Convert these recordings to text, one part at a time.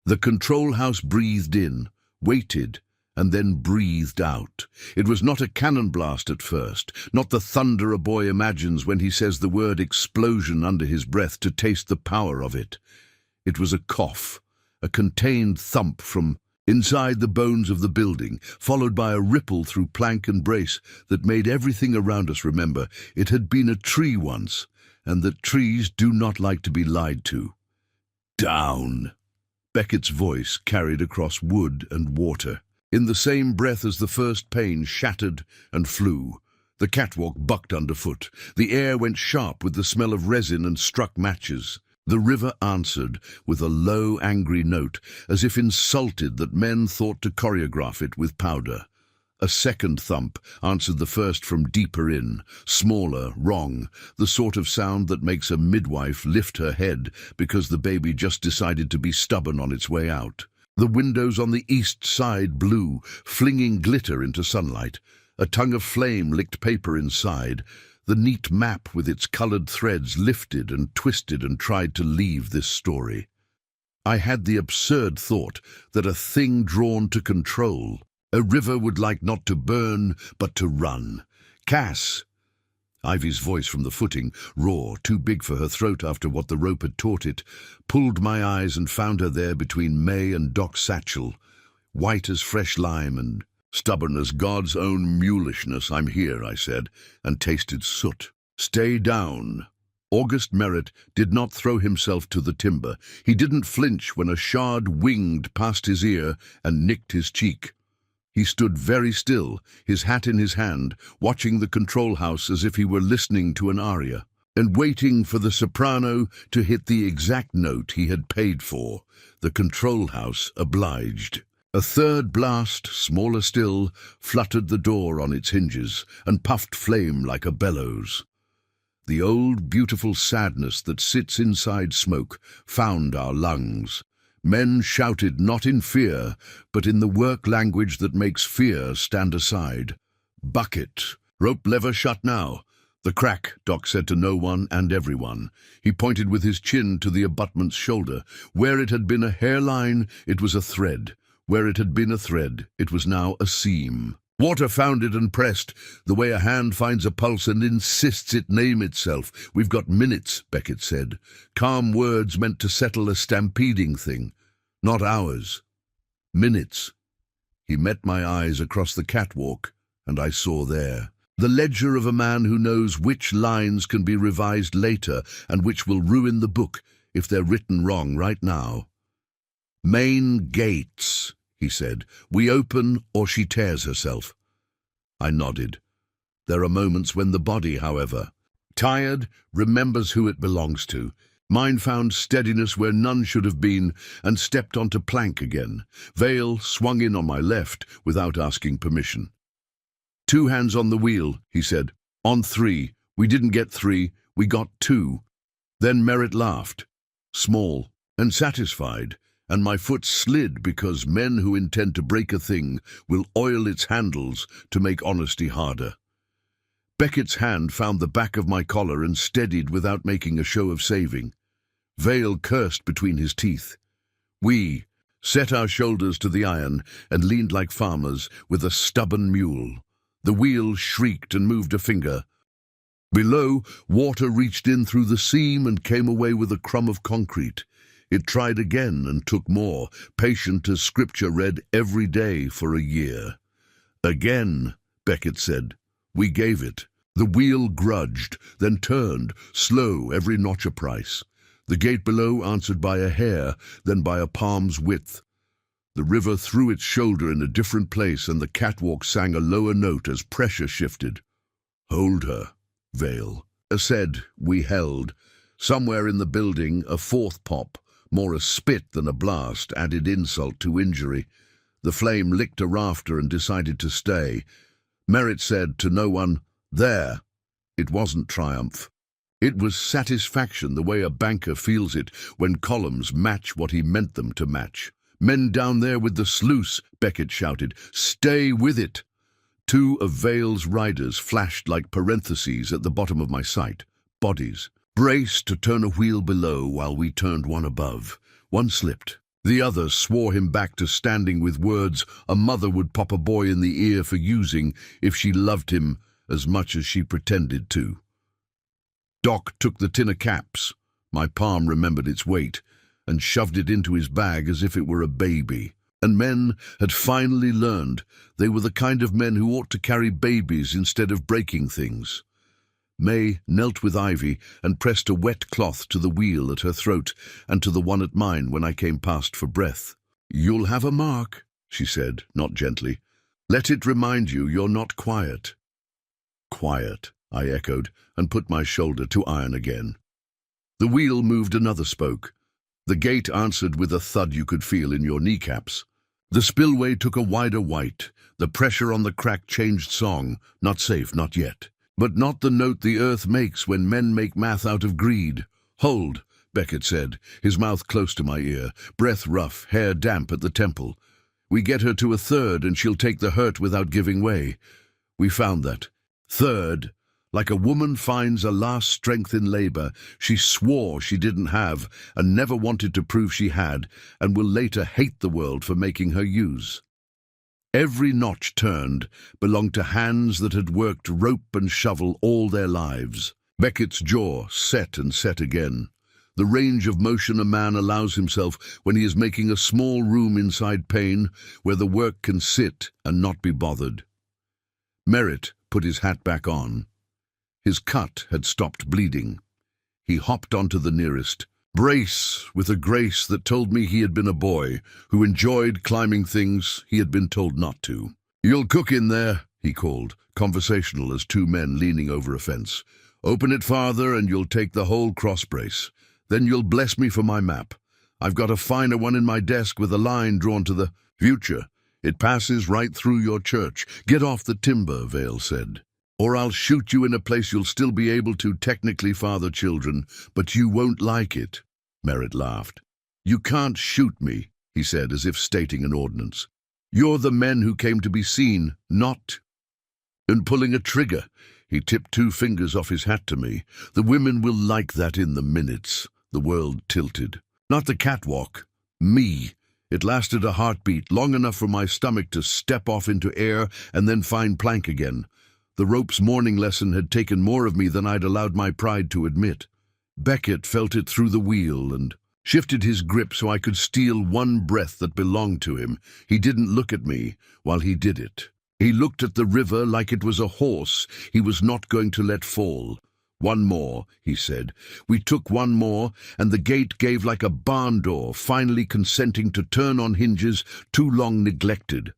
The control house breathed in, waited, and then breathed out. It was not a cannon blast at first, not the thunder a boy imagines when he says the word explosion under his breath to taste the power of it. It was a cough, a contained thump from inside the bones of the building, followed by a ripple through plank and brace that made everything around us remember it had been a tree once, and that trees do not like to be lied to. Down! Beckett's voice carried across wood and water. In the same breath as the first pane shattered and flew, the catwalk bucked underfoot. The air went sharp with the smell of resin and struck matches. The river answered with a low, angry note, as if insulted that men thought to choreograph it with powder. A second thump answered the first from deeper in, smaller, wrong, the sort of sound that makes a midwife lift her head because the baby just decided to be stubborn on its way out. The windows on the east side blew, flinging glitter into sunlight. A tongue of flame licked paper inside. The neat map with its colored threads lifted and twisted and tried to leave this story. I had the absurd thought that a thing drawn to control, a river would like not to burn, but to run. Cass! Ivy's voice from the footing, raw, too big for her throat after what the rope had taught it, pulled my eyes and found her there between May and Doc Satchel, white as fresh lime and stubborn as God's own mulishness. "I'm here," I said, and tasted soot. "Stay down." August Merritt did not throw himself to the timber. He didn't flinch when a shard winged past his ear and nicked his cheek. He stood very still, his hat in his hand, watching the control house as if he were listening to an aria, and waiting for the soprano to hit the exact note he had paid for. The control house obliged. A third blast, smaller still, fluttered the door on its hinges and puffed flame like a bellows. The old, beautiful sadness that sits inside smoke found our lungs. Men shouted not in fear, but in the work language that makes fear stand aside. "Bucket! Rope lever shut now!" "The crack," Doc said to no one and everyone. He pointed with his chin to the abutment's shoulder. Where it had been a hairline, it was a thread. Where it had been a thread, it was now a seam. "Water found it and pressed, the way a hand finds a pulse and insists it name itself. We've got minutes," Beckett said. Calm words meant to settle a stampeding thing. Not hours. Minutes. He met my eyes across the catwalk, and I saw there the ledger of a man who knows which lines can be revised later and which will ruin the book if they're written wrong right now. "Main gates," he said. "We open or she tears herself." I nodded. There are moments when the body, however, tired, remembers who it belongs to. Mine found steadiness where none should have been and stepped onto plank again. Vale swung in on my left without asking permission. "2 hands on the wheel," he said. "On 3. We didn't get 3, we got 2. Then Merritt laughed, small and satisfied, and my foot slid because men who intend to break a thing will oil its handles to make honesty harder. Beckett's hand found the back of my collar and steadied without making a show of saving. Vale cursed between his teeth. We set our shoulders to the iron and leaned like farmers with a stubborn mule. The wheel shrieked and moved a finger. Below, water reached in through the seam and came away with a crumb of concrete. It tried again and took more, patient as Scripture read every day for a year. "Again," Beckett said. We gave it. The wheel grudged, then turned, slow, every notch a price. The gate below answered by a hair, then by a palm's width. The river threw its shoulder in a different place, and the catwalk sang a lower note as pressure shifted. "Hold her," Vale said. We held. Somewhere in the building, a fourth pop, more a spit than a blast, added insult to injury. The flame licked a rafter and decided to stay. Merritt said to no one, "There." It wasn't triumph. It was satisfaction, the way a banker feels it when columns match what he meant them to match. "Men down there with the sluice," Beckett shouted. "Stay with it." 2 of Vale's riders flashed like parentheses at the bottom of my sight. Bodies. Braced to turn a wheel below while we turned one above. One slipped. The other swore him back to standing with words a mother would pop a boy in the ear for using if she loved him as much as she pretended to. Doc took the tin of caps, my palm remembered its weight, and shoved it into his bag as if it were a baby. And men had finally learned they were the kind of men who ought to carry babies instead of breaking things. May knelt with Ivy and pressed a wet cloth to the wheel at her throat and to the one at mine when I came past for breath. "You'll have a mark," she said, not gently. "Let it remind you you're not quiet." "Quiet," I echoed, and put my shoulder to iron again. The wheel moved another spoke. The gate answered with a thud you could feel in your kneecaps. The spillway took a wider white. The pressure on the crack changed song. Not safe, not yet. But not the note the earth makes when men make math out of greed. "Hold," Beckett said, his mouth close to my ear, breath rough, hair damp at the temple. "We get her to a third and she'll take the hurt without giving way." We found that. Third, like a woman finds a last strength in labor, she swore she didn't have and never wanted to prove she had, and will later hate the world for making her use. Every notch turned belonged to hands that had worked rope and shovel all their lives. Beckett's jaw set and set again. The range of motion a man allows himself when he is making a small room inside pain where the work can sit and not be bothered. Merritt put his hat back on. His cut had stopped bleeding. He hopped onto the nearest brace with a grace that told me he had been a boy who enjoyed climbing things he had been told not to. "You'll cook in there," he called, conversational as two men leaning over a fence. "Open it farther and you'll take the whole cross brace. Then you'll bless me for my map. I've got a finer one in my desk with a line drawn to the future. It passes right through your church. Get off the timber," Vale said. "Or I'll shoot you in a place you'll still be able to technically father children, but you won't like it." Merritt laughed. "You can't shoot me," he said, as if stating an ordinance. "You're the men who came to be seen, not—" And pulling a trigger, he tipped 2 fingers off his hat to me. "The women will like that in the minutes." The world tilted. Not the catwalk. Me. It lasted a heartbeat, long enough for my stomach to step off into air and then find plank again. The rope's morning lesson had taken more of me than I'd allowed my pride to admit. Beckett felt it through the wheel and shifted his grip so I could steal one breath that belonged to him. He didn't look at me while he did it. He looked at the river like it was a horse he was not going to let fall. "One more," he said. We took one more, and the gate gave like a barn door, finally consenting to turn on hinges too long neglected.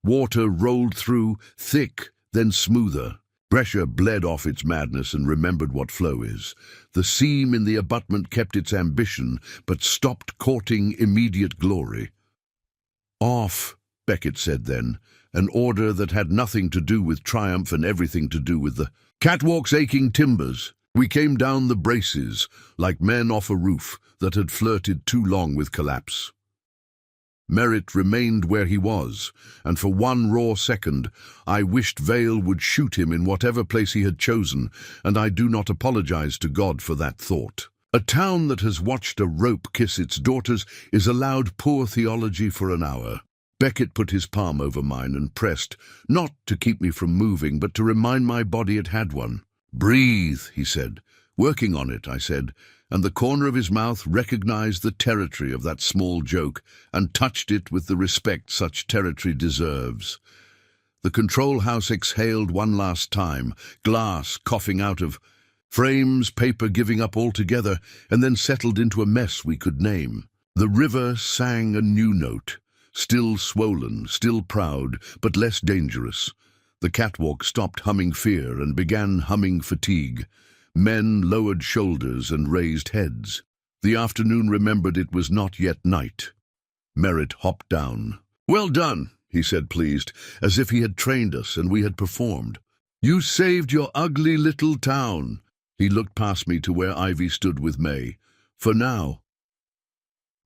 Water rolled through, thick, then smoother. Brescia bled off its madness and remembered what flow is. The seam in the abutment kept its ambition, but stopped courting immediate glory. "Off," Beckett said then, an order that had nothing to do with triumph and everything to do with the catwalk's aching timbers. We came down the braces, like men off a roof that had flirted too long with collapse. Merritt remained where he was, and for one raw second I wished Vale would shoot him in whatever place he had chosen, and I do not apologize to God for that thought. A town that has watched a rope kiss its daughters is allowed poor theology for an hour. Beckett put his palm over mine and pressed, not to keep me from moving, but to remind my body it had one. "Breathe," he said. "Working on it," I said, and the corner of his mouth recognized the territory of that small joke and touched it with the respect such territory deserves. The control house exhaled one last time, glass coughing out of frames, paper giving up altogether, and then settled into a mess we could name. The river sang a new note, still swollen, still proud, but less dangerous. The catwalk stopped humming fear and began humming fatigue. Men lowered shoulders and raised heads. The afternoon remembered it was not yet night. Merritt hopped down. "Well done," he said, pleased, as if he had trained us and we had performed. "You saved your ugly little town." He looked past me to where Ivy stood with May. "For now."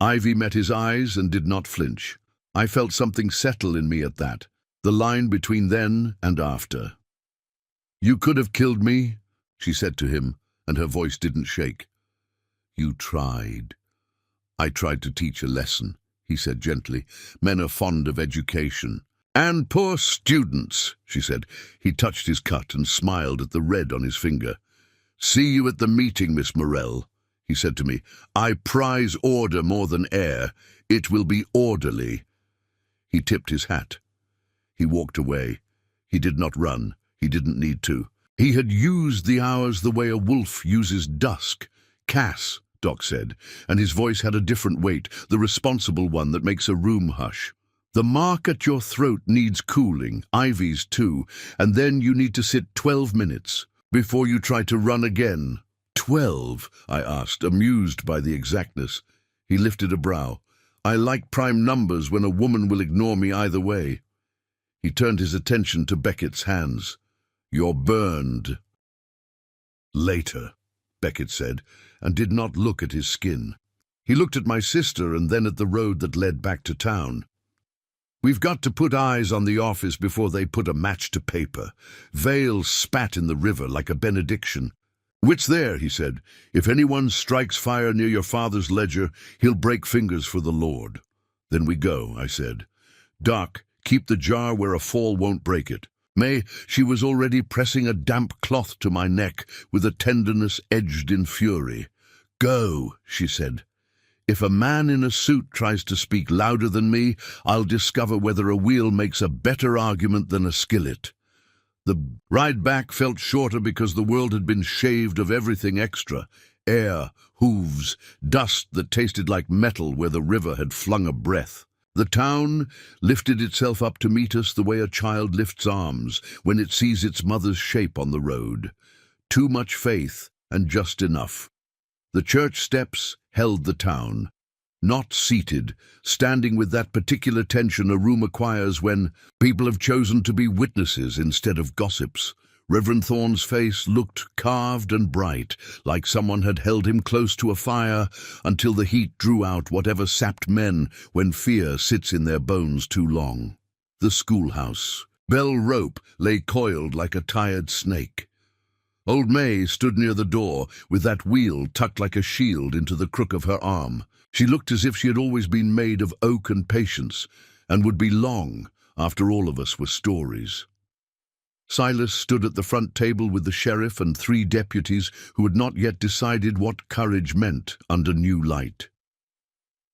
Ivy met his eyes and did not flinch. I felt something settle in me at that, the line between then and after. "You could have killed me," she said to him, and her voice didn't shake. "You tried." "I tried to teach a lesson," he said gently. Men are fond of education. And poor students, she said. He touched his cut and smiled at the red on his finger. See you at the meeting, Miss Morell, he said to me. I prize order more than air. It will be orderly. He tipped his hat. He walked away. He did not run. He didn't need to. He had used the hours the way a wolf uses dusk. Cass, Doc said, and his voice had a different weight, the responsible one that makes a room hush. The mark at your throat needs cooling, Ivy's too, and then you need to sit 12 minutes before you try to run again. 12, I asked, amused by the exactness. He lifted a brow. I like prime numbers when a woman will ignore me either way. He turned his attention to Beckett's hands. You're burned. Later, Beckett said, and did not look at his skin. He looked at my sister and then at the road that led back to town. We've got to put eyes on the office before they put a match to paper. Vale spat in the river like a benediction. Wit's there, he said. If anyone strikes fire near your father's ledger, he'll break fingers for the Lord. Then we go, I said. Doc, keep the jar where a fall won't break it. May, she was already pressing a damp cloth to my neck with a tenderness edged in fury. Go, she said. If a man in a suit tries to speak louder than me, I'll discover whether a wheel makes a better argument than a skillet. The ride back felt shorter because the world had been shaved of everything extra. Air, hooves, dust that tasted like metal where the river had flung a breath. The town lifted itself up to meet us the way a child lifts arms when it sees its mother's shape on the road. Too much faith and just enough. The church steps held the town. Not seated, standing with that particular tension a room acquires when people have chosen to be witnesses instead of gossips. Reverend Thorne's face looked carved and bright, like someone had held him close to a fire until the heat drew out whatever sapped men when fear sits in their bones too long. The schoolhouse. Bell rope lay coiled like a tired snake. Old May stood near the door, with that wheel tucked like a shield into the crook of her arm. She looked as if she had always been made of oak and patience, and would be long after all of us were stories. Silas stood at the front table with the sheriff and 3 deputies who had not yet decided what courage meant under new light.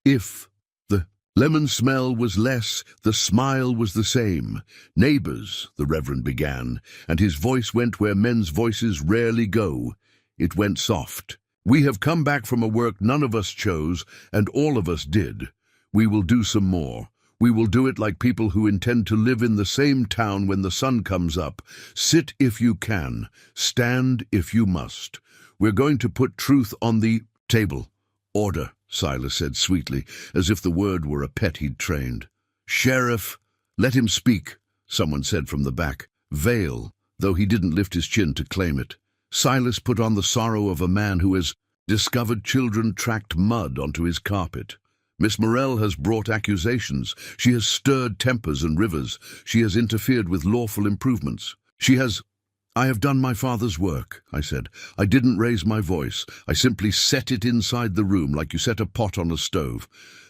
If the lemon smell was less, the smile was the same. Neighbors, the Reverend began, and his voice went where men's voices rarely go. It went soft. We have come back from a work none of us chose, and all of us did. We will do some more. We will do it like people who intend to live in the same town when the sun comes up. Sit if you can. Stand if you must. We're going to put truth on the table. Order, Silas said sweetly, as if the word were a pet he'd trained. Sheriff, let him speak, someone said from the back. Vale, though he didn't lift his chin to claim it. Silas put on the sorrow of a man who has discovered children tracked mud onto his carpet. Miss Morell has brought accusations. She has stirred tempers and rivers. She has interfered with lawful improvements. I have done my father's work, I said. I didn't raise my voice. I simply set it inside the room like you set a pot on a stove.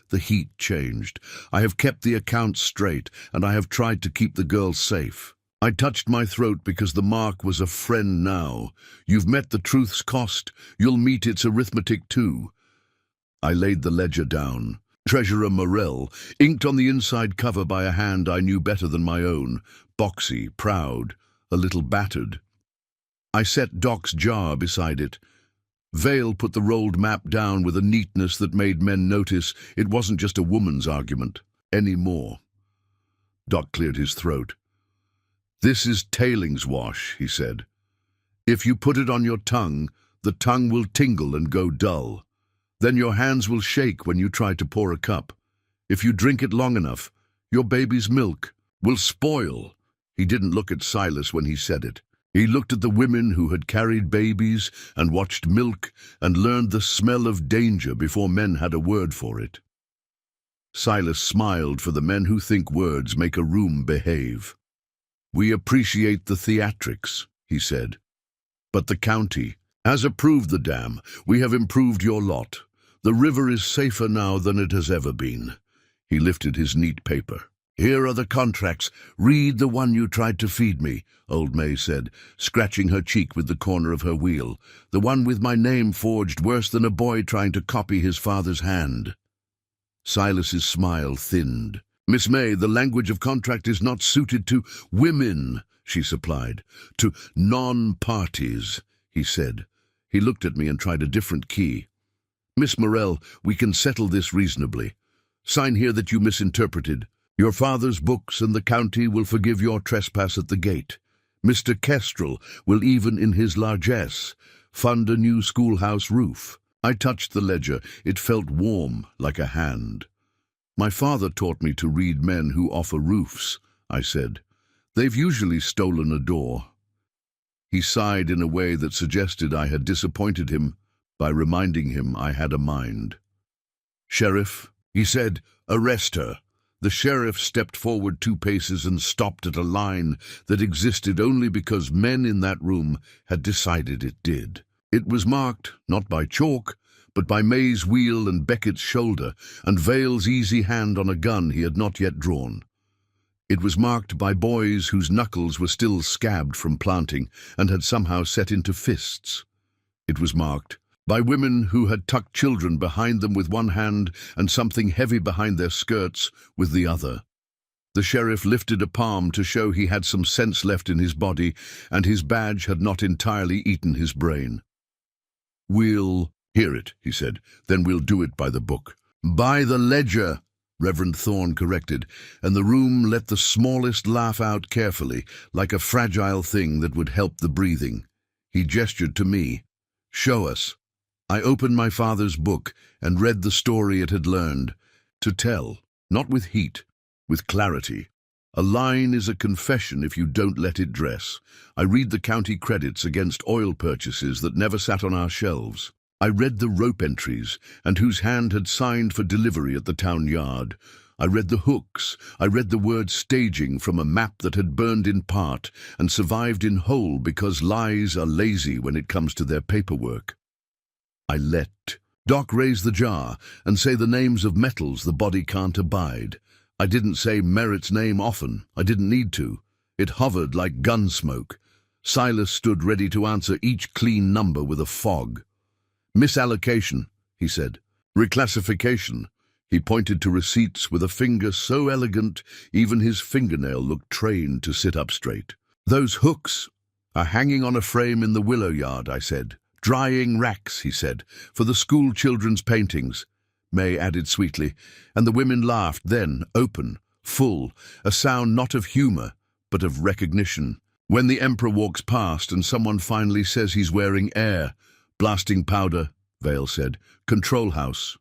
The heat changed. I have kept the accounts straight, and I have tried to keep the girls safe. I touched my throat because the mark was a friend now. You've met the truth's cost. You'll meet its arithmetic too. I laid the ledger down. Treasurer Morell, inked on the inside cover by a hand I knew better than my own, boxy, proud, a little battered. I set Doc's jar beside it. Vale put the rolled map down with a neatness that made men notice it wasn't just a woman's argument anymore. Doc cleared his throat. This is tailings wash, he said. If you put it on your tongue, the tongue will tingle and go dull. Then your hands will shake when you try to pour a cup. If you drink it long enough, your baby's milk will spoil. He didn't look at Silas when he said it. He looked at the women who had carried babies and watched milk and learned the smell of danger before men had a word for it. Silas smiled for the men who think words make a room behave. We appreciate the theatrics, he said. But the county has approved the dam. We have improved your lot. The river is safer now than it has ever been. He lifted his neat paper. "Here are the contracts. Read the one you tried to feed me," Old May said, scratching her cheek with the corner of her wheel. "The one with my name forged worse than a boy trying to copy his father's hand." Silas's smile thinned. "Miss May, the language of contract is not suited to women," she supplied. "To non-parties," he said. He looked at me and tried a different key. "Miss Morell, we can settle this reasonably. Sign here that you misinterpreted. Your father's books and the county will forgive your trespass at the gate. Mr. Kestrel will, even in his largesse, fund a new schoolhouse roof." I touched the ledger. It felt warm, like a hand. "My father taught me to read men who offer roofs," I said. "They've usually stolen a door." He sighed in a way that suggested I had disappointed him by reminding him I had a mind. "Sheriff," he said, "arrest her." The sheriff stepped forward 2 paces and stopped at a line that existed only because men in that room had decided it did. It was marked, not by chalk, but by May's wheel and Beckett's shoulder, and Vale's easy hand on a gun he had not yet drawn. It was marked by boys whose knuckles were still scabbed from planting and had somehow set into fists. It was marked by women who had tucked children behind them with one hand and something heavy behind their skirts with the other. The sheriff lifted a palm to show he had some sense left in his body, and his badge had not entirely eaten his brain. "We'll hear it," he said, "then we'll do it by the book." "By the ledger," Reverend Thorne corrected, and the room let the smallest laugh out carefully, like a fragile thing that would help the breathing. He gestured to me. "Show us." I opened my father's book and read the story it had learned. To tell, not with heat, with clarity. A line is a confession if you don't let it dress. I read the county credits against oil purchases that never sat on our shelves. I read the rope entries and whose hand had signed for delivery at the town yard. I read the hooks. I read the word staging from a map that had burned in part and survived in whole because lies are lazy when it comes to their paperwork. I let Doc raise the jar and say the names of metals the body can't abide. I didn't say Merritt's name often. I didn't need to. It hovered like gun smoke. Silas stood ready to answer each clean number with a fog. "Misallocation," he said. "Reclassification." He pointed to receipts with a finger so elegant even his fingernail looked trained to sit up straight. "Those hooks are hanging on a frame in the willow yard," I said. "Drying racks," he said, "for the school children's paintings," May added sweetly, and the women laughed then, open, full, a sound not of humor, but of recognition. "When the Emperor walks past and someone finally says he's wearing air, blasting powder," Vale said, "control house."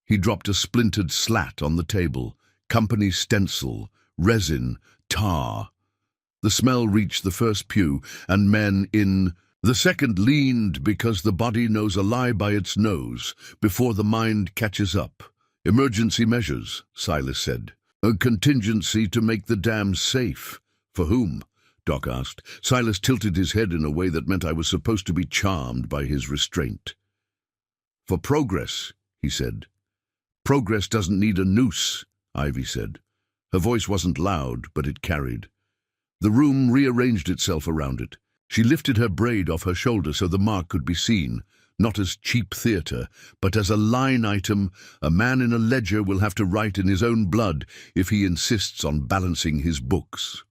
He dropped a splintered slat on the table, company stencil, resin, tar. The smell reached the first pew, and men in the second leaned because the body knows a lie by its nose before the mind catches up. "Emergency measures," Silas said. "A contingency to make the dam safe." "For whom?" Doc asked. Silas tilted his head in a way that meant I was supposed to be charmed by his restraint. "For progress," he said. "Progress doesn't need a noose," Ivy said. Her voice wasn't loud, but it carried. The room rearranged itself around it. She lifted her braid off her shoulder so the mark could be seen, not as cheap theatre, but as a line item a man in a ledger will have to write in his own blood if he insists on balancing his books.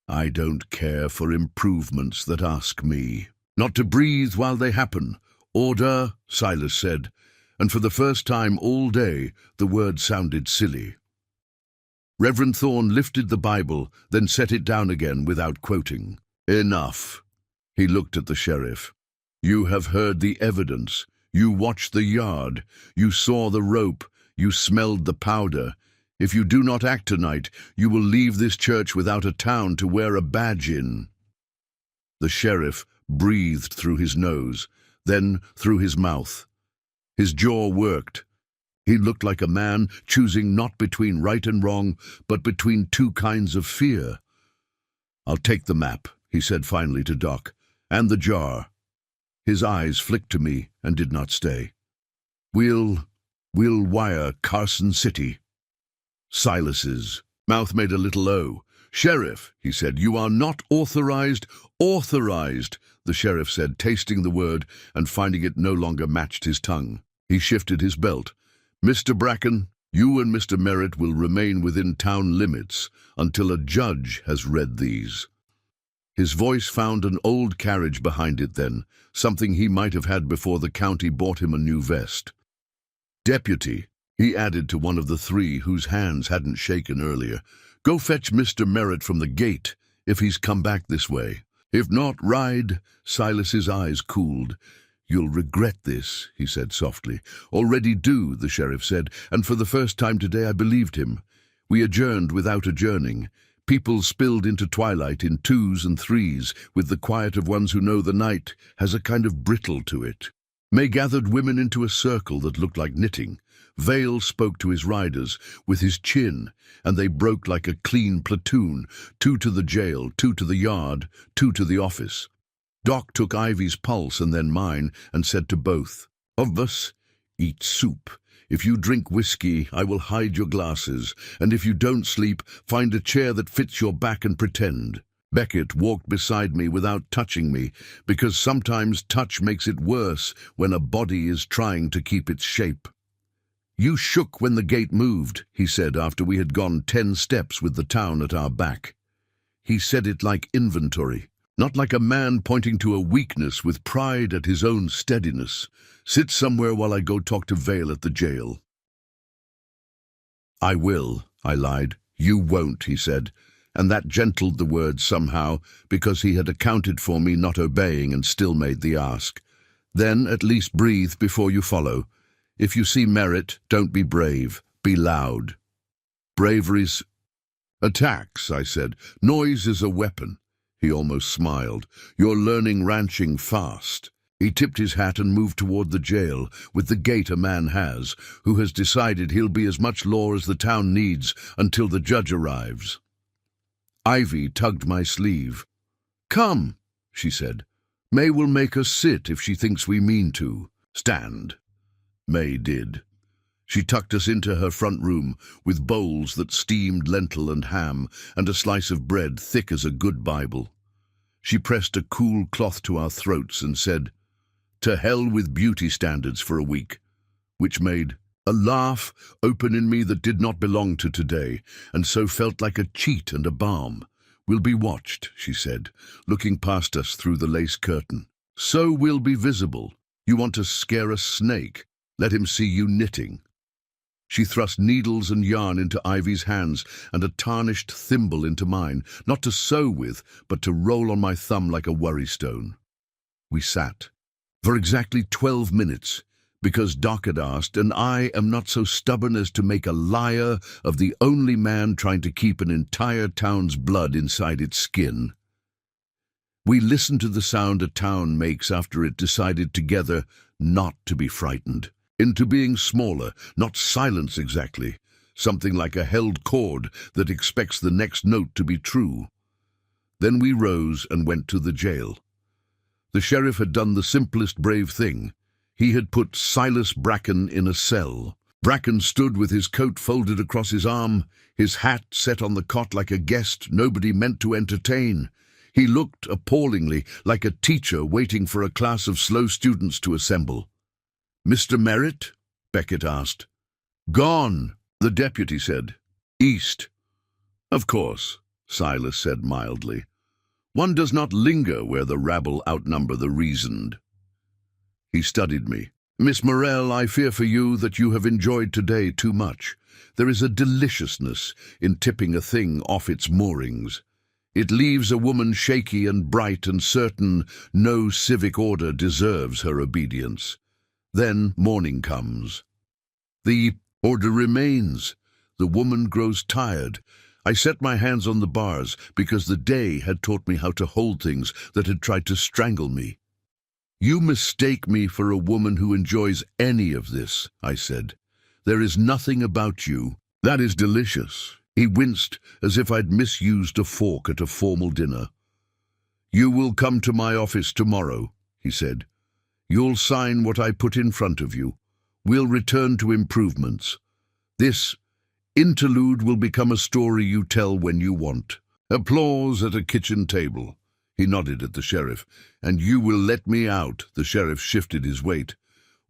"I don't care for improvements that ask me. Not to breathe while they happen. Order," Silas said, and for the first time all day the word sounded silly. Reverend Thorne lifted the Bible, then set it down again without quoting. "Enough." He looked at the sheriff. "You have heard the evidence. You watched the yard. You saw the rope. You smelled the powder. If you do not act tonight, you will leave this church without a town to wear a badge in." The sheriff breathed through his nose, then through his mouth. His jaw worked. He looked like a man choosing not between right and wrong, but between 2 kinds of fear. "I'll take the map," he said finally to Doc, "and the jar." His eyes flicked to me and did not stay. We'll wire Carson City." Silas's mouth made a little O. "Sheriff," he said, "you are not authorized." "Authorized," the sheriff said, tasting the word and finding it no longer matched his tongue. He shifted his belt. "Mr. Bracken, you and Mr. Merritt will remain within town limits until a judge has read these." His voice found an old carriage behind it then, something he might have had before the county bought him a new vest. "Deputy," he added to one of the three whose hands hadn't shaken earlier, "go fetch Mr. Merritt from the gate if he's come back this way. If not, ride." Silas's eyes cooled. "You'll regret this," he said softly. "Already do," the sheriff said, and for the first time today I believed him. We adjourned without adjourning. People spilled into twilight in twos and threes, with the quiet of ones who know the night has a kind of brittle to it. May gathered women into a circle that looked like knitting. Vale spoke to his riders with his chin, and they broke like a clean platoon, 2 to the jail, 2 to the yard, 2 to the office. Doc took Ivy's pulse and then mine, and said to both, "Of us, eat soup. If you drink whiskey, I will hide your glasses, and if you don't sleep, find a chair that fits your back and pretend." Beckett walked beside me without touching me, because sometimes touch makes it worse when a body is trying to keep its shape. "You shook when the gate moved," he said after we had gone 10 steps with the town at our back. He said it like inventory, not like a man pointing to a weakness with pride at his own steadiness. "Sit somewhere while I go talk to Vale at the jail." "I will," I lied. "You won't," he said, and that gentled the words somehow, because he had accounted for me not obeying and still made the ask. "Then at least breathe before you follow. If you see Merritt, don't be brave, be loud." "Bravery's attacks," I said. "Noise is a weapon." He almost smiled. "You're learning ranching fast." He tipped his hat and moved toward the jail, with the gait a man has, who has decided he'll be as much law as the town needs until the judge arrives. Ivy tugged my sleeve. "Come," she said. "May will make us sit if she thinks we mean to. Stand." May did. She tucked us into her front room, with bowls that steamed lentil and ham, and a slice of bread thick as a good Bible. She pressed a cool cloth to our throats and said, "To hell with beauty standards for a week," which made a laugh open in me that did not belong to today, and so felt like a cheat and a balm. "We'll be watched," she said, looking past us through the lace curtain. "So we'll be visible. You want to scare a snake? Let him see you knitting." She thrust needles and yarn into Ivy's hands and a tarnished thimble into mine, not to sew with, but to roll on my thumb like a worry stone. We sat for exactly 12 minutes, because Doc had asked, and I am not so stubborn as to make a liar of the only man trying to keep an entire town's blood inside its skin. We listened to the sound a town makes after it decided together not to be frightened, into being smaller, not silence exactly, something like a held chord that expects the next note to be true. Then we rose and went to the jail. The sheriff had done the simplest brave thing. He had put Silas Bracken in a cell. Bracken stood with his coat folded across his arm, his hat set on the cot like a guest nobody meant to entertain. He looked appallingly like a teacher waiting for a class of slow students to assemble. "Mr. Merritt?" Beckett asked. "Gone," the deputy said. "East." "Of course," Silas said mildly. "One does not linger where the rabble outnumber the reasoned." He studied me. "Miss Morell, I fear for you that you have enjoyed today too much. There is a deliciousness in tipping a thing off its moorings. It leaves a woman shaky and bright and certain no civic order deserves her obedience. Then morning comes. The order remains. The woman grows tired. I set my hands on the bars because the day had taught me how to hold things that had tried to strangle me. "You mistake me for a woman who enjoys any of this," I said. "There is nothing about you that is delicious." He winced as if I'd misused a fork at a formal dinner. "You will come to my office tomorrow," he said. "You'll sign what I put in front of you. We'll return to improvements. This Interlude will become a story you tell when you want. Applause at a kitchen table. He nodded at the sheriff. And you will let me out. The sheriff shifted his weight.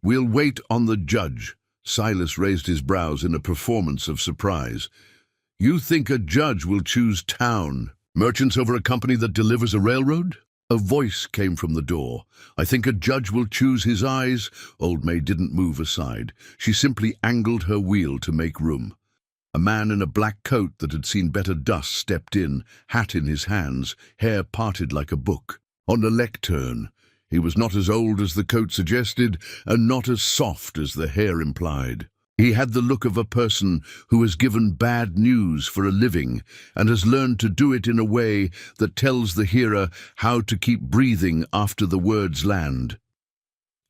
We'll wait on the judge. Silas raised his brows in a performance of surprise. You think a judge will choose town? Merchants over a company that delivers a railroad? A voice came from the door. I think a judge will choose his eyes. Old May didn't move aside. She simply angled her wheel to make room. A man in a black coat that had seen better dust stepped in, hat in his hands, hair parted like a book. On a lectern. He was not as old as the coat suggested, and not as soft as the hair implied. He had the look of a person who has given bad news for a living and has learned to do it in a way that tells the hearer how to keep breathing after the words land.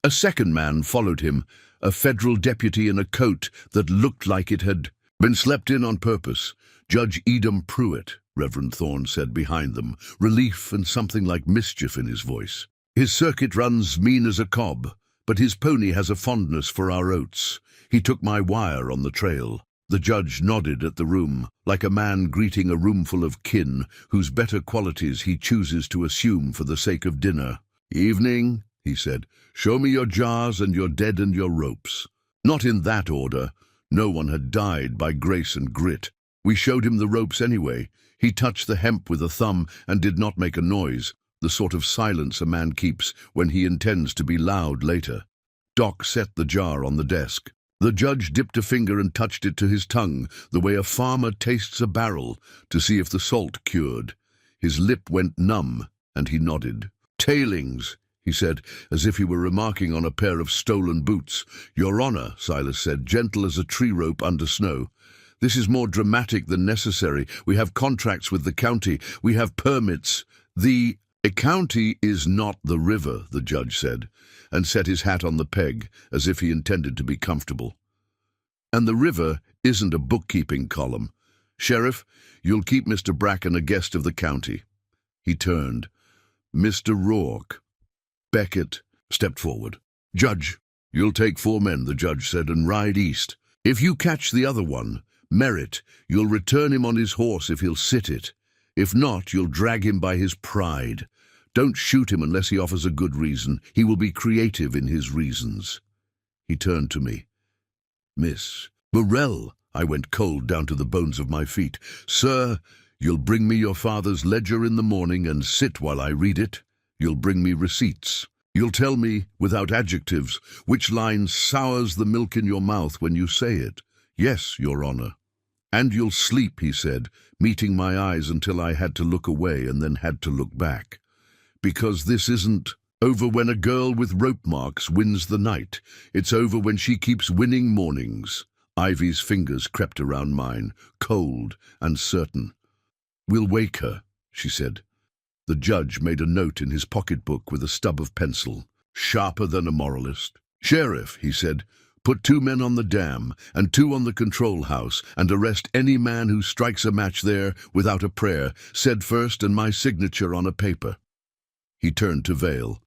A second man followed him, a federal deputy in a coat that looked like it had been slept in on purpose. Judge Edom Pruitt, Reverend Thorne said behind them, relief and something like mischief in his voice. His circuit runs mean as a cob, but his pony has a fondness for our oats. He took my wire on the trail. The judge nodded at the room, like a man greeting a roomful of kin whose better qualities he chooses to assume for the sake of dinner. Evening, he said. Show me your jars and your dead and your ropes. Not in that order. No one had died by grace and grit. We showed him the ropes anyway. He touched the hemp with a thumb and did not make a noise, the sort of silence a man keeps when he intends to be loud later. Doc set the jar on the desk. The judge dipped a finger and touched it to his tongue, the way a farmer tastes a barrel, to see if the salt cured. His lip went numb, and he nodded. Tailings, he said, as if he were remarking on a pair of stolen boots. Your Honor, Silas said, gentle as a tree rope under snow. This is more dramatic than necessary. We have contracts with the county. We have permits. The county is not the river, the judge said, and set his hat on the peg, as if he intended to be comfortable. And the river isn't a bookkeeping column. Sheriff, you'll keep Mr. Bracken a guest of the county. He turned. Mr. Rourke. Beckett stepped forward. Judge, you'll take 4 men, the judge said, and ride east. If you catch the other one, Merritt, you'll return him on his horse if he'll sit it. If not, you'll drag him by his pride. Don't shoot him unless he offers a good reason. He will be creative in his reasons. He turned to me. Miss Burrell, I went cold down to the bones of my feet. Sir, you'll bring me your father's ledger in the morning and sit while I read it. You'll bring me receipts. You'll tell me, without adjectives, which line sours the milk in your mouth when you say it. Yes, Your Honor. And you'll sleep, he said, meeting my eyes until I had to look away and then had to look back. Because this isn't over when a girl with rope marks wins the night. It's over when she keeps winning mornings. Ivy's fingers crept around mine, cold and certain. We'll wake her, she said. The judge made a note in his pocketbook with a stub of pencil, sharper than a moralist. Sheriff, he said, put 2 men on the dam and 2 on the control house and arrest any man who strikes a match there without a prayer, said first and my signature on a paper. He turned to Vale.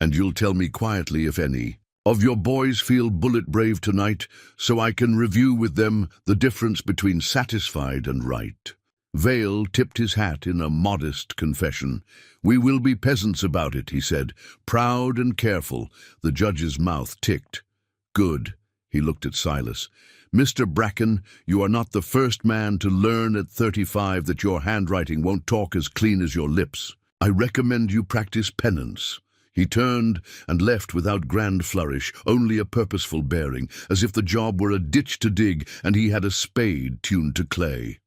And you'll tell me quietly, if any, of your boys feel bullet-brave tonight, so I can review with them the difference between satisfied and right. Vale tipped his hat in a modest confession. We will be peasants about it, he said, proud and careful. The judge's mouth ticked. Good. He looked at Silas. Mr. Bracken, you are not the first man to learn at 35 that your handwriting won't talk as clean as your lips. I recommend you practice penance. He turned and left without grand flourish, only a purposeful bearing, as if the job were a ditch to dig and he had a spade tuned to clay.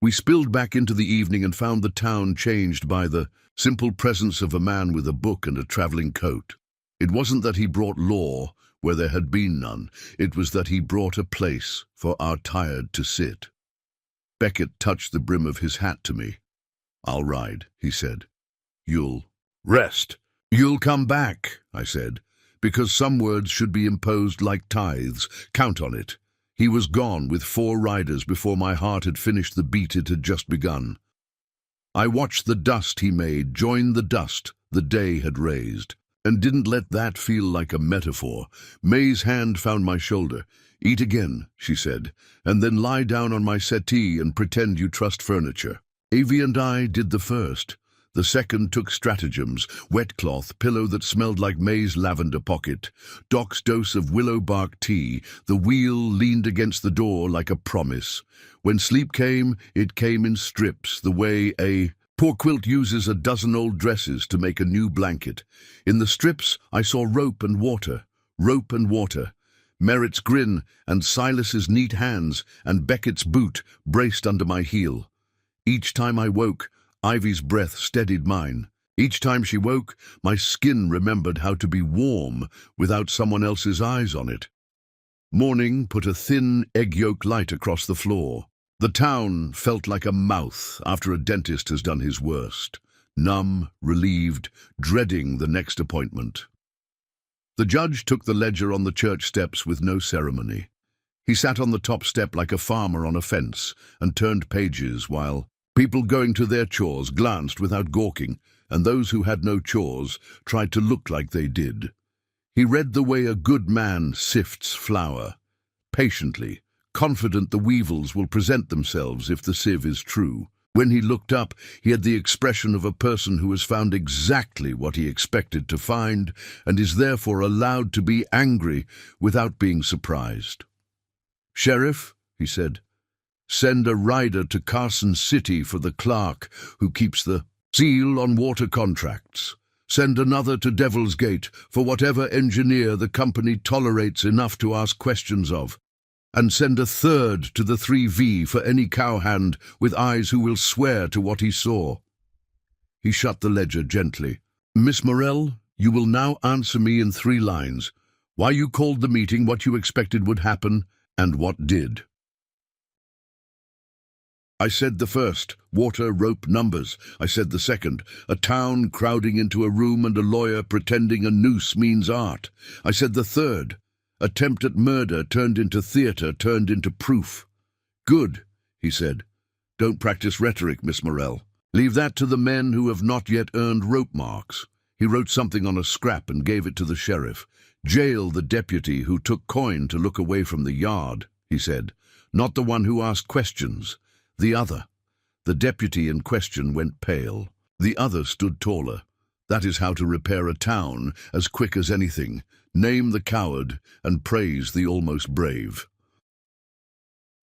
We spilled back into the evening and found the town changed by the simple presence of a man with a book and a traveling coat. It wasn't that he brought law where there had been none. It was that he brought a place for our tired to sit. Beckett touched the brim of his hat to me. I'll ride, he said. You'll rest. You'll come back, I said, because some words should be imposed like tithes. Count on it. He was gone with 4 riders before my heart had finished the beat it had just begun. I watched the dust he made join the dust the day had raised. And didn't let that feel like a metaphor. May's hand found my shoulder. "Eat again," she said, "and then lie down on my settee and pretend you trust furniture." Avi and I did the first. The second took stratagems: wet cloth, pillow that smelled like May's lavender pocket, Doc's dose of willow bark tea. The wheel leaned against the door like a promise. When sleep came, it came in strips, the way a poor quilt uses a dozen old dresses to make a new blanket. In the strips, I saw rope and water, rope and water. Merritt's grin and Silas's neat hands and Beckett's boot braced under my heel. Each time I woke, Ivy's breath steadied mine. Each time she woke, my skin remembered how to be warm without someone else's eyes on it. Morning put a thin egg yolk light across the floor. The town felt like a mouth after a dentist has done his worst, numb, relieved, dreading the next appointment. The judge took the ledger on the church steps with no ceremony. He sat on the top step like a farmer on a fence and turned pages while people going to their chores glanced without gawking, and those who had no chores tried to look like they did. He read the way a good man sifts flour, patiently, confident the weevils will present themselves if the sieve is true. When he looked up, he had the expression of a person who has found exactly what he expected to find and is therefore allowed to be angry without being surprised. "Sheriff," he said, "send a rider to Carson City for the clerk who keeps the seal on water contracts. Send another to Devil's Gate for whatever engineer the company tolerates enough to ask questions of. And send a third to the 3V for any cowhand with eyes who will swear to what he saw." He shut the ledger gently. "Miss Morell, you will now answer me in 3 lines. Why you called the meeting, what you expected would happen, and what did." I said the first, water, rope, numbers. I said the second, a town crowding into a room and a lawyer pretending a noose means art. I said the third, attempt at murder turned into theatre, turned into proof. "Good," he said. "Don't practice rhetoric, Miss Morell. Leave that to the men who have not yet earned rope marks." He wrote something on a scrap and gave it to the sheriff. "Jail the deputy who took coin to look away from the yard," he said. "Not the one who asked questions. The other." The deputy in question went pale. The other stood taller. That is how to repair a town as quick as anything. Name the coward and praise the almost brave.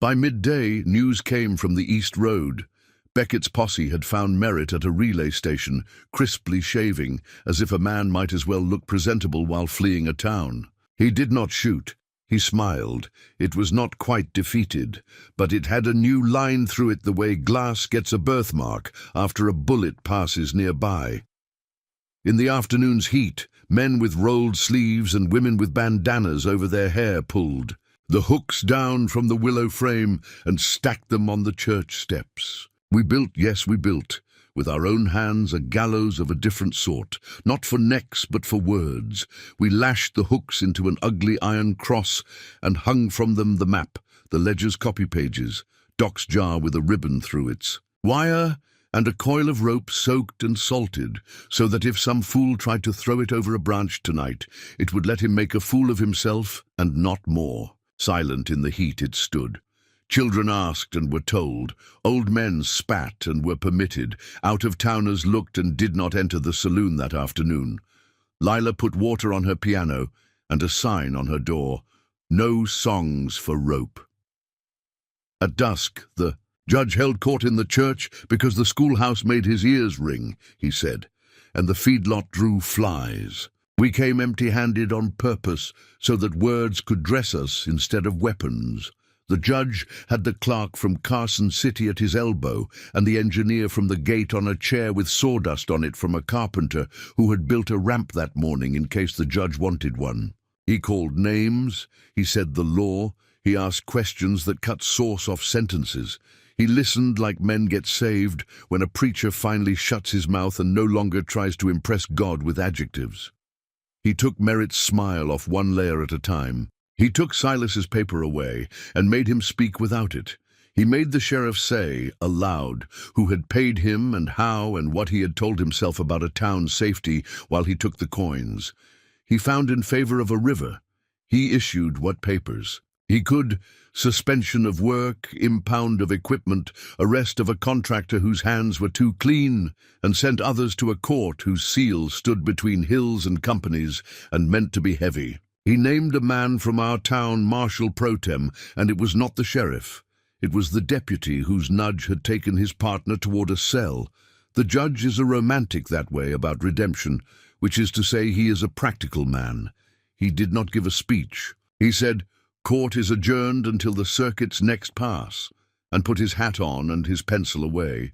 By midday, news came from the East Road. Beckett's posse had found Merritt at a relay station, crisply shaving, as if a man might as well look presentable while fleeing a town. He did not shoot. He smiled. It was not quite defeated, but it had a new line through it the way glass gets a birthmark after a bullet passes nearby. In the afternoon's heat, men with rolled sleeves and women with bandanas over their hair pulled the hooks down from the willow frame and stacked them on the church steps. We built, yes, we built, with our own hands, a gallows of a different sort, not for necks but for words. We lashed the hooks into an ugly iron cross and hung from them the map, the ledger's copy pages, Doc's jar with a ribbon through its wire, and a coil of rope soaked and salted, so that if some fool tried to throw it over a branch tonight, it would let him make a fool of himself and not more. Silent in the heat it stood. Children asked and were told. Old men spat and were permitted. Out-of-towners looked and did not enter the saloon that afternoon. Lila put water on her piano and a sign on her door, "No songs for rope." At dusk, the judge held court in the church because the schoolhouse made his ears ring, he said, and the feedlot drew flies. We came empty-handed on purpose so that words could dress us instead of weapons. The judge had the clerk from Carson City at his elbow and the engineer from the gate on a chair with sawdust on it from a carpenter who had built a ramp that morning in case the judge wanted one. He called names, he said the law, he asked questions that cut sauce off sentences. He listened like men get saved when a preacher finally shuts his mouth and no longer tries to impress God with adjectives. He took Merritt's smile off one layer at a time. He took Silas's paper away and made him speak without it. He made the sheriff say, aloud, who had paid him and how and what he had told himself about a town's safety while he took the coins. He found in favor of a river. He issued what papers? He could: suspension of work, impound of equipment, arrest of a contractor whose hands were too clean, and sent others to a court whose seal stood between hills and companies and meant to be heavy. He named a man from our town marshal pro tem, and it was not the sheriff. It was the deputy whose nudge had taken his partner toward a cell. The judge is a romantic that way about redemption, which is to say he is a practical man. He did not give a speech. He said, "Court is adjourned until the circuit's next pass," and put his hat on and his pencil away.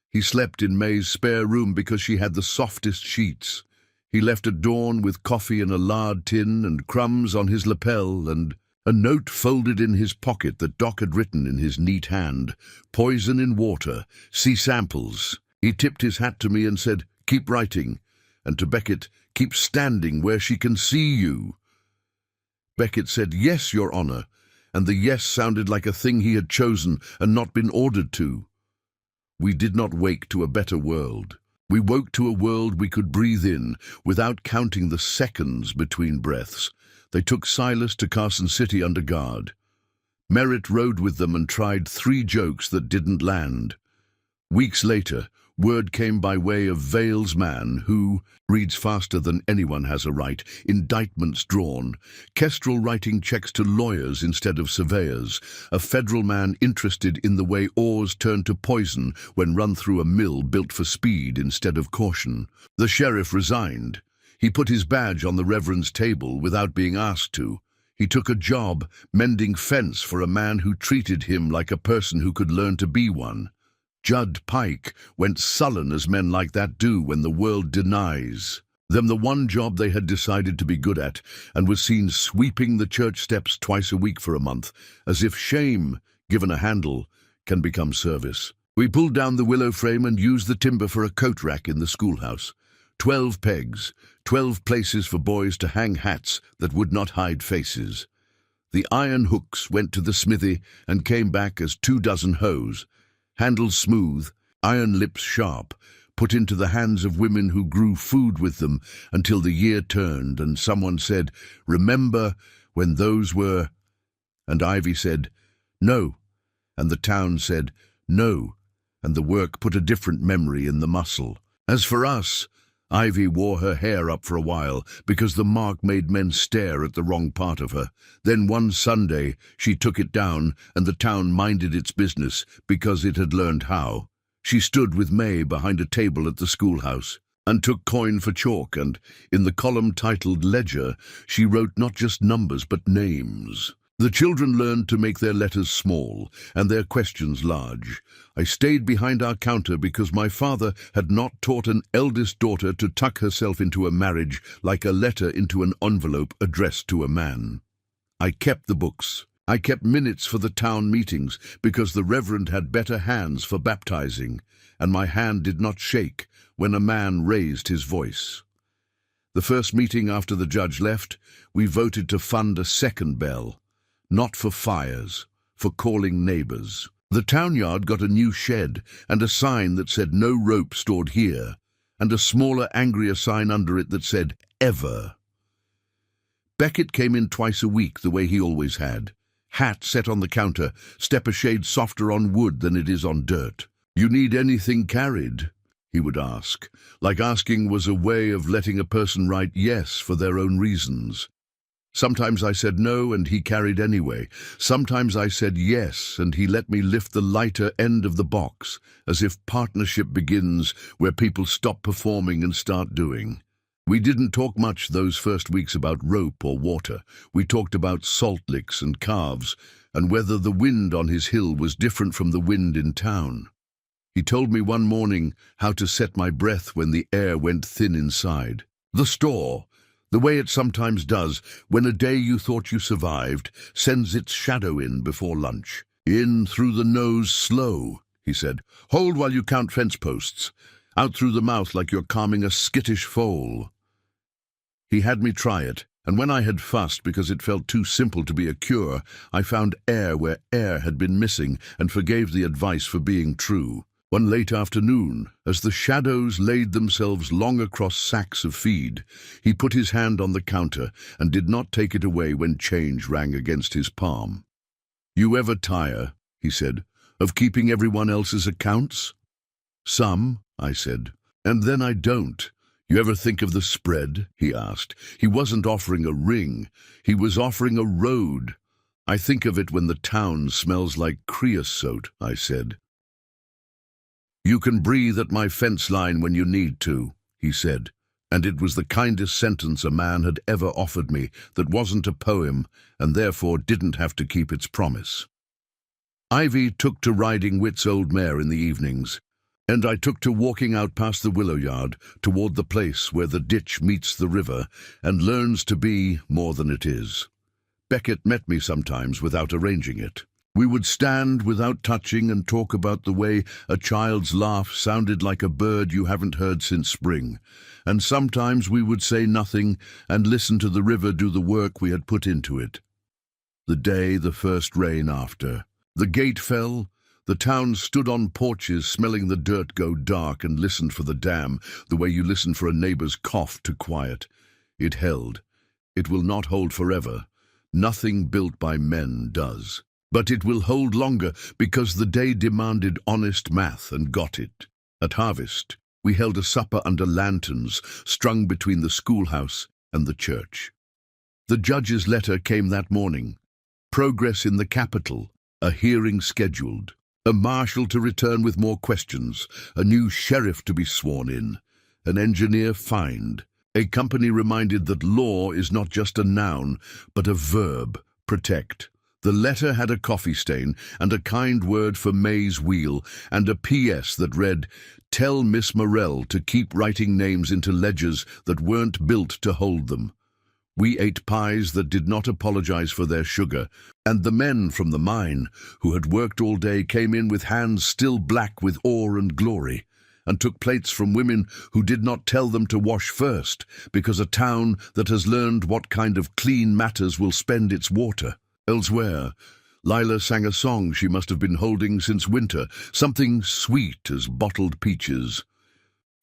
He slept in May's spare room because she had the softest sheets. He left at dawn with coffee in a lard tin and crumbs on his lapel and a note folded in his pocket that Doc had written in his neat hand, "Poison in water, see samples." He tipped his hat to me and said, "Keep writing," and to Beckett, "Keep standing where she can see you." Beckett said, "Yes, Your Honor," and the yes sounded like a thing he had chosen and not been ordered to. We did not wake to a better world. We woke to a world we could breathe in without counting the seconds between breaths. They took Silas to Carson City under guard. Merritt rode with them and tried 3 jokes that didn't land. Weeks later, word came by way of Vale's man, who reads faster than anyone has a right, indictments drawn, Kestrel writing checks to lawyers instead of surveyors, a federal man interested in the way ores turn to poison when run through a mill built for speed instead of caution. The sheriff resigned. He put his badge on the Reverend's table without being asked to. He took a job mending fence for a man who treated him like a person who could learn to be one. Judd Pike went sullen as men like that do when the world denies them the one job they had decided to be good at, and was seen sweeping the church steps twice a week for a month, as if shame, given a handle, can become service. We pulled down the willow frame and used the timber for a coat rack in the schoolhouse. 12 pegs, 12 places for boys to hang hats that would not hide faces. The iron hooks went to the smithy and came back as 24 hoes, handles smooth, iron lips sharp, put into the hands of women who grew food with them until the year turned and someone said, "Remember when those were..." And Ivy said, "No," and the town said, "No," and the work put a different memory in the muscle. As for us, Ivy wore her hair up for a while because the mark made men stare at the wrong part of her. Then one Sunday she took it down and the town minded its business because it had learned how. She stood with May behind a table at the schoolhouse and took coin for chalk, and in the column titled Ledger she wrote not just numbers but names. The children learned to make their letters small and their questions large. I stayed behind our counter because my father had not taught an eldest daughter to tuck herself into a marriage like a letter into an envelope addressed to a man. I kept the books. I kept minutes for the town meetings because the Reverend had better hands for baptizing, and my hand did not shake when a man raised his voice. The first meeting after the judge left, we voted to fund a second bell. Not for fires, for calling neighbors. The town yard got a new shed and a sign that said "No rope stored here," and a smaller, angrier sign under it that said "Ever." Beckett came in twice a week the way he always had. Hat set on the counter, step a shade softer on wood than it is on dirt. "You need anything carried?" he would ask, like asking was a way of letting a person write yes for their own reasons. Sometimes I said no and he carried anyway. Sometimes I said yes and he let me lift the lighter end of the box, as if partnership begins where people stop performing and start doing. We didn't talk much those first weeks about rope or water. We talked about salt licks and calves and whether the wind on his hill was different from the wind in town. He told me one morning how to set my breath when the air went thin inside. The store, the way it sometimes does when a day you thought you survived sends its shadow in before lunch. "In through the nose slow," he said. "Hold while you count fence posts. Out through the mouth like you're calming a skittish foal." He had me try it, And when I had fussed because it felt too simple to be a cure, I found air where air had been missing and forgave the advice for being true. One late afternoon, as the shadows laid themselves long across sacks of feed, he put his hand on the counter and did not take it away when change rang against his palm. "You ever tire," he said, "of keeping everyone else's accounts?" "Some," I said. "And then I don't. You ever think of the spread?" he asked. He wasn't offering a ring. He was offering a road. "I think of it when the town smells like creosote," I said. "You can breathe at my fence line when you need to," he said, and it was the kindest sentence a man had ever offered me that wasn't a poem and therefore didn't have to keep its promise. Ivy took to riding Whit's old mare in the evenings, and I took to walking out past the willow yard toward the place where the ditch meets the river and learns to be more than it is. Beckett met me sometimes without arranging it. We would stand without touching and talk about the way a child's laugh sounded like a bird you haven't heard since spring, and sometimes we would say nothing and listen to the river do the work we had put into it. The day the first rain after. The gate fell. The town stood on porches smelling the dirt go dark and listened for the dam, the way you listen for a neighbor's cough to quiet. It held. It will not hold forever. Nothing built by men does. But it will hold longer because the day demanded honest math and got it. At harvest, we held a supper under lanterns strung between the schoolhouse and the church. The judge's letter came that morning. Progress in the capital, a hearing scheduled, a marshal to return with more questions, a new sheriff to be sworn in, an engineer fined, a company reminded that law is not just a noun, but a verb, protect. The letter had a coffee stain and a kind word for May's wheel and a P.S. that read, "Tell Miss Morell to keep writing names into ledgers that weren't built to hold them." We ate pies that did not apologize for their sugar, and the men from the mine, who had worked all day, came in with hands still black with ore and glory, and took plates from women who did not tell them to wash first, because a town that has learned what kind of clean matters will spend its water. Elsewhere, Lila sang a song she must have been holding since winter, something sweet as bottled peaches.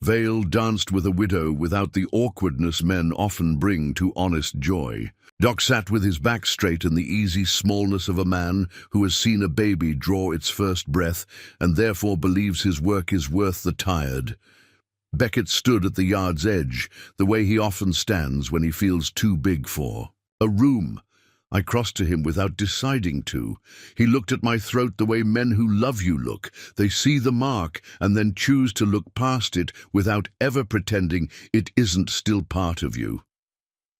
Vale danced with a widow without the awkwardness men often bring to honest joy. Doc sat with his back straight in the easy smallness of a man who has seen a baby draw its first breath and therefore believes his work is worth the tired. Beckett stood at the yard's edge, the way he often stands when he feels too big for a room. I crossed to him without deciding to. He looked at my throat the way men who love you look. They see the mark and then choose to look past it without ever pretending it isn't still part of you.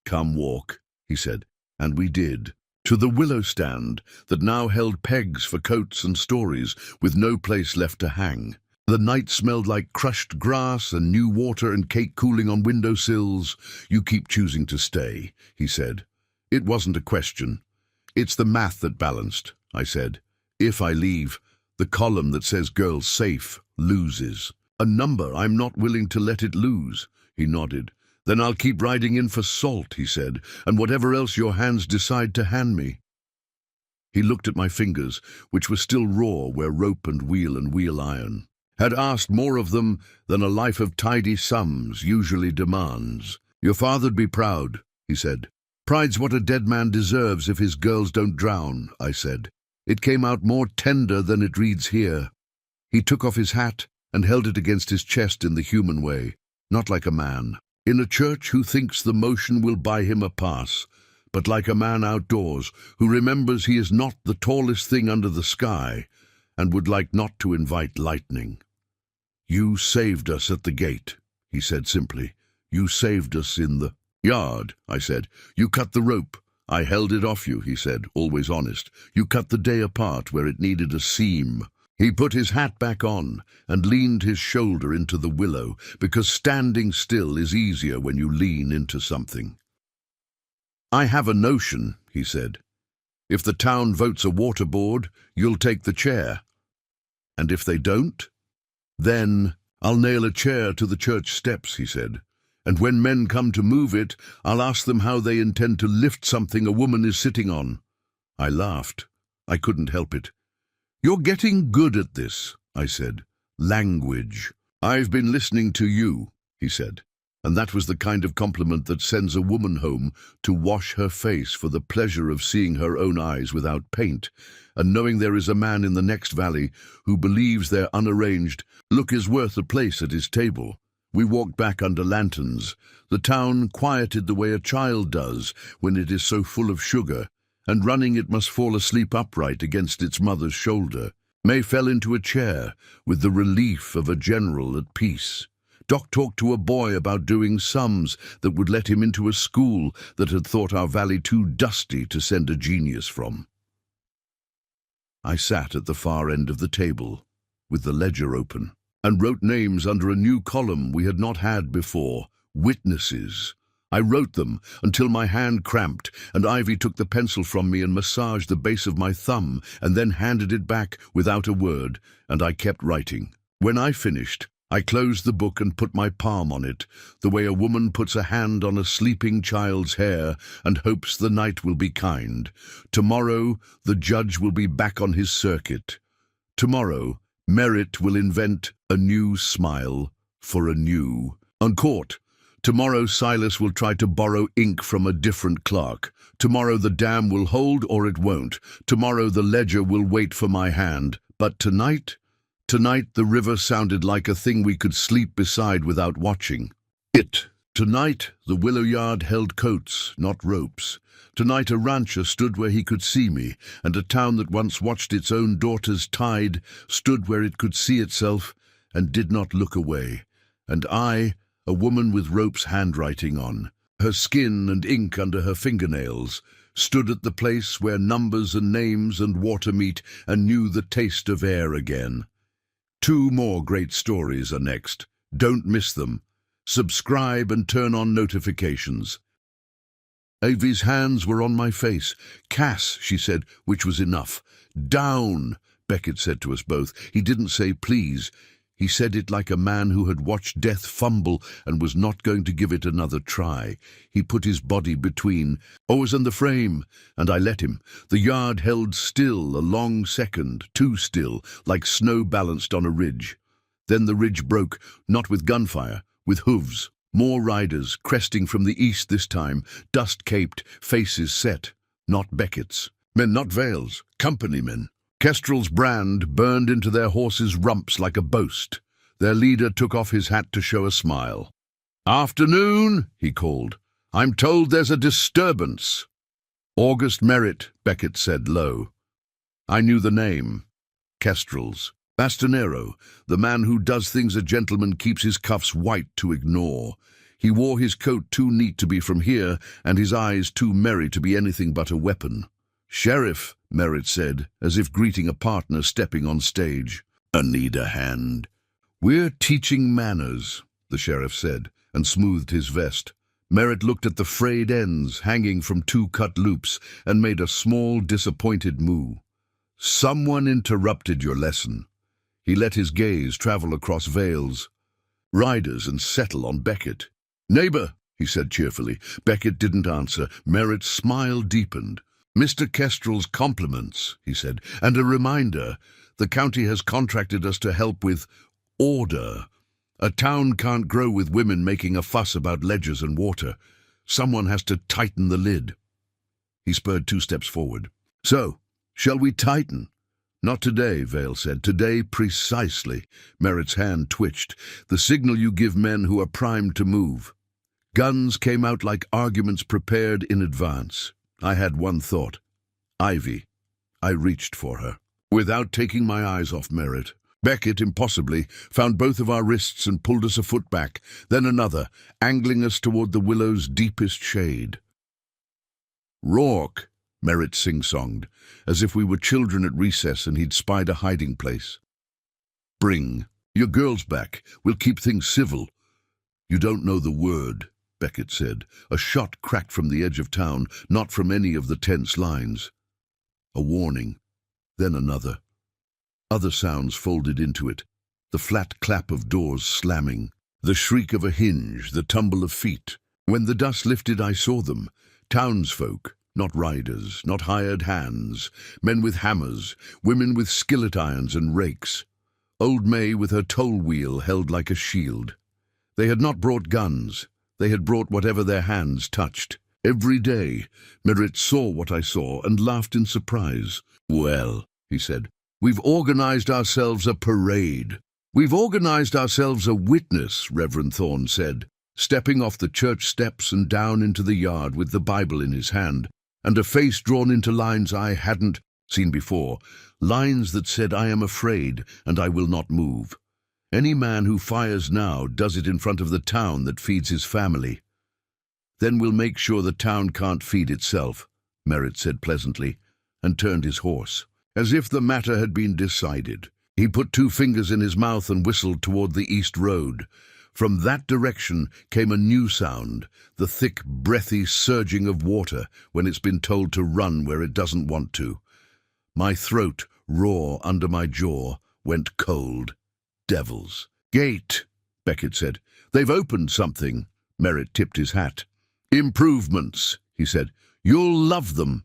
"Come walk," he said, and we did. To the willow stand that now held pegs for coats and stories with no place left to hang. The night smelled like crushed grass and new water and cake cooling on windowsills. "You keep choosing to stay," he said. It wasn't a question. "It's the math that balanced," I said. "If I leave, the column that says girls safe loses. A number I'm not willing to let it lose." He nodded. "Then I'll keep riding in for salt," he said, "and whatever else your hands decide to hand me." He looked at my fingers, which were still raw where rope and wheel iron. Had asked more of them than a life of tidy sums usually demands. "Your father'd be proud," he said. "Pride's what a dead man deserves if his girls don't drown," I said. It came out more tender than it reads here. He took off his hat and held it against his chest in the human way, not like a man. In a church who thinks the motion will buy him a pass, but like a man outdoors who remembers he is not the tallest thing under the sky and would like not to invite lightning. "You saved us at the gate," he said simply. "You saved us in the yard," I said. "You cut the rope." "I held it off you," he said, always honest. "You cut the day apart where it needed a seam." He put his hat back on and leaned his shoulder into the willow, because standing still is easier when you lean into something. "I have a notion," he said. "If the town votes a water board, you'll take the chair. And if they don't, then I'll nail a chair to the church steps," he said. And when men come to move it, I'll ask them how they intend to lift something a woman is sitting on." I laughed. I couldn't help it. "You're getting good at this," I said. "Language." "I've been listening to you," he said. And that was the kind of compliment that sends a woman home to wash her face for the pleasure of seeing her own eyes without paint, and knowing there is a man in the next valley who believes their unarranged look is worth a place at his table. We walked back under lanterns. The town quieted the way a child does when it is so full of sugar, and running it must fall asleep upright against its mother's shoulder. May fell into a chair with the relief of a general at peace. Doc talked to a boy about doing sums that would let him into a school that had thought our valley too dusty to send a genius from. I sat at the far end of the table, with the ledger open, and wrote names under a new column we had not had before, witnesses. I wrote them until my hand cramped, and Ivy took the pencil from me and massaged the base of my thumb, and then handed it back without a word, and I kept writing. When I finished, I closed the book and put my palm on it, the way a woman puts a hand on a sleeping child's hair and hopes the night will be kind. Tomorrow, the judge will be back on his circuit. Tomorrow, merit will invent a new smile for a new. On court, tomorrow Silas will try to borrow ink from a different clerk. Tomorrow the dam will hold or it won't. Tomorrow the ledger will wait for my hand. But tonight the river sounded like a thing we could sleep beside without watching. Tonight the willow yard held coats, not ropes. Tonight a rancher stood where he could see me, and a town that once watched its own daughters tied stood where it could see itself and did not look away. And I, a woman with rope's handwriting on, her skin and ink under her fingernails, stood at the place where numbers and names and water meet and knew the taste of air again. 2 more great stories are next. Don't miss them. Subscribe and turn on notifications. Ivy's hands were on my face. "Cass," she said, which was enough. "Down," Beckett said to us both. He didn't say please. He said it like a man who had watched death fumble and was not going to give it another try. He put his body between. I was in the frame, and I let him. The yard held still a long second, too still, like snow balanced on a ridge. Then the ridge broke, not with gunfire, with hooves. More riders, cresting from the east this time, dust-caped, faces set. Not Beckett's. Men, not Vale's. Company men. Kestrel's brand burned into their horses' rumps like a boast. Their leader took off his hat to show a smile. "Afternoon," he called. "I'm told there's a disturbance." "August Merritt," Beckett said low. I knew the name. Kestrel's. Bastonero, the man who does things a gentleman keeps his cuffs white to ignore. He wore his coat too neat to be from here, and his eyes too merry to be anything but a weapon. "Sheriff," Merritt said, as if greeting a partner stepping on stage. "I need a hand." "We're teaching manners," the sheriff said, and smoothed his vest. Merritt looked at the frayed ends hanging from 2 cut loops and made a small, disappointed moo. "Someone interrupted your lesson." He let his gaze travel across Vale's riders and settle on Beckett. "Neighbor," he said cheerfully. Beckett didn't answer. Merritt's smile deepened. "Mr. Kestrel's compliments," he said, "and a reminder, the county has contracted us to help with order. A town can't grow with women making a fuss about ledgers and water. Someone has to tighten the lid." He spurred 2 steps forward. "So, shall we tighten?" "Not today," Vale said. "Today precisely." Merritt's hand twitched. "The signal you give men who are primed to move." Guns came out like arguments prepared in advance. I had one thought. Ivy. I reached for her, without taking my eyes off Merritt. Beckett, impossibly, found both of our wrists and pulled us a foot back, then another, angling us toward the willow's deepest shade. "Rourke," Merritt sing-songed, as if we were children at recess and he'd spied a hiding place. "Bring your girls back. We'll keep things civil." "You don't know the word," Beckett said. A shot cracked from the edge of town, not from any of the tense lines. A warning, then another. Other sounds folded into it, the flat clap of doors slamming, The shriek of a hinge, the tumble of feet. When the dust lifted, I saw them. Townsfolk, not riders, not hired hands. Men with hammers, women with skillet irons and rakes. Old May with her toll wheel held like a shield. They had not brought guns. They had brought whatever their hands touched. Every day, Merritt saw what I saw and laughed in surprise. "Well," he said, "we've organized ourselves a parade." "We've organized ourselves a witness," Reverend Thorne said, stepping off the church steps and down into the yard with the Bible in his hand, and a face drawn into lines I hadn't seen before, lines that said, "I am afraid, and I will not move." Any man who fires now does it in front of the town that feeds his family. "Then we'll make sure the town can't feed itself," Merritt said pleasantly, and turned his horse. As if the matter had been decided, he put 2 fingers in his mouth and whistled toward the east road. From that direction came a new sound, the thick, breathy surging of water when it's been told to run where it doesn't want to. My throat, raw under my jaw, went cold. "Devils." "Gate," Beckett said. "They've opened something." Merritt tipped his hat. "Improvements," he said. "You'll love them."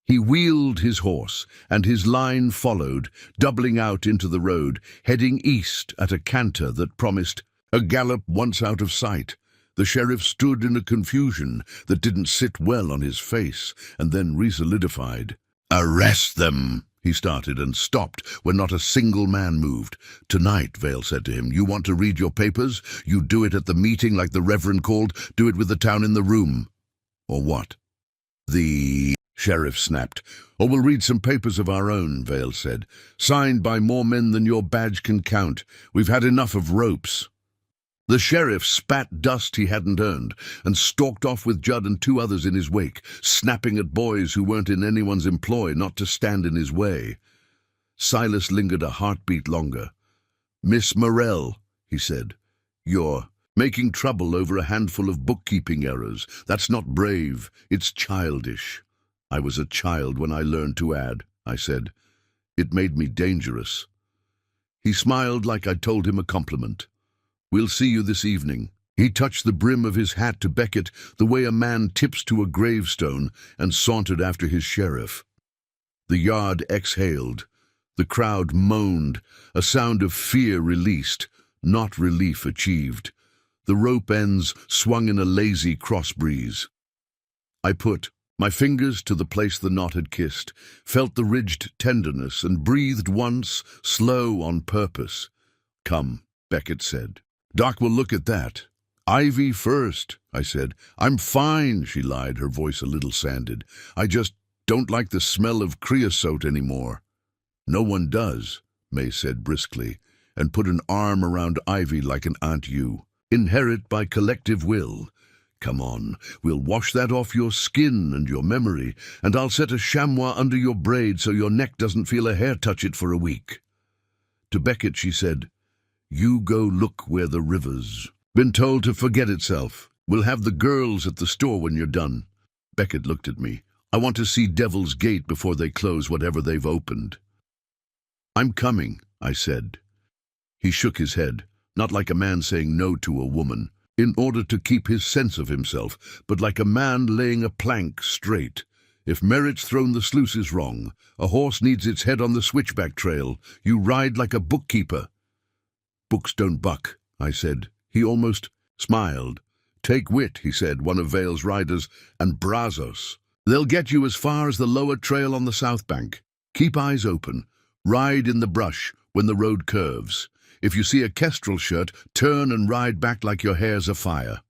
He wheeled his horse, and his line followed, doubling out into the road, heading east at a canter that promised a gallop once out of sight. The sheriff stood in a confusion that didn't sit well on his face, and then resolidified. "Arrest them," he started, and stopped when not a single man moved. "Tonight," Vale said to him, "you want to read your papers? You do it at the meeting like the Reverend called. Do it with the town in the room." "Or what?" "The sheriff snapped. "Or we'll read some papers of our own," Vale said. "Signed by more men than your badge can count. We've had enough of ropes." The sheriff spat dust he hadn't earned and stalked off with Judd and 2 others in his wake, snapping at boys who weren't in anyone's employ not to stand in his way. Silas lingered a heartbeat longer. "Miss Morell," he said, "you're making trouble over a handful of bookkeeping errors. That's not brave, it's childish." "I was a child when I learned to add," I said. "It made me dangerous." He smiled like I'd told him a compliment. "We'll see you this evening." He touched the brim of his hat to Beckett the way a man tips to a gravestone and sauntered after his sheriff. The yard exhaled. The crowd moaned, a sound of fear released, not relief achieved. The rope ends swung in a lazy cross breeze. I put my fingers to the place the knot had kissed, felt the ridged tenderness, and breathed once, slow on purpose. "Come," Beckett said. "Doc will look at that." "Ivy first," I said. "I'm fine," she lied, her voice a little sanded. "I just don't like the smell of creosote anymore." "No one does," May said briskly, and put an arm around Ivy like an Aunt You. "Inherit by collective will. Come on, we'll wash that off your skin and your memory, and I'll set a chamois under your braid so your neck doesn't feel a hair touch it for a week." To Beckett she said, "You go look where the river's been told to forget itself. We'll have the girls at the store when you're done." Beckett looked at me. "I want to see Devil's Gate before they close whatever they've opened." "I'm coming," I said. He shook his head, not like a man saying no to a woman, in order to keep his sense of himself, but like a man laying a plank straight. "If Merritt's thrown the sluices wrong, a horse needs its head on the switchback trail. You ride like a bookkeeper." "Books don't buck," I said. He almost smiled. "Take Wit," he said, one of Vale's riders, "and Brazos. They'll get you as far as the lower trail on the south bank. Keep eyes open. Ride in the brush when the road curves. If you see a kestrel shirt, turn and ride back like your hair's afire.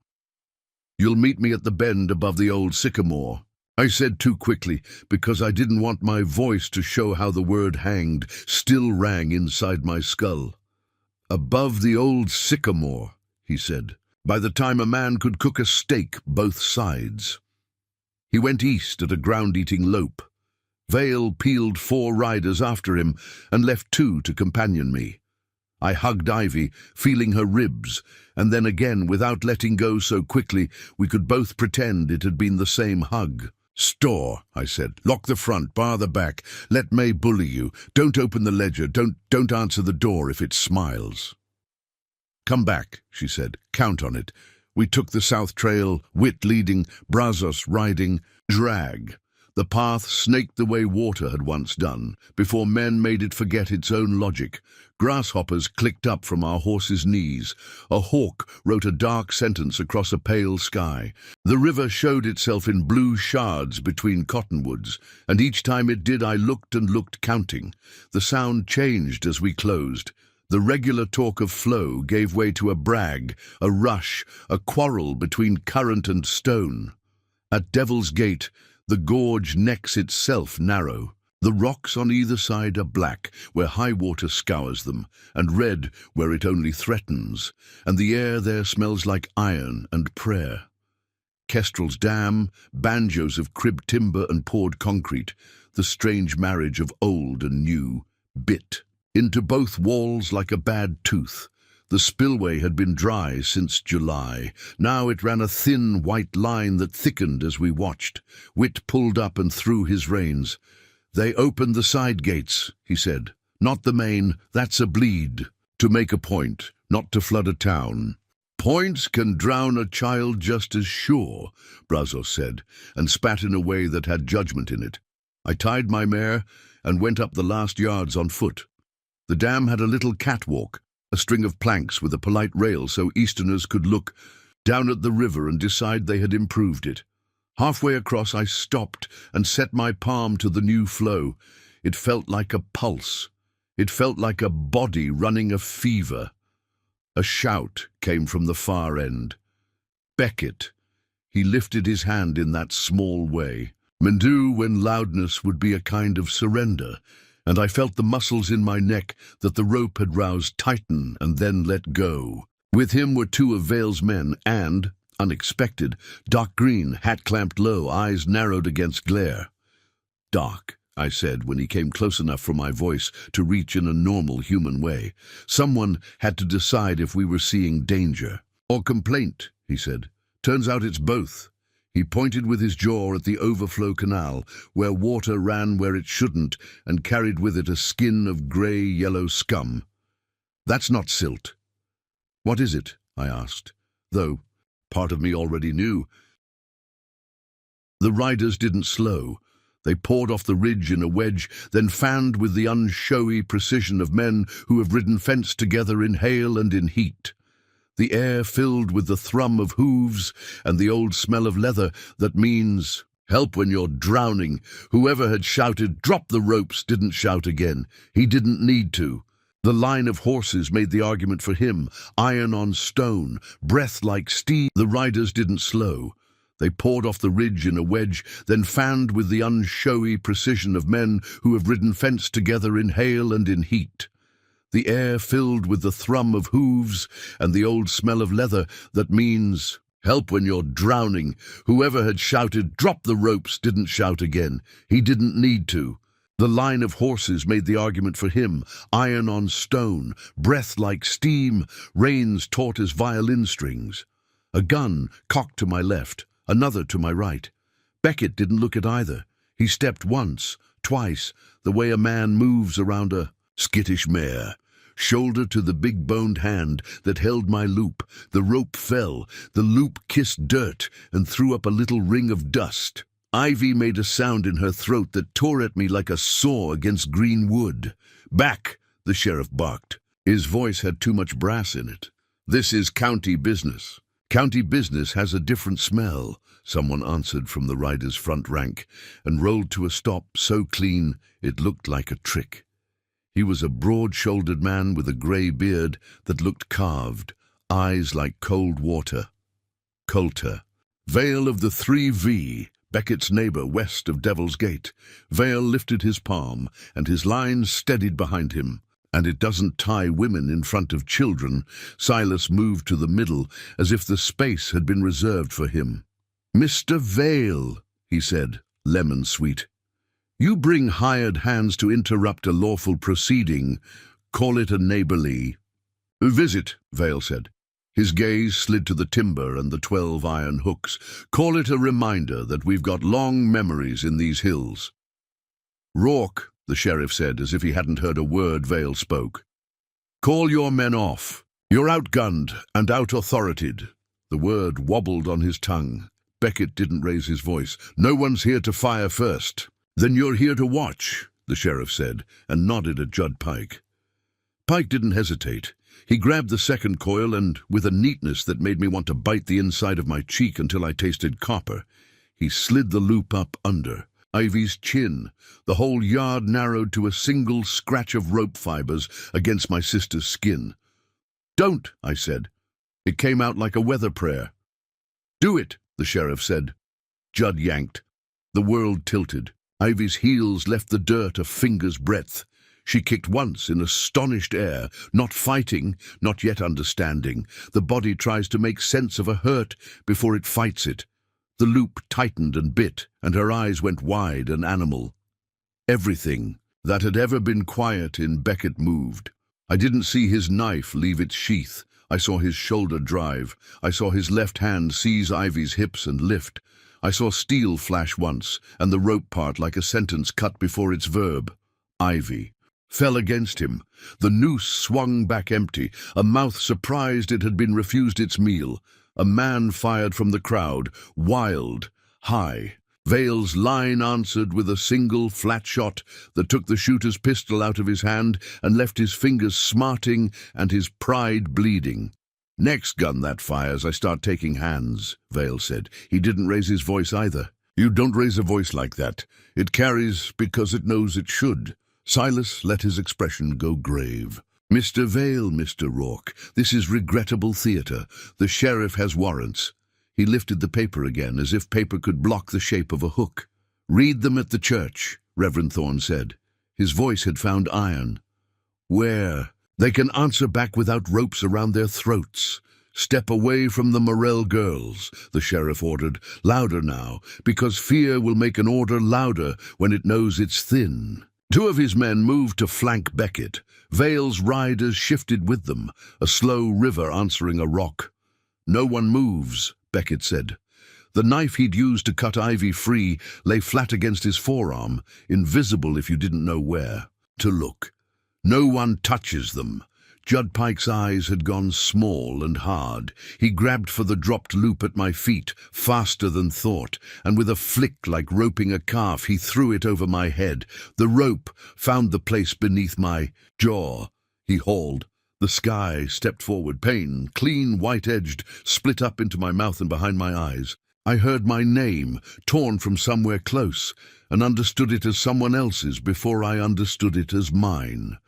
You'll meet me at the bend above the old sycamore." I said too quickly, because I didn't want my voice to show how the word hanged still rang inside my skull. "Above the old sycamore," he said, "by the time a man could cook a steak both sides." He went east at a ground-eating lope. Vale peeled 4 riders after him and left 2 to companion me. I hugged Ivy, feeling her ribs, and then again, without letting go so quickly, we could both pretend it had been the same hug. "Store," I said. "Lock the front, bar the back. Let May bully you. Don't open the ledger. Don't answer the door if it smiles." "Come back," she said. "Count on it." We took the south trail, Wit leading, Brazos riding. Drag. The path snaked the way water had once done, before men made it forget its own logic. Grasshoppers clicked up from our horses' knees. A hawk wrote a dark sentence across a pale sky. The river showed itself in blue shards between cottonwoods, and each time it did I looked and looked, counting. The sound changed as we closed. The regular talk of flow gave way to a brag, a rush, a quarrel between current and stone. At Devil's Gate, the gorge necks itself narrow. The rocks on either side are black, where high water scours them, and red where it only threatens, and the air there smells like iron and prayer. Kestrel's Dam, banjos of cribbed timber and poured concrete, the strange marriage of old and new, bit into both walls like a bad tooth. The spillway had been dry since July. Now it ran a thin white line that thickened as we watched. Wit pulled up and threw his reins. "They opened the side gates," he said. "Not the main, that's a bleed. To make a point, not to flood a town." "Points can drown a child just as sure," Brazos said, and spat in a way that had judgment in it. I tied my mare and went up the last yards on foot. The dam had a little catwalk, a string of planks with a polite rail so Easterners could look down at the river and decide they had improved it. Halfway across I stopped and set my palm to the new flow. It felt like a pulse. It felt like a body running a fever. A shout came from the far end. "Beckett." He lifted his hand in that small way. Mendu, when loudness would be a kind of surrender, and I felt the muscles in my neck that the rope had roused tighten and then let go. With him were two of Vale's men and, unexpected, Doc Green, hat clamped low, eyes narrowed against glare. "Doc," I said when he came close enough for my voice to reach in a normal human way. "Someone had to decide if we were seeing danger." "Or complaint," he said. "Turns out it's both." He pointed with his jaw at the overflow canal, where water ran where it shouldn't and carried with it a skin of grey-yellow scum. "That's not silt." "What is it?" I asked, though part of me already knew. The riders didn't slow. They poured off the ridge in a wedge, then fanned with the unshowy precision of men who have ridden fence together in hail and in heat. The air filled with the thrum of hooves and the old smell of leather that means help when you're drowning. Whoever had shouted, "Drop the ropes," didn't shout again. He didn't need to. The line of horses made the argument for him, iron on stone, breath like steam. The riders didn't slow. They poured off the ridge in a wedge, then fanned with the unshowy precision of men who have ridden fence together in hail and in heat. The air filled with the thrum of hooves and the old smell of leather that means help when you're drowning. Whoever had shouted, "Drop the ropes," didn't shout again. He didn't need to. The line of horses made the argument for him, iron on stone, breath like steam, reins taut as violin strings. A gun cocked to my left, another to my right. Beckett didn't look at either. He stepped once, twice, the way a man moves around a skittish mare. Shoulder to the big-boned hand that held my loop. The rope fell. The loop kissed dirt and threw up a little ring of dust. Ivy made a sound in her throat that tore at me like a saw against green wood. "Back," the sheriff barked. His voice had too much brass in it. "This is county business." "County business has a different smell," someone answered from the rider's front rank, and rolled to a stop so clean it looked like a trick. He was a broad-shouldered man with a grey beard that looked carved, eyes like cold water. Coulter. Vale of the 3V, Beckett's neighbour west of Devil's Gate. Vale lifted his palm, and his lines steadied behind him. "And it doesn't tie women in front of children." Silas moved to the middle, as if the space had been reserved for him. "Mr. Vale," he said, lemon-sweet. "You bring hired hands to interrupt a lawful proceeding. Call it a neighbourly visit," Vale said. His gaze slid to the timber and the 12 iron hooks. "Call it a reminder that we've got long memories in these hills." "Rourke," the sheriff said, as if he hadn't heard a word Vale spoke. "Call your men off." You're outgunned and out-authorityed. The word wobbled on his tongue. Beckett didn't raise his voice. No one's here to fire first. Then you're here to watch, the sheriff said, and nodded at Judd Pike. Pike didn't hesitate. He grabbed the second coil and, with a neatness that made me want to bite the inside of my cheek until I tasted copper, he slid the loop up under Ivy's chin. The whole yard narrowed to a single scratch of rope fibers against my sister's skin. "Don't," I said. It came out like a weather prayer. "Do it," the sheriff said. Judd yanked. The world tilted. Ivy's heels left the dirt a finger's breadth. She kicked once in astonished air, not fighting, not yet understanding. The body tries to make sense of a hurt before it fights it. The loop tightened and bit, and her eyes went wide and animal. Everything that had ever been quiet in Beckett moved. I didn't see his knife leave its sheath. I saw his shoulder drive. I saw his left hand seize Ivy's hips and lift. I saw steel flash once, and the rope part like a sentence cut before its verb. Ivy fell against him. The noose swung back empty, a mouth surprised it had been refused its meal. A man fired from the crowd, wild, high. Vale's line answered with a single flat shot that took the shooter's pistol out of his hand and left his fingers smarting and his pride bleeding. "Next gun that fires, I start taking hands," Vale said. He didn't raise his voice either. "You don't raise a voice like that. It carries because it knows it should." Silas let his expression go grave. "Mr. Vale, Mr. Rourke, this is regrettable theatre. The sheriff has warrants." He lifted the paper again, as if paper could block the shape of a hook. "Read them at the church," Reverend Thorne said. His voice had found iron. "Where? They can answer back without ropes around their throats. Step away from the Morell girls," the sheriff ordered, louder now, because fear will make an order louder when it knows it's thin. Two of his men moved to flank Beckett. Vale's riders shifted with them, a slow river answering a rock. "No one moves," Beckett said. The knife he'd used to cut Ivy free lay flat against his forearm, invisible if you didn't know where to look. "No one touches them." Judd Pike's eyes had gone small and hard. He grabbed for the dropped loop at my feet, faster than thought, and with a flick like roping a calf, he threw it over my head. The rope found the place beneath my jaw. He hauled. The sky stepped forward, pain, clean, white-edged, split up into my mouth and behind my eyes. I heard my name, torn from somewhere close, and understood it as someone else's before I understood it as mine.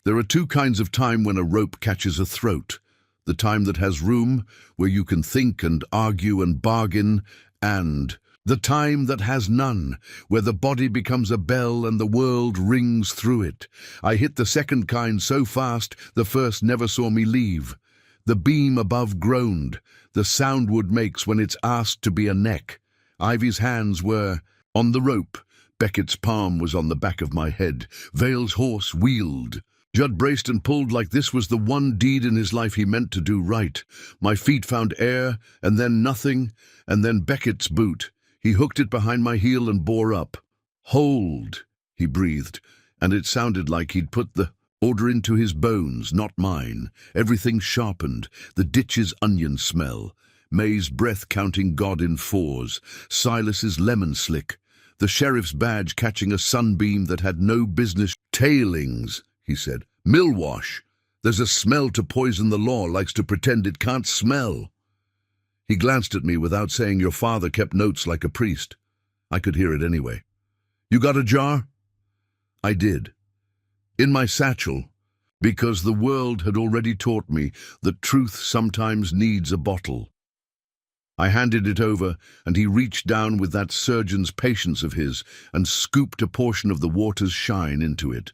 There are two kinds of time when a rope catches a throat. The time that has room, where you can think and argue and bargain, and the time that has none, where the body becomes a bell and the world rings through it. I hit the second kind so fast the first never saw me leave. The beam above groaned, the sound wood makes when it's asked to be a neck. Ivy's hands were on the rope. Beckett's palm was on the back of my head. Vale's horse wheeled. Judd braced and pulled like this was the one deed in his life he meant to do right. My feet found air, and then nothing, and then Beckett's boot. He hooked it behind my heel and bore up. "Hold," he breathed, and it sounded like he'd put the order into his bones, not mine. Everything sharpened, the ditch's onion smell. May's breath counting God in fours. Silas's lemon slick. The sheriff's badge catching a sunbeam that had no business. "Tailings," he said. "Millwash. There's a smell to poison the law likes to pretend it can't smell." He glanced at me without saying, "Your father kept notes like a priest." I could hear it anyway. "You got a jar?" I did. In my satchel, because the world had already taught me that truth sometimes needs a bottle. I handed it over, and he reached down with that surgeon's patience of his and scooped a portion of the water's shine into it.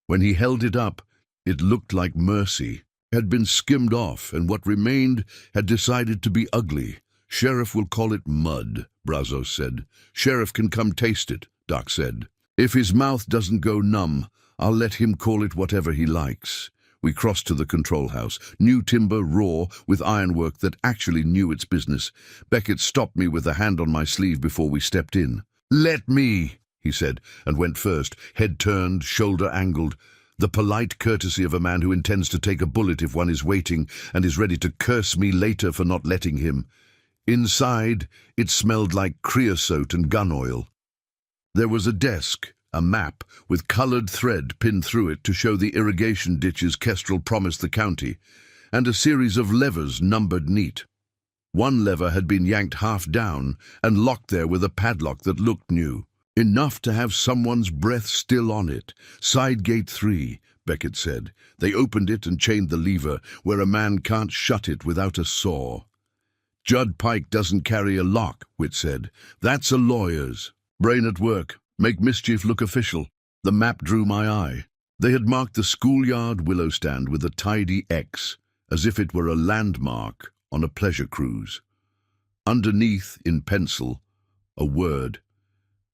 When he held it up, it looked like mercy. It had been skimmed off, and what remained had decided to be ugly. "Sheriff will call it mud," Brazos said. "Sheriff can come taste it," Doc said. "If his mouth doesn't go numb, I'll let him call it whatever he likes." We crossed to the control house, new timber, raw, with ironwork that actually knew its business. Beckett stopped me with a hand on my sleeve before we stepped in. "Let me," he said, and went first, head turned, shoulder angled. The polite courtesy of a man who intends to take a bullet if one is waiting and is ready to curse me later for not letting him. Inside, it smelled like creosote and gun oil. There was a desk, a map, with coloured thread pinned through it to show the irrigation ditches Kestrel promised the county, and a series of levers numbered neat. One lever had been yanked half down and locked there with a padlock that looked new. Enough to have someone's breath still on it. Side gate 3, Beckett said. They opened it and chained the lever, where a man can't shut it without a saw. Judd Pike doesn't carry a lock, Whit said. That's a lawyer's. Brain at work. Make mischief look official. The map drew my eye. They had marked the schoolyard willow stand with a tidy X, as if it were a landmark on a pleasure cruise. Underneath, in pencil, a word.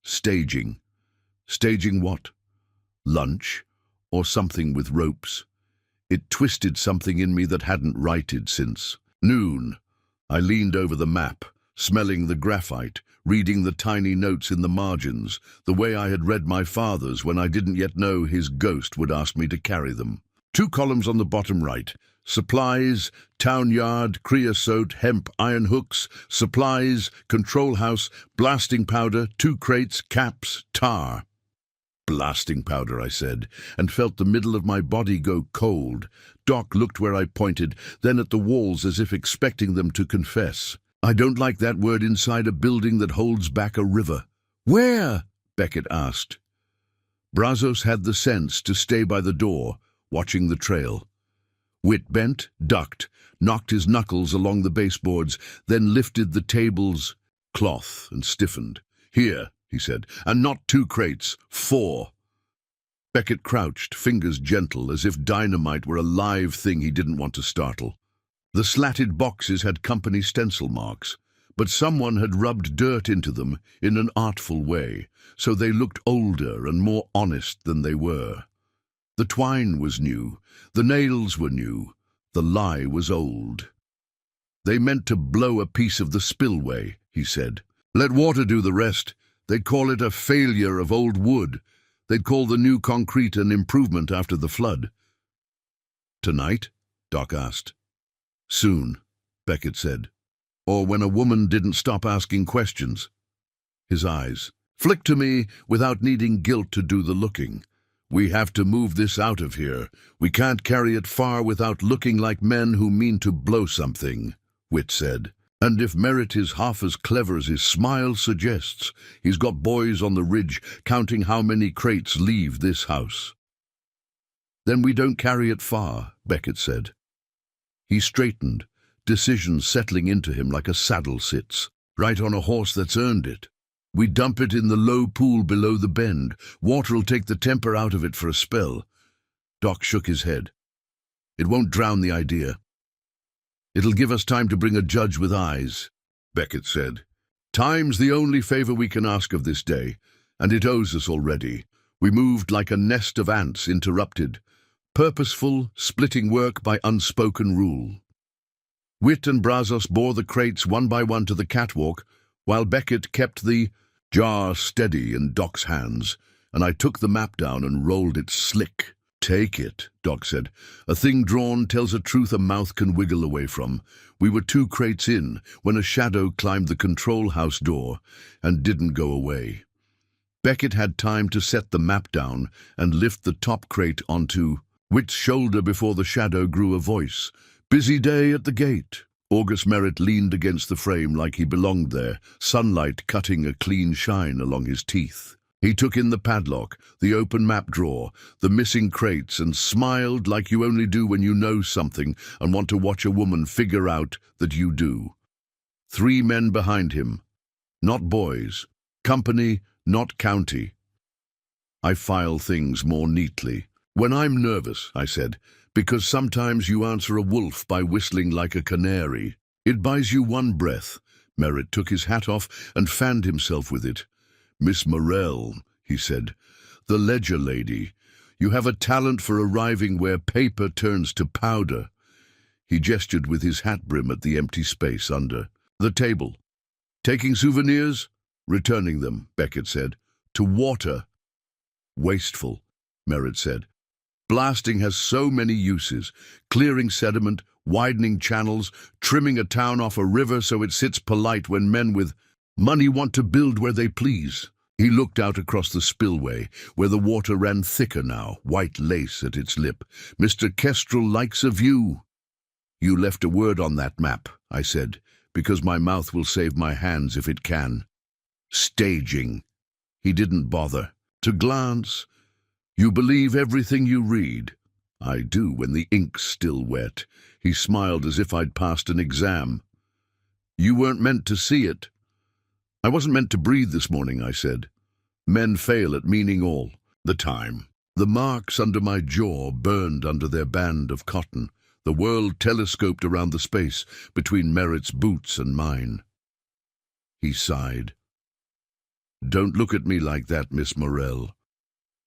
Staging. Staging what? Lunch? Or something with ropes? It twisted something in me that hadn't righted since. Noon. I leaned over the map, smelling the graphite, reading the tiny notes in the margins, the way I had read my father's when I didn't yet know his ghost would ask me to carry them. 2 columns on the bottom right. Supplies, town yard, creosote, hemp, iron hooks, supplies, control house, blasting powder, 2 crates, caps, tar. Blasting powder, I said, and felt the middle of my body go cold. Doc looked where I pointed, then at the walls as if expecting them to confess. I don't like that word inside a building that holds back a river. Where? Beckett asked. Brazos had the sense to stay by the door, watching the trail. Whit bent, ducked, knocked his knuckles along the baseboards, then lifted the table's cloth and stiffened. Here, he said, and not 2 crates, 4. Beckett crouched, fingers gentle, as if dynamite were a live thing he didn't want to startle. The slatted boxes had company stencil marks, but someone had rubbed dirt into them in an artful way, so they looked older and more honest than they were. The twine was new, the nails were new, the lie was old. They meant to blow a piece of the spillway, he said. Let water do the rest. They'd call it a failure of old wood. They'd call the new concrete an improvement after the flood. Tonight? Doc asked. Soon, Beckett said. Or when a woman didn't stop asking questions. His eyes flicked to me without needing guilt to do the looking. We have to move this out of here. We can't carry it far without looking like men who mean to blow something, Whit said. And if Merritt is half as clever as his smile suggests, he's got boys on the ridge counting how many crates leave this house. Then we don't carry it far, Beckett said. He straightened, decision settling into him like a saddle sits, right on a horse that's earned it. We dump it in the low pool below the bend. Water'll take the temper out of it for a spell. Doc shook his head. It won't drown the idea. It'll give us time to bring a judge with eyes, Beckett said. Time's the only favor we can ask of this day, and it owes us already. We moved like a nest of ants interrupted. Purposeful, splitting work by unspoken rule. Whit and Brazos bore the crates one by one to the catwalk, while Beckett kept the jar steady in Doc's hands, and I took the map down and rolled it slick. Take it, Doc said. A thing drawn tells a truth a mouth can wiggle away from. We were 2 crates in when a shadow climbed the control house door and didn't go away. Beckett had time to set the map down and lift the top crate onto Whit's shoulder before the shadow grew a voice. Busy day at the gate. August Merritt leaned against the frame like he belonged there, sunlight cutting a clean shine along his teeth. He took in the padlock, the open map drawer, the missing crates, and smiled like you only do when you know something and want to watch a woman figure out that you do. 3 men behind him. Not boys. Company, not county. I file things more neatly. When I'm nervous, I said, because sometimes you answer a wolf by whistling like a canary. It buys you one breath. Merritt took his hat off and fanned himself with it. Miss Morell, he said, the ledger lady. You have a talent for arriving where paper turns to powder. He gestured with his hat brim at the empty space under the table. Taking souvenirs? Returning them, Beckett said. To water. Wasteful, Merritt said. Blasting has so many uses: clearing sediment, widening channels, trimming a town off a river so it sits polite when men with money want to build where they please. He looked out across the spillway, where the water ran thicker now, white lace at its lip. "Mr. Kestrel likes a view." "You left a word on that map," I said, "because my mouth will save my hands if it can." "Staging." He didn't bother to glance. "You believe everything you read?" "I do, when the ink's still wet." He smiled as if I'd passed an exam. "You weren't meant to see it." "I wasn't meant to breathe this morning," I said. "Men fail at meaning all the time." The marks under my jaw burned under their band of cotton. The world telescoped around the space between Merritt's boots and mine. He sighed. "Don't look at me like that, Miss Morell.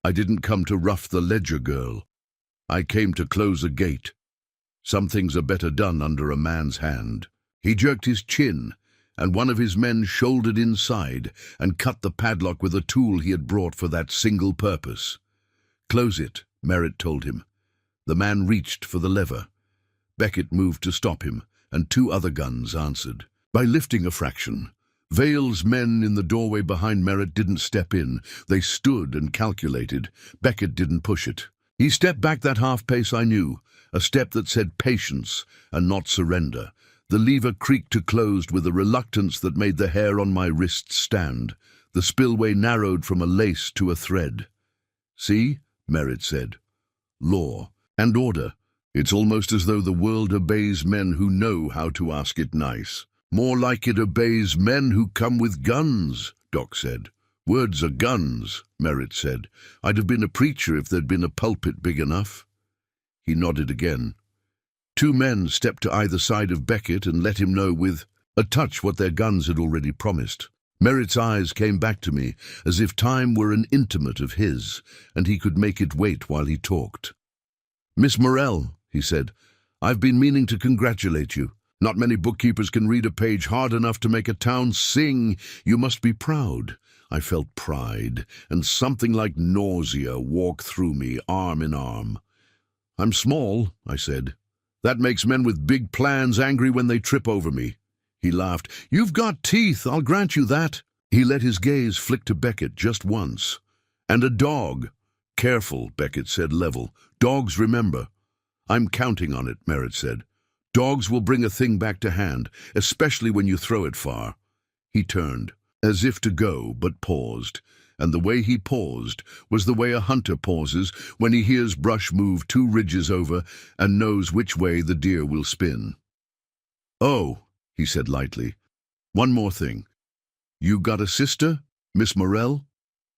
I didn't come to rough the ledger girl. I came to close a gate. Some things are better done under a man's hand." He jerked his chin, and one of his men shouldered inside and cut the padlock with a tool he had brought for that single purpose. "Close it," Merritt told him. The man reached for the lever. Beckett moved to stop him, and 2 other guns answered. By lifting a fraction, Vale's men in the doorway behind Merritt didn't step in. They stood and calculated. Beckett didn't push it. He stepped back that half-pace I knew, a step that said patience and not surrender. The lever creaked to closed with a reluctance that made the hair on my wrists stand. The spillway narrowed from a lace to a thread. "See?" Merritt said. "Law and order. It's almost as though the world obeys men who know how to ask it nice." "More like it obeys men who come with guns," Doc said. "Words are guns," Merritt said. "I'd have been a preacher if there'd been a pulpit big enough." He nodded again. 2 men stepped to either side of Beckett and let him know with a touch what their guns had already promised. Merritt's eyes came back to me, as if time were an intimate of his, and he could make it wait while he talked. "Miss Morell," he said, "I've been meaning to congratulate you. Not many bookkeepers can read a page hard enough to make a town sing. You must be proud." I felt pride, and something like nausea walk through me, arm in arm. "I'm small," I said. "That makes men with big plans angry when they trip over me." He laughed. "You've got teeth, I'll grant you that." He let his gaze flick to Beckett just once. "And a dog." "Careful," Beckett said, level. "Dogs remember." "I'm counting on it," Merritt said. "Dogs will bring a thing back to hand, especially when you throw it far." He turned, as if to go, but paused, and the way he paused was the way a hunter pauses when he hears brush move 2 ridges over and knows which way the deer will spin. "Oh," he said lightly, "one more thing. You got a sister, Miss Morell?"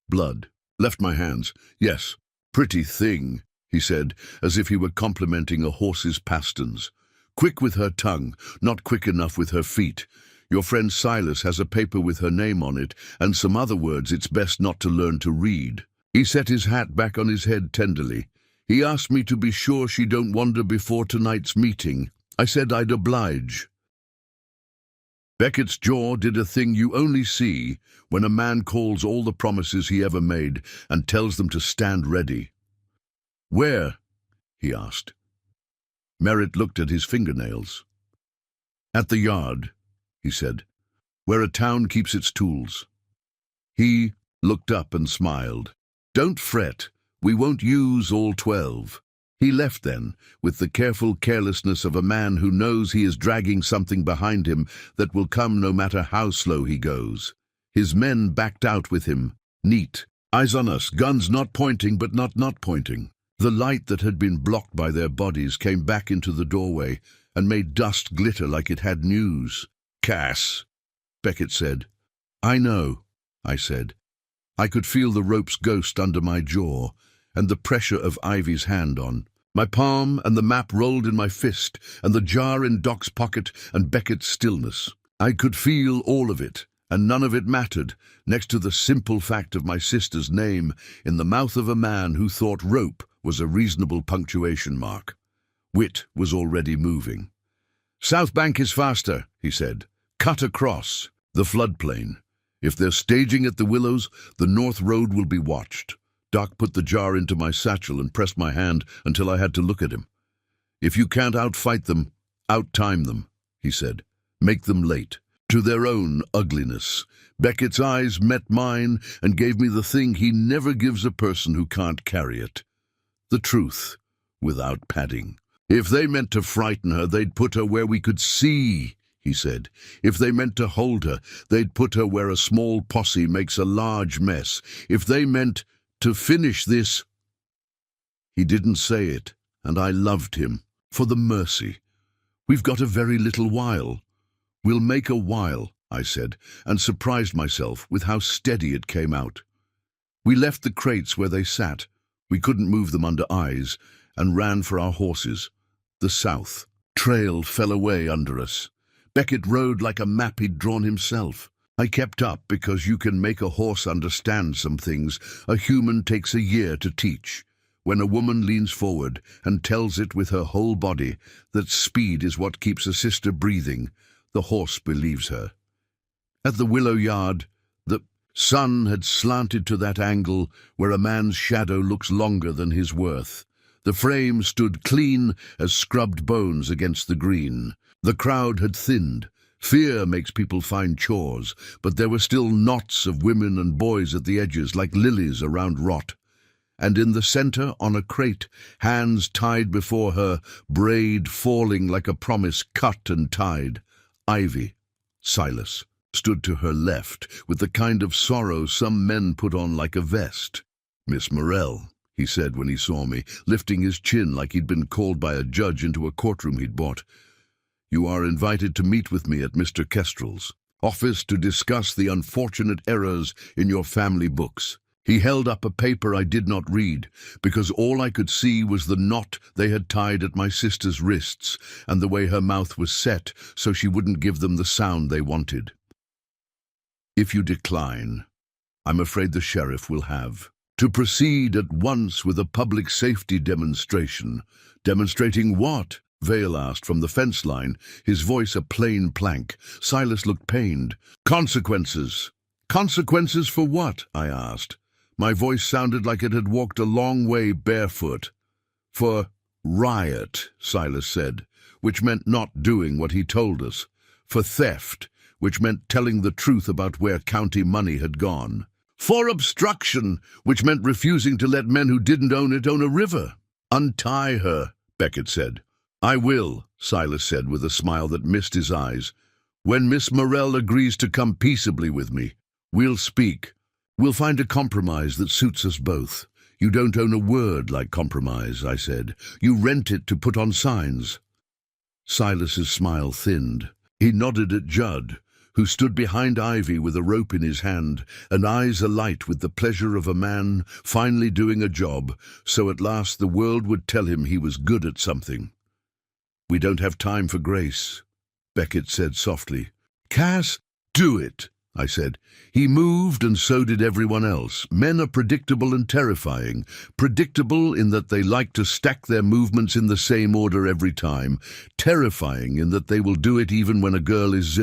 Blood left my hands. "Yes, pretty thing," he said, as if he were complimenting a horse's pasterns. "Quick with her tongue, not quick enough with her feet. Your friend Silas has a paper with her name on it, and some other words it's best not to learn to read." He set his hat back on his head tenderly. "He asked me to be sure she don't wander before tonight's meeting. I said I'd oblige." Beckett's jaw did a thing you only see when a man calls all the promises he ever made and tells them to stand ready. "Where?" he asked. Merritt looked at his fingernails. "At the yard," he said, "where a town keeps its tools." He looked up and smiled. "Don't fret, we won't use all 12. He left then, with the careful carelessness of a man who knows he is dragging something behind him that will come no matter how slow he goes. His men backed out with him, neat, eyes on us, guns not pointing but not pointing. The light that had been blocked by their bodies came back into the doorway and made dust glitter like it had news. "Cass," Beckett said. "I know," I said. I could feel the rope's ghost under my jaw and the pressure of Ivy's hand on. My palm and the map rolled in my fist, and the jar in Doc's pocket and Beckett's stillness. I could feel all of it, and none of it mattered, next to the simple fact of my sister's name in the mouth of a man who thought rope was a reasonable punctuation mark. Wit was already moving. "South Bank is faster," he said. "Cut across the floodplain. If they're staging at the Willows, the North Road will be watched. Doc put the jar into my satchel and pressed my hand until I had to look at him. "If you can't outfight them, outtime them," he said. "Make them late, to their own ugliness." Beckett's eyes met mine and gave me the thing he never gives a person who can't carry it. The truth, without padding. "If they meant to frighten her, they'd put her where we could see," he said. "If they meant to hold her, they'd put her where a small posse makes a large mess. If they meant to finish this—" He didn't say it, and I loved him for the mercy. "We've got a very little while." "We'll make a while," I said, and surprised myself with how steady it came out. We left the crates where they sat. We couldn't move them under eyes, and ran for our horses. The south trail fell away under us. Beckett rode like a map he'd drawn himself. I kept up because you can make a horse understand some things a human takes a year to teach. When a woman leans forward and tells it with her whole body that speed is what keeps a sister breathing, the horse believes her. At the willow yard, the sun had slanted to that angle where a man's shadow looks longer than his worth. The frame stood clean as scrubbed bones against the green. The crowd had thinned. Fear makes people find chores, but there were still knots of women and boys at the edges like lilies around rot. And in the center, on a crate, hands tied before her, braid falling like a promise cut and tied. Ivy, Silas, stood to her left, with the kind of sorrow some men put on like a vest. "Miss Morell," he said when he saw me, lifting his chin like he'd been called by a judge into a courtroom he'd bought. "You are invited to meet with me at Mr. Kestrel's office to discuss the unfortunate errors in your family books." He held up a paper I did not read, because all I could see was the knot they had tied at my sister's wrists and the way her mouth was set so she wouldn't give them the sound they wanted. "If you decline, I'm afraid the sheriff will have to proceed at once with a public safety demonstration." "Demonstrating what?" Vale asked from the fence line, his voice a plain plank. Silas looked pained. "Consequences." "Consequences for what?" I asked. My voice sounded like it had walked a long way barefoot. "For riot," Silas said, which meant not doing what he told us. "For theft," which meant telling the truth about where county money had gone. "For obstruction," which meant refusing to let men who didn't own it own a river. "Untie her," Beckett said. "I will," Silas said with a smile that missed his eyes. "When Miss Morell agrees to come peaceably with me, we'll speak. We'll find a compromise that suits us both." "You don't own a word like compromise," I said. "You rent it to put on signs." Silas's smile thinned. He nodded at Judd, who stood behind Ivy with a rope in his hand and eyes alight with the pleasure of a man finally doing a job, so at last the world would tell him he was good at something. "We don't have time for grace," Beckett said softly. "Cass, do it," I said. He moved, and so did everyone else. Men are predictable and terrifying. Predictable in that they like to stack their movements in the same order every time. Terrifying in that they will do it even when a girl is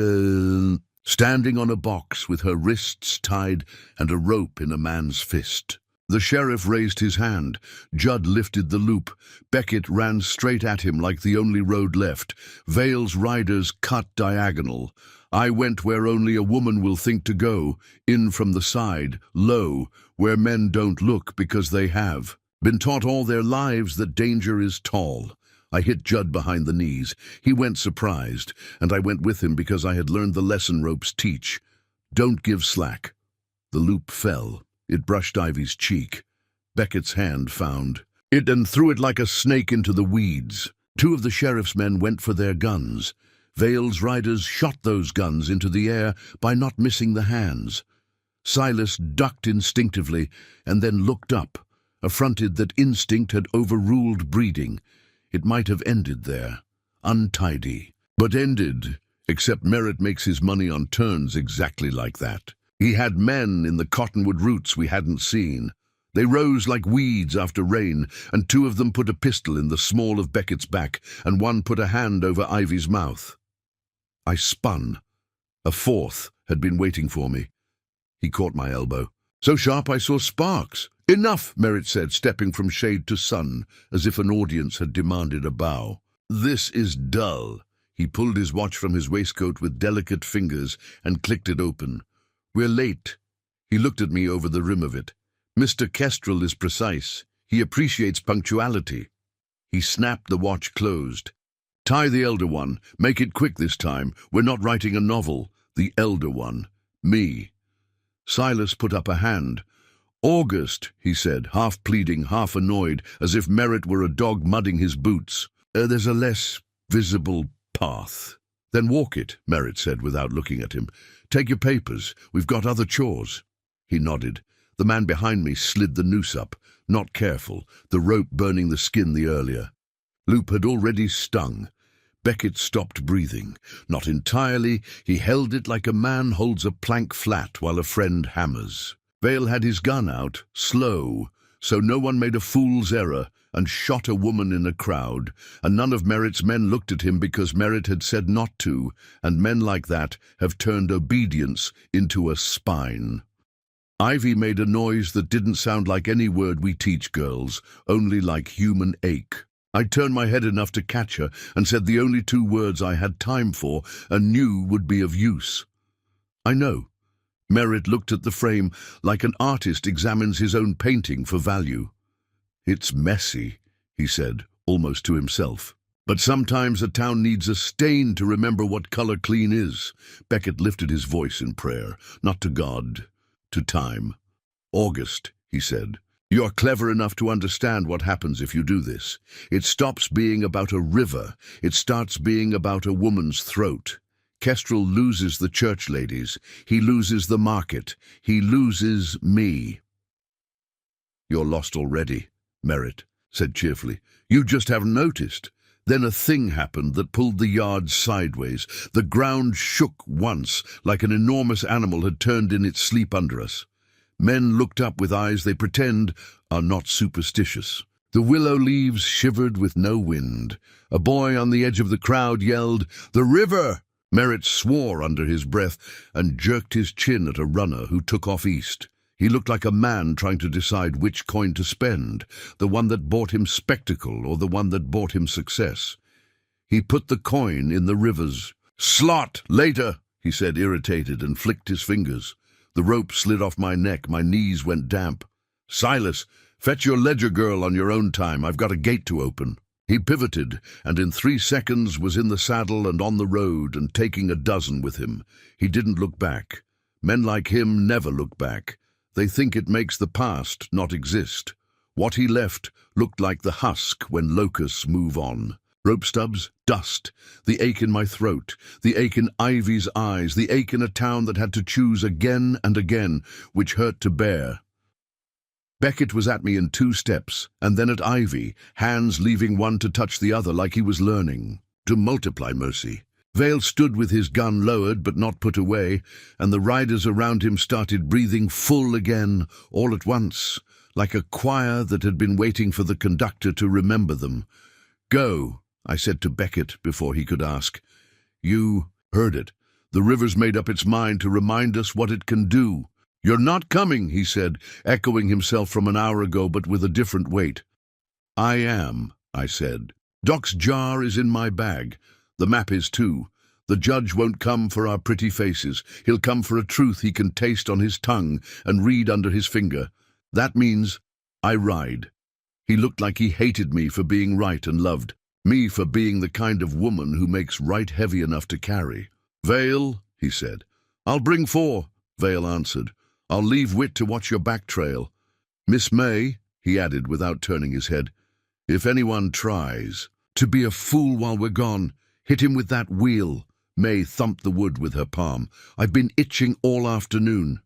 standing on a box with her wrists tied and a rope in a man's fist. The sheriff raised his hand. Judd lifted the loop. Beckett ran straight at him like the only road left. Vale's riders cut diagonal. I went where only a woman will think to go, in from the side, low, where men don't look because they have been taught all their lives that danger is tall. I hit Judd behind the knees. He went surprised, and I went with him because I had learned the lesson ropes teach. Don't give slack. The loop fell. It brushed Ivy's cheek. Beckett's hand found it and threw it like a snake into the weeds. Two of the sheriff's men went for their guns. Vale's riders shot those guns into the air by not missing the hands. Silas ducked instinctively and then looked up, affronted that instinct had overruled breeding. It might have ended there, untidy, but ended, except Merritt makes his money on turns exactly like that. He had men in the cottonwood roots we hadn't seen. They rose like weeds after rain, and two of them put a pistol in the small of Beckett's back, and one put a hand over Ivy's mouth. I spun. A fourth had been waiting for me. He caught my elbow. So sharp I saw sparks. Enough, Merritt said, stepping from shade to sun, as if an audience had demanded a bow. This is dull. He pulled his watch from his waistcoat with delicate fingers and clicked it open. We're late. He looked at me over the rim of it. Mr. Kestrel is precise. He appreciates punctuality. He snapped the watch closed. Tie the elder one. Make it quick this time. We're not writing a novel. The elder one. Me. Silas put up a hand. August, he said, half pleading, half annoyed, as if Merritt were a dog mudding his boots. There's a less visible path. Then walk it, Merritt said without looking at him. Take your papers. We've got other chores. He nodded. The man behind me slid the noose up, not careful, the rope burning the skin the earlier. Loop had already stung. Beckett stopped breathing. Not entirely. He held it like a man holds a plank flat while a friend hammers. Vale had his gun out, slow, so no one made a fool's error, and shot a woman in a crowd, and none of Merritt's men looked at him because Merritt had said not to, and men like that have turned obedience into a spine. Ivy made a noise that didn't sound like any word we teach girls, only like human ache. I turned my head enough to catch her and said the only 2 words I had time for and knew would be of use. I know. Merritt looked at the frame like an artist examines his own painting for value. It's messy, he said, almost to himself. But sometimes a town needs a stain to remember what color clean is. Beckett lifted his voice in prayer, not to God, to time. August, he said, you're clever enough to understand what happens if you do this. It stops being about a river. It starts being about a woman's throat. Kestrel loses the church ladies. He loses the market. He loses me. You're lost already, Merritt said cheerfully. You just haven't noticed. Then a thing happened that pulled the yard sideways. The ground shook once, like an enormous animal had turned in its sleep under us. Men looked up with eyes they pretend are not superstitious. The willow leaves shivered with no wind. A boy on the edge of the crowd yelled, "The river!" Merritt swore under his breath and jerked his chin at a runner who took off east. He looked like a man trying to decide which coin to spend, the one that bought him spectacle or the one that bought him success. He put the coin in the river's. "Slot, later," he said, irritated, and flicked his fingers. The rope slid off my neck, my knees went damp. "Silas, fetch your ledger girl on your own time. I've got a gate to open." He pivoted, and in 3 seconds was in the saddle and on the road and taking a dozen with him. He didn't look back. Men like him never look back. They think it makes the past not exist. What he left looked like the husk when locusts move on. Rope stubs, dust, the ache in my throat, the ache in Ivy's eyes, the ache in a town that had to choose again and again, which hurt to bear. Beckett was at me in 2 steps, and then at Ivy, hands leaving one to touch the other like he was learning. To multiply mercy. Vale stood with his gun lowered but not put away, and the riders around him started breathing full again, all at once, like a choir that had been waiting for the conductor to remember them. "Go," I said to Beckett before he could ask. "You heard it. The river's made up its mind to remind us what it can do." "You're not coming," he said, echoing himself from an hour ago but with a different weight. "I am," I said. "Doc's jar is in my bag. The map is too. The judge won't come for our pretty faces. He'll come for a truth he can taste on his tongue and read under his finger. That means I ride." He looked like he hated me for being right and loved, me for being the kind of woman who makes right heavy enough to carry. "Vale," he said. "I'll bring 4, Vale answered. "I'll leave Wit to watch your back trail. Miss May," he added without turning his head, "if anyone tries to be a fool while we're gone, hit him with that wheel." May thumped the wood with her palm. "I've been itching all afternoon."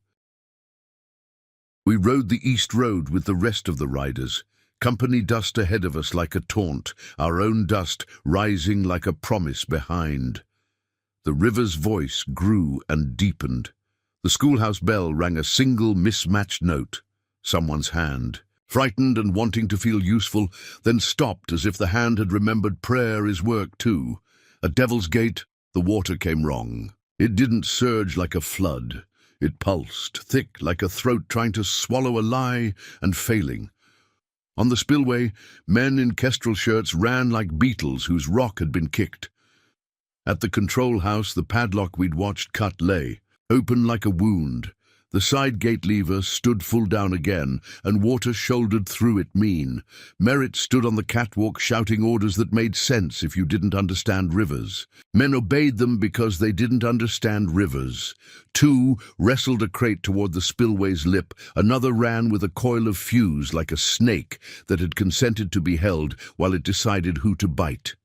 We rode the east road with the rest of the riders. Company dust ahead of us like a taunt, our own dust rising like a promise behind. The river's voice grew and deepened. The schoolhouse bell rang a single mismatched note. Someone's hand, frightened and wanting to feel useful, then stopped as if the hand had remembered prayer is work too. At Devil's Gate, the water came wrong. It didn't surge like a flood. It pulsed, thick like a throat trying to swallow a lie and failing. On the spillway, men in kestrel shirts ran like beetles whose rock had been kicked. At the control house, the padlock we'd watched cut lay, open like a wound. The side gate lever stood full down again, and water shouldered through it mean. Merritt stood on the catwalk shouting orders that made sense if you didn't understand rivers. Men obeyed them because they didn't understand rivers. Two wrestled a crate toward the spillway's lip. Another ran with a coil of fuse like a snake that had consented to be held while it decided who to bite.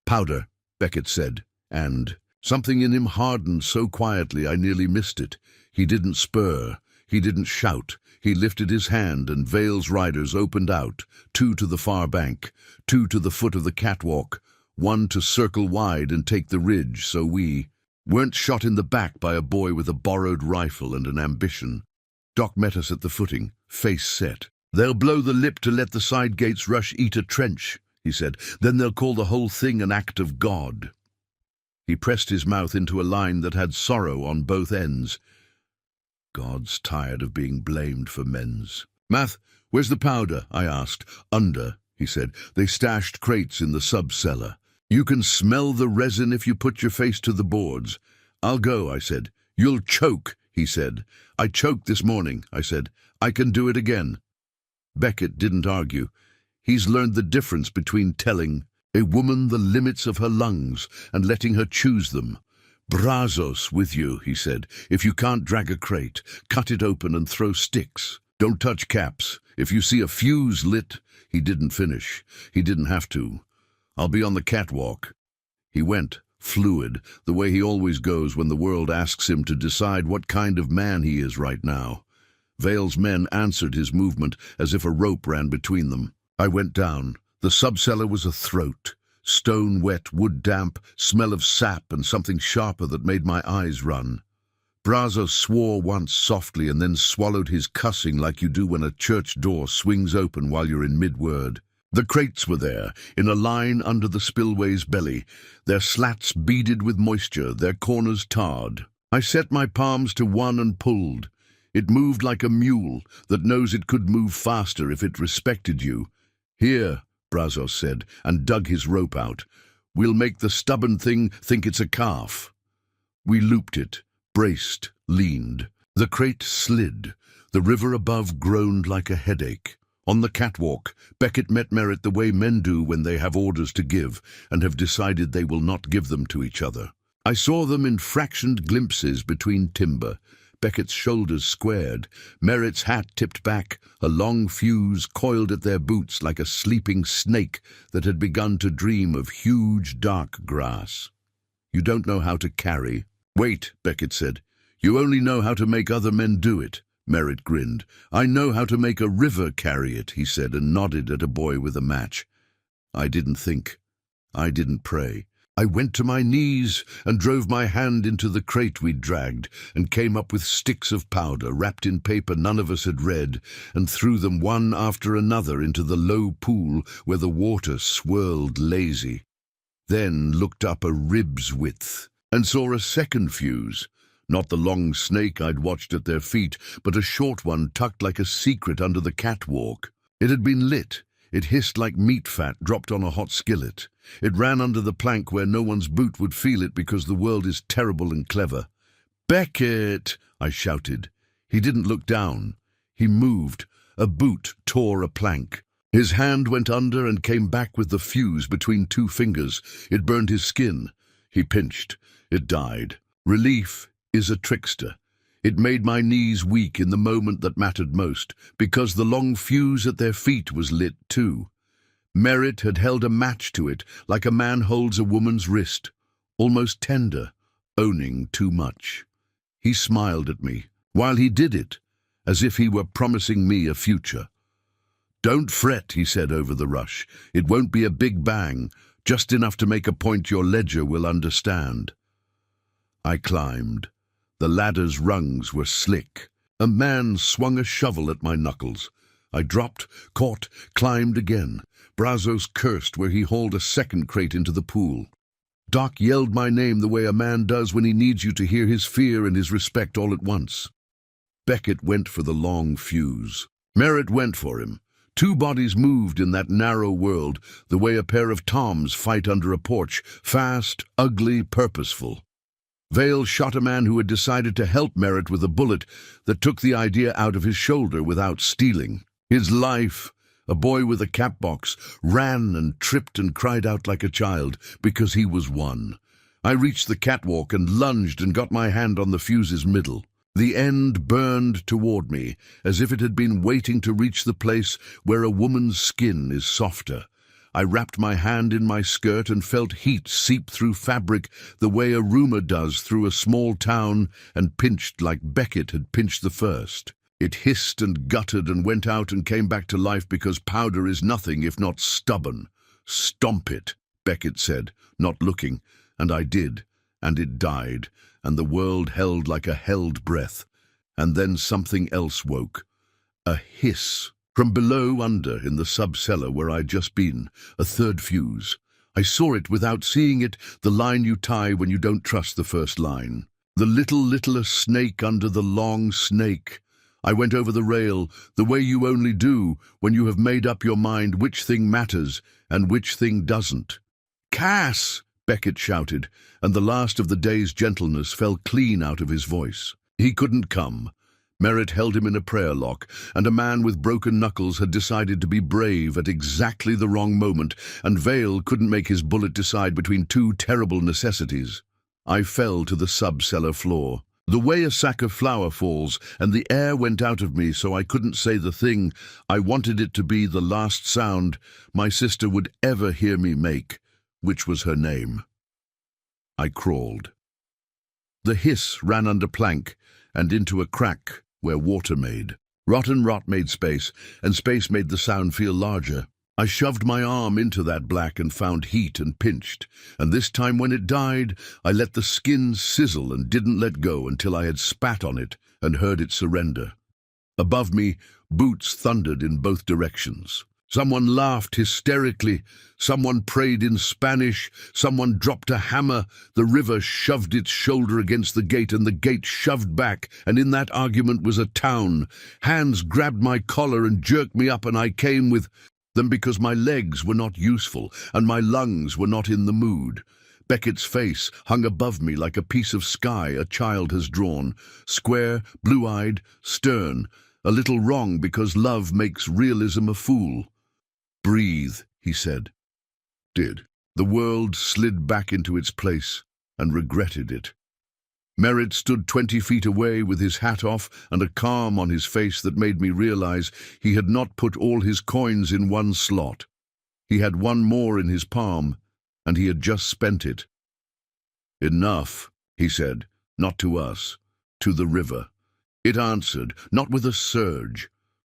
"Powder," Beckett said, and something in him hardened so quietly I nearly missed it. He didn't spur, he didn't shout. He lifted his hand and Vale's riders opened out, 2 to the far bank, 2 to the foot of the catwalk, 1 to circle wide and take the ridge so we weren't shot in the back by a boy with a borrowed rifle and an ambition. Doc met us at the footing, face set. "They'll blow the lip to let the side gates rush eat a trench," he said. "Then they'll call the whole thing an act of God." He pressed his mouth into a line that had sorrow on both ends. God's tired of being blamed for men's. "Math, where's the powder?" I asked. "Under," he said. "They stashed crates in the sub-cellar. You can smell the resin if you put your face to the boards." "I'll go," I said. "You'll choke," he said. "I choked this morning," I said. "I can do it again." Beckett didn't argue. He's learned the difference between telling a woman the limits of her lungs and letting her choose them. "Brazos with you," he said. "If you can't drag a crate, cut it open and throw sticks. Don't touch caps. If you see a fuse lit—" He didn't finish. He didn't have to. "I'll be on the catwalk." He went, fluid, the way he always goes when the world asks him to decide what kind of man he is right now. Vale's men answered his movement as if a rope ran between them. I went down. The sub-cellar was a throat. Stone wet, wood damp, smell of sap and something sharper that made my eyes run. Brazos swore once softly and then swallowed his cussing like you do when a church door swings open while you're in mid-word. The crates were there, in a line under the spillway's belly, their slats beaded with moisture, their corners tarred. I set my palms to one and pulled. It moved like a mule that knows it could move faster if it respected you. "Here," Brazos said, and dug his rope out. "We'll make the stubborn thing think it's a calf." We looped it, braced, leaned. The crate slid. The river above groaned like a headache. On the catwalk, Beckett met Merritt the way men do when they have orders to give and have decided they will not give them to each other. I saw them in fractioned glimpses between timber. Beckett's shoulders squared, Merritt's hat tipped back, a long fuse coiled at their boots like a sleeping snake that had begun to dream of huge dark grass. "You don't know how to carry." "Wait," Beckett said. "You only know how to make other men do it." Merritt grinned. "I know how to make a river carry it," he said, and nodded at a boy with a match. I didn't think. I didn't pray. I went to my knees and drove my hand into the crate we'd dragged and came up with sticks of powder wrapped in paper none of us had read and threw them one after another into the low pool where the water swirled lazy. Then looked up a rib's width and saw a second fuse, not the long snake I'd watched at their feet, but a short one tucked like a secret under the catwalk. It had been lit. It hissed like meat fat dropped on a hot skillet. It ran under the plank where no one's boot would feel it because the world is terrible and clever. "Beckett!" I shouted. He didn't look down. He moved. A boot tore a plank. His hand went under and came back with the fuse between 2 fingers. It burned his skin. He pinched. It died. Relief is a trickster. It made my knees weak in the moment that mattered most, because the long fuse at their feet was lit too. Merritt had held a match to it, like a man holds a woman's wrist, almost tender, owning too much. He smiled at me, while he did it, as if he were promising me a future. "Don't fret," he said over the rush. "It won't be a big bang, just enough to make a point your ledger will understand." I climbed. The ladder's rungs were slick. A man swung a shovel at my knuckles. I dropped, caught, climbed again. Brazos cursed where he hauled a second crate into the pool. Doc yelled my name the way a man does when he needs you to hear his fear and his respect all at once. Beckett went for the long fuse. Merritt went for him. Two bodies moved in that narrow world, the way a pair of toms fight under a porch, fast, ugly, purposeful. Vale shot a man who had decided to help Merritt with a bullet that took the idea out of his shoulder without stealing. His life, a boy with a cap box, ran and tripped and cried out like a child because he was one. I reached the catwalk and lunged and got my hand on the fuse's middle. The end burned toward me, as if it had been waiting to reach the place where a woman's skin is softer. I wrapped my hand in my skirt and felt heat seep through fabric the way a rumor does through a small town, and pinched like Beckett had pinched the first. It hissed and guttered and went out and came back to life because powder is nothing if not stubborn. "Stomp it," Beckett said, not looking, and I did, and it died, and the world held like a held breath. And then something else woke. A hiss. From below under in the sub-cellar where I'd just been, a third fuse. I saw it without seeing it, the line you tie when you don't trust the first line. The littler snake under the long snake. I went over the rail, the way you only do when you have made up your mind which thing matters and which thing doesn't. "Cass!" Beckett shouted, and the last of the day's gentleness fell clean out of his voice. He couldn't come. Merritt held him in a prayer lock, and a man with broken knuckles had decided to be brave at exactly the wrong moment, and Vale couldn't make his bullet decide between two terrible necessities. I fell to the sub-cellar floor. The way a sack of flour falls, and the air went out of me so I couldn't say the thing I wanted it to be, the last sound my sister would ever hear me make, which was her name. I crawled. The hiss ran under plank and into a crack where water made. Rotten rot made space, and space made the sound feel larger. I shoved my arm into that black and found heat and pinched, and this time when it died, I let the skin sizzle and didn't let go until I had spat on it and heard it surrender. Above me, boots thundered in both directions. Someone laughed hysterically, someone prayed in Spanish, someone dropped a hammer, the river shoved its shoulder against the gate and the gate shoved back, and in that argument was a town. Hands grabbed my collar and jerked me up, and I came with them because my legs were not useful and my lungs were not in the mood. Beckett's face hung above me like a piece of sky a child has drawn, square, blue-eyed, stern, a little wrong because love makes realism a fool. "Breathe," he said. Did. The world slid back into its place and regretted it. Merritt stood 20 feet away with his hat off and a calm on his face that made me realize he had not put all his coins in one slot. He had one more in his palm, and he had just spent it. "Enough," he said, not to us, to the river. It answered, not with a surge,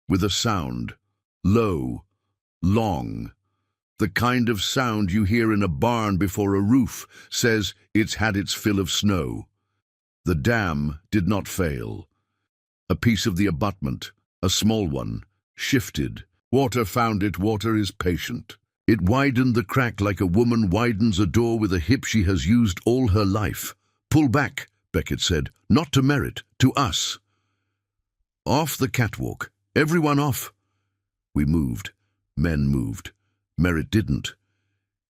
with a sound, low, long. The kind of sound you hear in a barn before a roof says it's had its fill of snow. The dam did not fail. A piece of the abutment, a small one, shifted. Water found it. Water is patient. It widened the crack like a woman widens a door with a hip she has used all her life. "Pull back," Beckett said. "Not to Merritt, to us." "Off the catwalk. Everyone off." We moved. Men moved. Merritt didn't.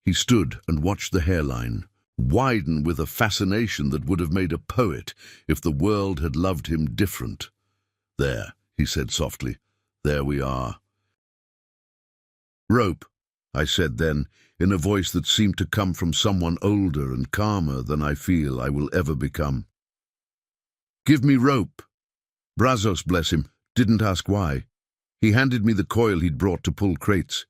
He stood and watched the hairline widen with a fascination that would have made a poet if the world had loved him different. "There," he said softly. "There we are." "Rope," I said then, in a voice that seemed to come from someone older and calmer than I feel I will ever become. "Give me rope." Brazos, bless him, didn't ask why. He handed me the coil he'd brought to pull crates.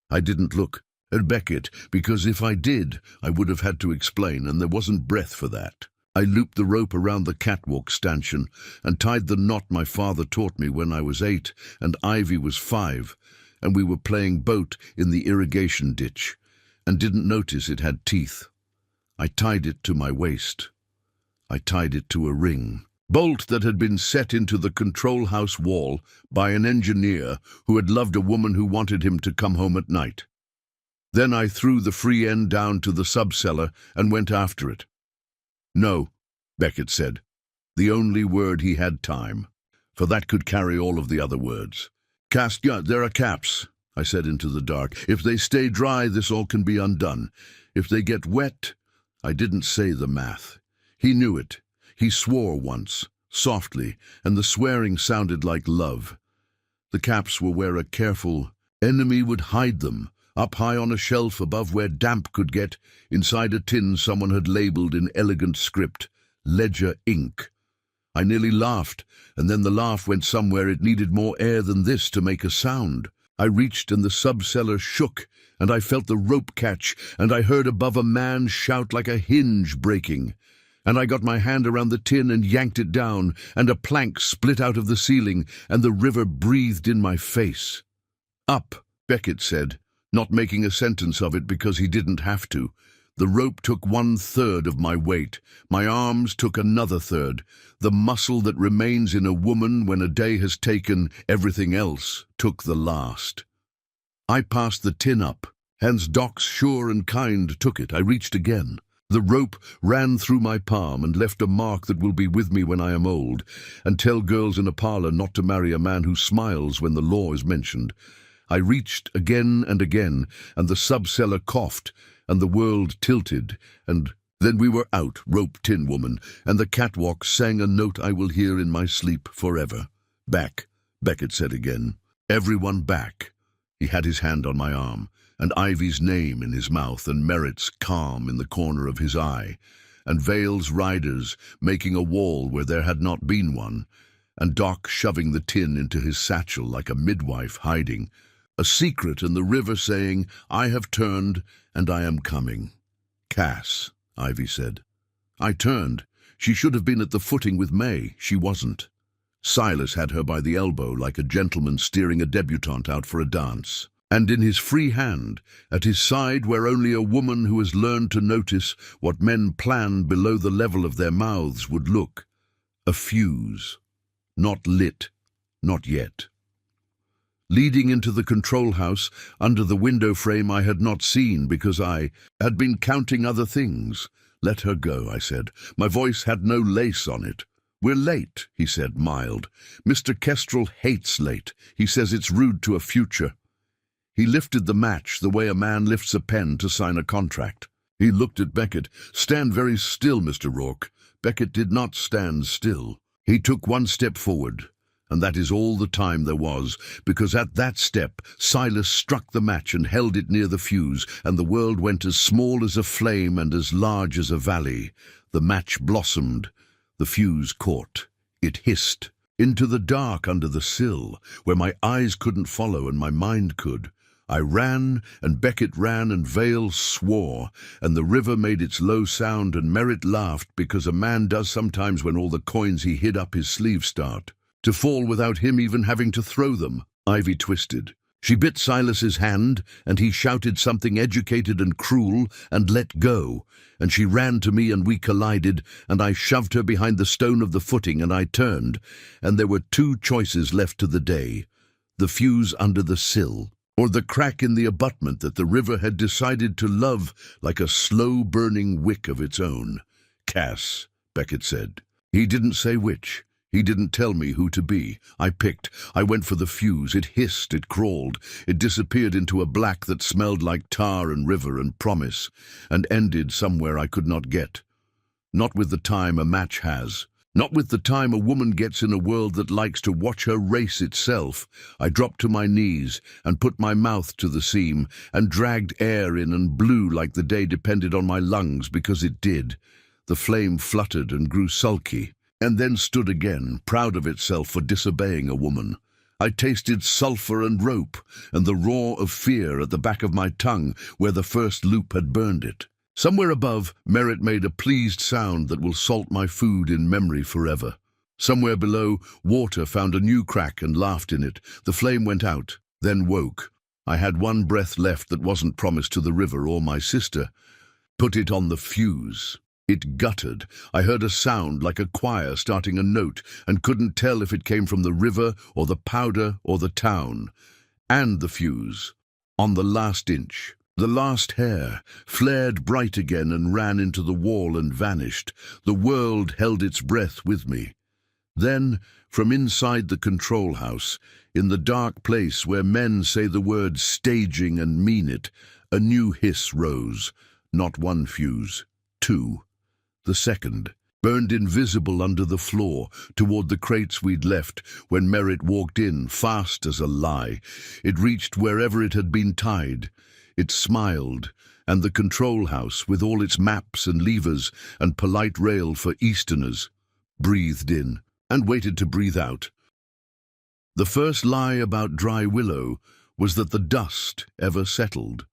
I didn't look at Beckett, because if I did, I would have had to explain, and there wasn't breath for that. I looped the rope around the catwalk stanchion and tied the knot my father taught me when I was 8 and Ivy was 5, and we were playing boat in the irrigation ditch, and didn't notice it had teeth. I tied it to my waist. I tied it to a ring. Bolt that had been set into the control house wall by an engineer who had loved a woman who wanted him to come home at night. Then I threw the free end down to the sub-cellar and went after it. "No," Beckett said, the only word he had time, for that could carry all of the other words. There are caps," I said into the dark. "If they stay dry, this all can be undone. If they get wet—" I didn't say the math. He knew it. He swore once, softly, and the swearing sounded like love. The caps were where a careful enemy would hide them, up high on a shelf above where damp could get, inside a tin someone had labeled in elegant script, Ledger Ink. I nearly laughed, and then the laugh went somewhere it needed more air than this to make a sound. I reached and the sub-cellar shook, and I felt the rope catch, and I heard above a man shout like a hinge breaking. And I got my hand around the tin and yanked it down, and a plank split out of the ceiling, and the river breathed in my face. "Up," Beckett said, not making a sentence of it because he didn't have to. The rope took 1/3 of my weight. My arms took another third. The muscle that remains in a woman when a day has taken everything else took the last. I passed the tin up. Hans Docks, sure and kind, took it. I reached again. The rope ran through my palm and left a mark that will be with me when I am old, and tell girls in a parlor not to marry a man who smiles when the law is mentioned. I reached again and again, and the sub-cellar coughed, and the world tilted, and then we were out, Rope Tin Woman, and the catwalk sang a note I will hear in my sleep forever. "Back," Beckett said again. "Everyone back." He had his hand on my arm, and Ivy's name in his mouth, and Merritt's calm in the corner of his eye, and Vale's riders making a wall where there had not been one, and Doc shoving the tin into his satchel like a midwife hiding. A secret in the river saying, "I have turned, and I am coming." "Cass," Ivy said. I turned. She should have been at the footing with May. She wasn't. Silas had her by the elbow like a gentleman steering a debutante out for a dance. And in his free hand, at his side where only a woman who has learned to notice what men plan below the level of their mouths would look, a fuse. Not lit. Not yet. Leading into the control house, under the window frame I had not seen because I had been counting other things. "Let her go," I said. My voice had no lace on it. "We're late," he said, mild. "Mr. Kestrel hates late. He says it's rude to a future." He lifted the match the way a man lifts a pen to sign a contract. He looked at Beckett. "Stand very still, Mr. Rourke." Beckett did not stand still. He took one step forward. And that is all the time there was, because at that step Silas struck the match and held it near the fuse, and the world went as small as a flame and as large as a valley. The match blossomed. The fuse caught. It hissed. Into the dark under the sill, where my eyes couldn't follow and my mind could. I ran, and Beckett ran, and Vale swore, and the river made its low sound, and Merritt laughed, because a man does sometimes when all the coins he hid up his sleeve start to fall without him even having to throw them. Ivy twisted. She bit Silas's hand, and he shouted something educated and cruel, and let go, and she ran to me, and we collided, and I shoved her behind the stone of the footing, and I turned, and there were 2 choices left to the day: the fuse under the sill, or the crack in the abutment that the river had decided to love like a slow-burning wick of its own. "Cass," Beckett said. He didn't say which. He didn't tell me who to be. I picked. I went for the fuse. It hissed, it crawled. It disappeared into a black that smelled like tar and river and promise, and ended somewhere I could not get. Not with the time a match has. Not with the time a woman gets in a world that likes to watch her race itself. I dropped to my knees and put my mouth to the seam and dragged air in and blew like the day depended on my lungs, because it did. The flame fluttered and grew sulky, and then stood again, proud of itself for disobeying a woman. I tasted sulphur and rope, and the roar of fear at the back of my tongue where the first loop had burned it. Somewhere above, Merritt made a pleased sound that will salt my food in memory forever. Somewhere below, water found a new crack and laughed in it. The flame went out, then woke. I had one breath left that wasn't promised to the river or my sister. Put it on the fuse. It guttered. I heard a sound like a choir starting a note and couldn't tell if it came from the river or the powder or the town. And the fuse. On the last inch. The last hair flared bright again and ran into the wall and vanished. The world held its breath with me. Then, from inside the control house, in the dark place where men say the word staging and mean it, a new hiss rose. Not one fuse, two. The second burned invisible under the floor, toward the crates we'd left when Merritt walked in, fast as a lie. It reached wherever it had been tied. It smiled, and the control house, with all its maps and levers and polite rail for Easterners, breathed in and waited to breathe out. The first lie about Dry Willow was that the dust ever settled.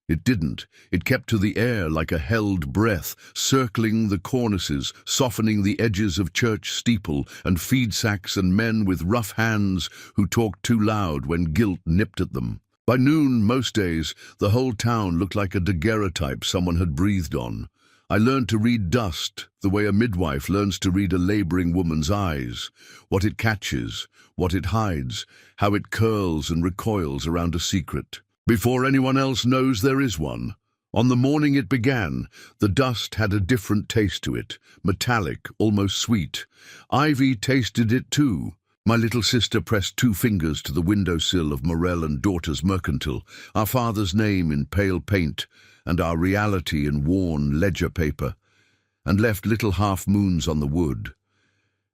It didn't. It kept to the air like a held breath, circling the cornices, softening the edges of church steeple and feed sacks and men with rough hands who talked too loud when guilt nipped at them. By noon, most days, the whole town looked like a daguerreotype someone had breathed on. I learned to read dust the way a midwife learns to read a laboring woman's eyes, what it catches, what it hides, how it curls and recoils around a secret. Before anyone else knows there is one. On the morning it began, the dust had a different taste to it, metallic, almost sweet. Ivy tasted it too. My little sister pressed 2 fingers to the windowsill of Morell and Daughters Mercantile, our father's name in pale paint and our reality in worn ledger paper, and left little half-moons on the wood.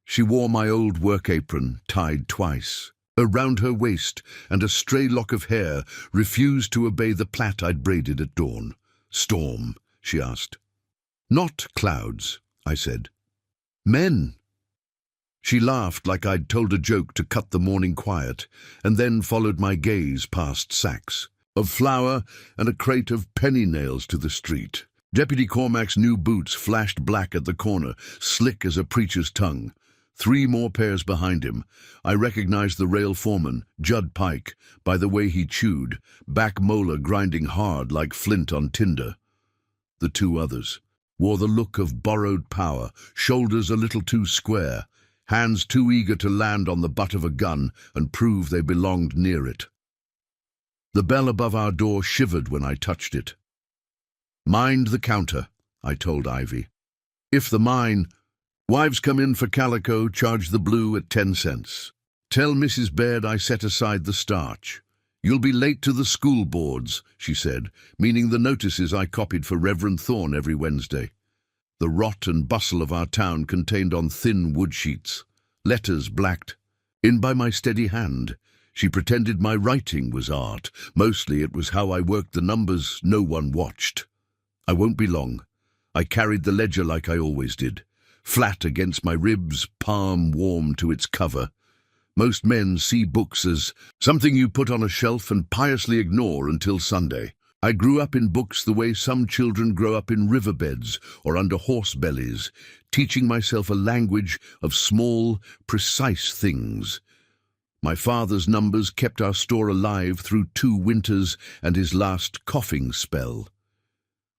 She wore my old work apron, tied twice. Around her waist, and a stray lock of hair refused to obey the plait I'd braided at dawn. "Storm?" she asked. "Not clouds," I said. "Men." She laughed like I'd told a joke to cut the morning quiet, and then followed my gaze past sacks of flour and a crate of penny nails to the street. Deputy Cormac's new boots flashed black at the corner, slick as a preacher's tongue. 3 more pairs behind him. I recognized the rail foreman, Judd Pike, by the way he chewed, back molar grinding hard like flint on tinder. The 2 others wore the look of borrowed power, shoulders a little too square, hands too eager to land on the butt of a gun and prove they belonged near it. The bell above our door shivered when I touched it. "Mind the counter," I told Ivy. "If the mine... Wives come in for calico, charge the blue at 10 cents. Tell Mrs. Baird I set aside the starch. You'll be late to the school boards," she said, meaning the notices I copied for Reverend Thorne every Wednesday. The rot and bustle of our town contained on thin wood sheets, letters blacked. In by my steady hand, she pretended my writing was art. Mostly it was how I worked the numbers no one watched. I won't be long. I carried the ledger like I always did, flat against my ribs, palm warm to its cover. Most men see books as something you put on a shelf and piously ignore until Sunday. I grew up in books the way some children grow up in riverbeds or under horse bellies, teaching myself a language of small, precise things. My father's numbers kept our store alive through 2 winters and his last coughing spell.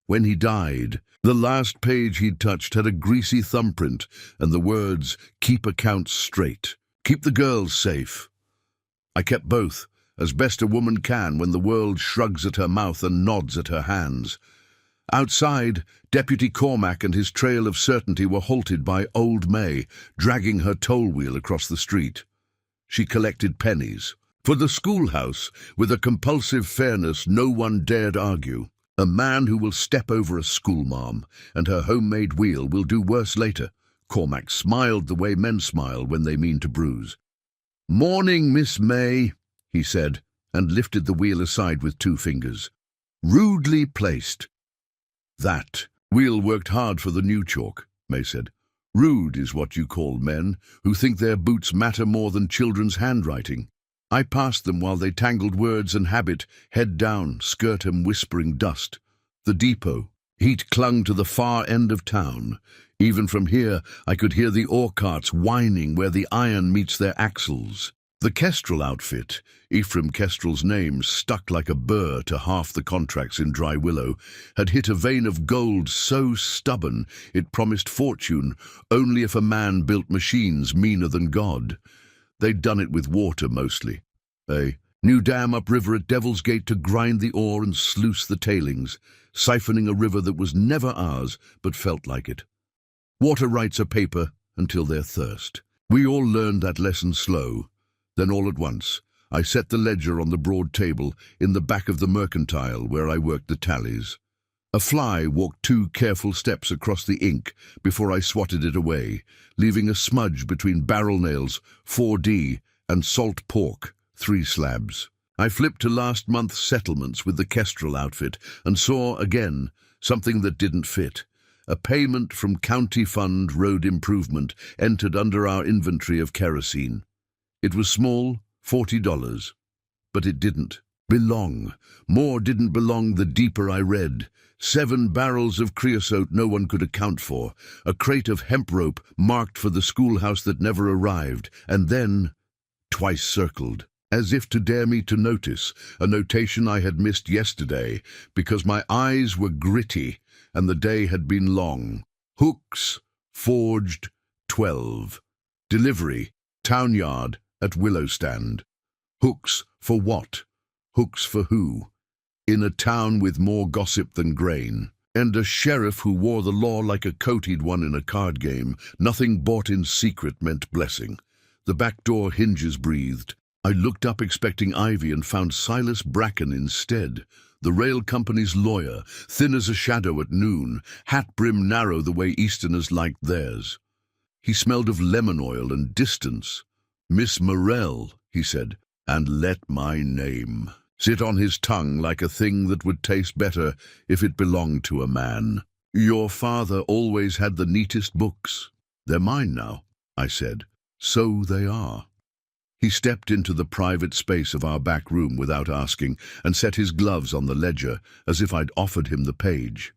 When he died, the last page he'd touched had a greasy thumbprint and the words, "Keep accounts straight. Keep the girls safe." I kept both, as best a woman can when the world shrugs at her mouth and nods at her hands. Outside, Deputy Cormac and his trail of certainty were halted by Old May, dragging her toll wheel across the street. She collected pennies. For the schoolhouse, with a compulsive fairness no one dared argue. A man who will step over a schoolmarm and her homemade wheel will do worse later. Cormac smiled the way men smile when they mean to bruise. "Morning, Miss May," he said, and lifted the wheel aside with 2 fingers. "Rudely placed." "That wheel worked hard for the new chalk," May said. "Rude is what you call men who think their boots matter more than children's handwriting." I passed them while they tangled words and habit, head down, skirtum whispering dust. The depot. Heat clung to the far end of town. Even from here, I could hear the ore carts whining where the iron meets their axles. The Kestrel outfit, Ephraim Kestrel's name stuck like a burr to half the contracts in Dry Willow, had hit a vein of gold so stubborn it promised fortune only if a man built machines meaner than God. They'd done it with water mostly. A New dam upriver at Devil's Gate to grind the ore and sluice the tailings, siphoning a river that was never ours, but felt like it. Water rights are paper until they're thirst. We all learned that lesson slow. Then all at once, I set the ledger on the broad table in the back of the mercantile where I worked the tallies. A fly walked 2 careful steps across the ink before I swatted it away, leaving a smudge between barrel nails, 4D, and salt pork, 3 slabs. I flipped to last month's settlements with the Kestrel outfit and saw, again, something that didn't fit. A payment from County Fund Road Improvement entered under our inventory of kerosene. It was small, $40, but it didn't belong. More didn't belong the deeper I read. 7 barrels of creosote no one could account for, a crate of hemp rope marked for the schoolhouse that never arrived, and then, twice circled, as if to dare me to notice, a notation I had missed yesterday because my eyes were gritty and the day had been long. Hooks, forged, 12. Delivery, town yard at Willow Stand. Hooks for what? Hooks for who? In a town with more gossip than grain. And a sheriff who wore the law like a coat he'd won in a card game. Nothing bought in secret meant blessing. The back door hinges breathed. I looked up expecting Ivy and found Silas Bracken instead. The rail company's lawyer, thin as a shadow at noon, hat-brim narrow the way Easterners liked theirs. He smelled of lemon oil and distance. "Miss Morell," he said, "and let my name sit on his tongue like a thing that would taste better if it belonged to a man. Your father always had the neatest books." "They're mine now," I said. "So they are." He stepped into the private space of our back room without asking and set his gloves on the ledger as if I'd offered him the page.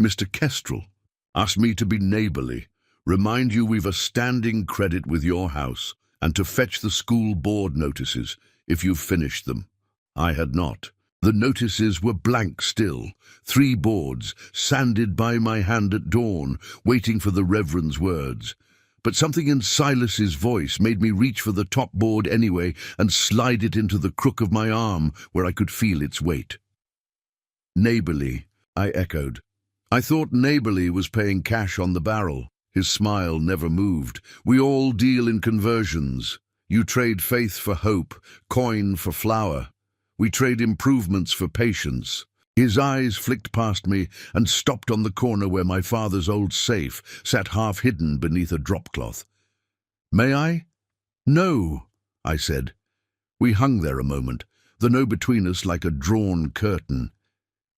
"Mr. Kestrel asked me to be neighborly, remind you we've a standing credit with your house, and to fetch the school board notices if you've finished them." I had not. The notices were blank still, 3 boards, sanded by my hand at dawn, waiting for the Reverend's words. But something in Silas's voice made me reach for the top board anyway and slide it into the crook of my arm where I could feel its weight. "Neighborly," I echoed. I thought neighborly was paying cash on the barrel. His smile never moved. "We all deal in conversions. You trade faith for hope, coin for flour. We trade improvements for patience." His eyes flicked past me and stopped on the corner where my father's old safe sat half hidden beneath a dropcloth. "May I?" "No," I said. We hung there a moment, the no between us like a drawn curtain.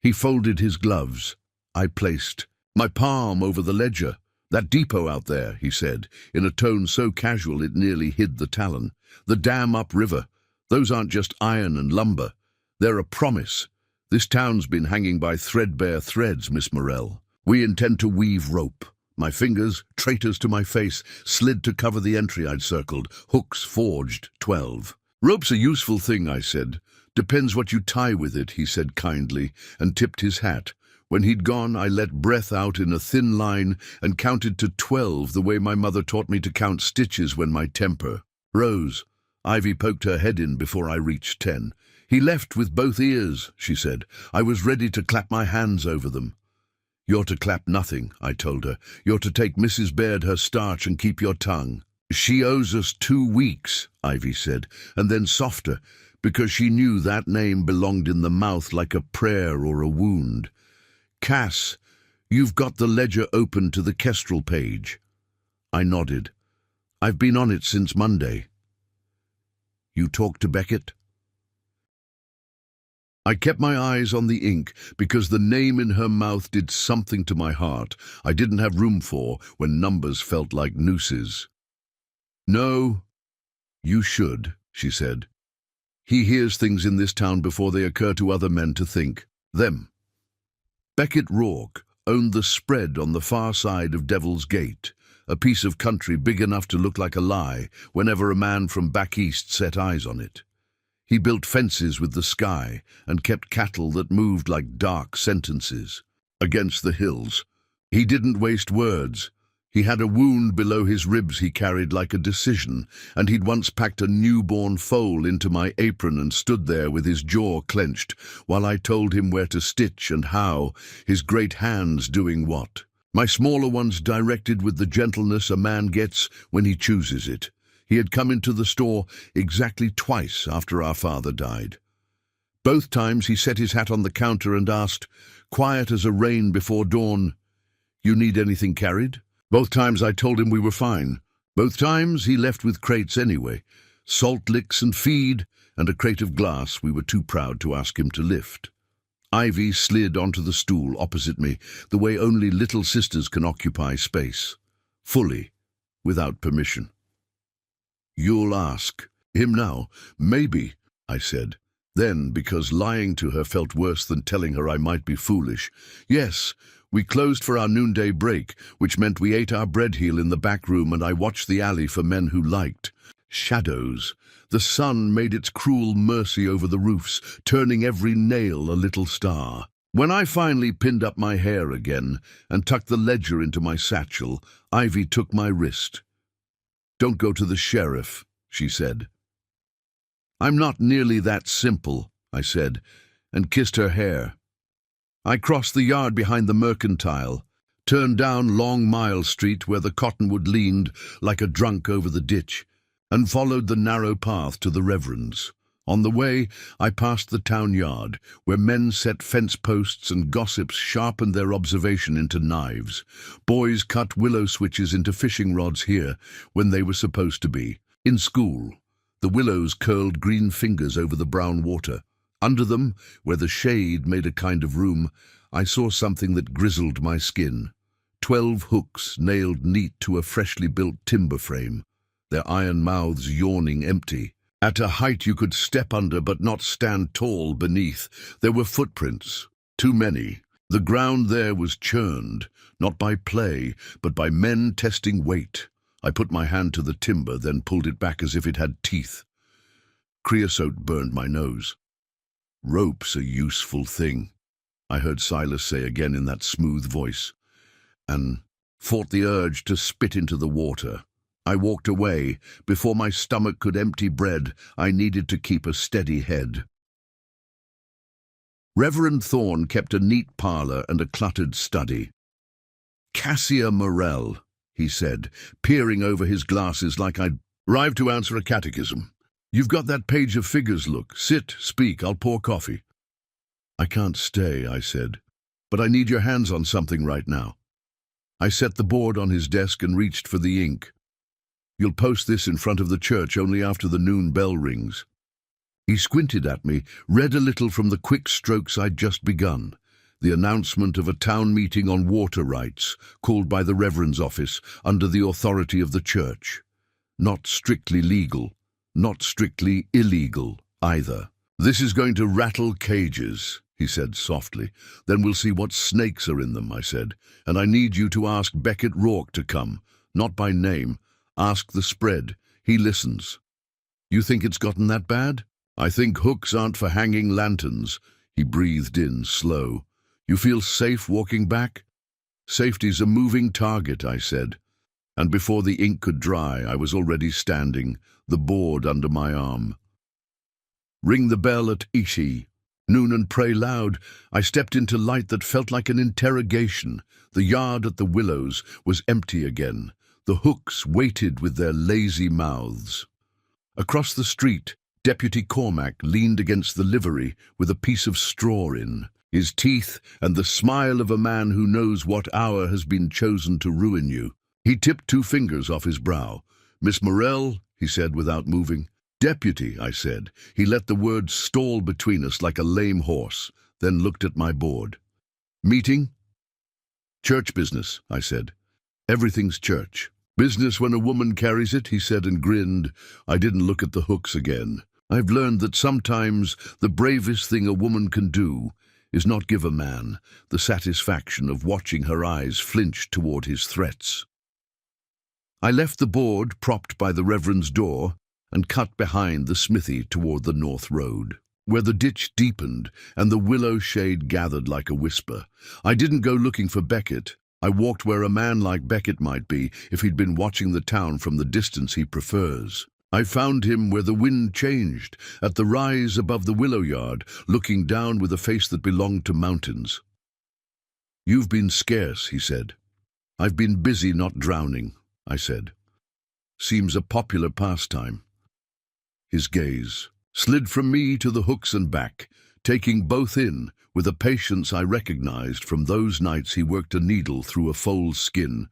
He folded his gloves. I placed my palm over the ledger. "That depot out there," he said, in a tone so casual it nearly hid the talon. "The dam upriver. Those aren't just iron and lumber. They're a promise. This town's been hanging by threadbare threads, Miss Morell. We intend to weave rope." My fingers, traitors to my face, slid to cover the entry I'd circled. "Hooks forged, 12. "Rope's a useful thing," I said. "Depends what you tie with it," he said kindly, and tipped his hat. When he'd gone, I let breath out in a thin line and counted to 12 the way my mother taught me to count stitches when my temper rose. Ivy poked her head in before I reached 10. "He left with both ears," she said. I was ready to clap my hands over them. "You're to clap nothing," I told her. "You're to take Mrs. Baird her starch and keep your tongue." "She owes us 2 weeks," Ivy said, and then softer, because she knew that name belonged in the mouth like a prayer or a wound. "Cass, you've got the ledger open to the Kestrel page." I nodded. "I've been on it since Monday." "You talked to Beckett?" I kept my eyes on the ink because the name in her mouth did something to my heart I didn't have room for when numbers felt like nooses. "No, you should," she said. "He hears things in this town before they occur to other men to think. Them." Beckett Rourke owned the spread on the far side of Devil's Gate, a piece of country big enough to look like a lie whenever a man from back east set eyes on it. He built fences with the sky and kept cattle that moved like dark sentences against the hills. He didn't waste words. He had a wound below his ribs he carried like a decision, and he'd once packed a newborn foal into my apron and stood there with his jaw clenched, while I told him where to stitch and how, his great hands doing what. My smaller ones directed with the gentleness a man gets when he chooses it. He had come into the store exactly twice after our father died. Both times he set his hat on the counter and asked, quiet as a rain before dawn, "You need anything carried?" Both times I told him we were fine. Both times he left with crates anyway. Salt licks and feed, and a crate of glass we were too proud to ask him to lift. Ivy slid onto the stool opposite me, the way only little sisters can occupy space. Fully, without permission. "You'll ask him now?" "Maybe," I said. Then, because lying to her felt worse than telling her I might be foolish, "Yes, we closed for our noonday break, which meant we ate our bread heel in the back room, and I watched the alley for men who liked. Shadows. The sun made its cruel mercy over the roofs, turning every nail a little star. When I finally pinned up my hair again and tucked the ledger into my satchel, Ivy took my wrist. "Don't go to the sheriff," she said. "I'm not nearly that simple," I said, and kissed her hair. I crossed the yard behind the Mercantile, turned down Long Mile Street where the cottonwood leaned like a drunk over the ditch, and followed the narrow path to the Reverend's. On the way, I passed the town yard, where men set fence posts and gossips sharpened their observation into knives. Boys cut willow switches into fishing rods here, when they were supposed to be. In school, the willows curled green fingers over the brown water. Under them, where the shade made a kind of room, I saw something that grizzled my skin. 12 hooks nailed neat to a freshly built timber frame, their iron mouths yawning empty. At a height you could step under but not stand tall beneath, there were footprints, too many. The ground there was churned, not by play, but by men testing weight. I put my hand to the timber, then pulled it back as if it had teeth. Creosote burned my nose. "Rope's a useful thing," I heard Silas say again in that smooth voice, and fought the urge to spit into the water. I walked away. Before my stomach could empty bread, I needed to keep a steady head. Reverend Thorne kept a neat parlour and a cluttered study. "Cassia Morell," he said, peering over his glasses like I'd arrived to answer a catechism. "You've got that page of figures look. Sit, speak, I'll pour coffee." "I can't stay," I said, "but I need your hands on something right now." I set the board on his desk and reached for the ink. "You'll post this in front of the church only after the noon bell rings." He squinted at me, read a little from the quick strokes I'd just begun. The announcement of a town meeting on water rights, called by the Reverend's office, under the authority of the church. Not strictly legal. Not strictly illegal, either. "This is going to rattle cages," he said softly. "Then we'll see what snakes are in them," I said. "And I need you to ask Beckett Rourke to come. Not by name. Ask the spread. He listens." "You think it's gotten that bad?" "I think hooks aren't for hanging lanterns." He breathed in, slow. "You feel safe walking back?" "Safety's a moving target," I said. And before the ink could dry, I was already standing, the board under my arm. Ring the bell at Ishi. Noon and pray loud. I stepped into light that felt like an interrogation. The yard at the Willows was empty again. The hooks waited with their lazy mouths. Across the street, Deputy Cormac leaned against the livery with a piece of straw in. His teeth and the smile of a man who knows what hour has been chosen to ruin you. He tipped 2 fingers off his brow. "Miss Morell," he said without moving. "Deputy," I said. He let the words stall between us like a lame horse, then looked at my board. "Meeting?" "Church business," I said. "Everything's church." "Business when a woman carries it," he said and grinned. I didn't look at the hooks again. I've learned that sometimes the bravest thing a woman can do is not give a man the satisfaction of watching her eyes flinch toward his threats. I left the board propped by the Reverend's door and cut behind the smithy toward the North Road, where the ditch deepened and the willow shade gathered like a whisper. I didn't go looking for Beckett. I walked where a man like Beckett might be if he'd been watching the town from the distance he prefers. I found him where the wind changed, at the rise above the willow yard, looking down with a face that belonged to mountains. "You've been scarce," he said. "I've been busy not drowning," I said. "Seems a popular pastime." His gaze slid from me to the hooks and back, taking both in with a patience I recognized from those nights he worked a needle through a foal's skin,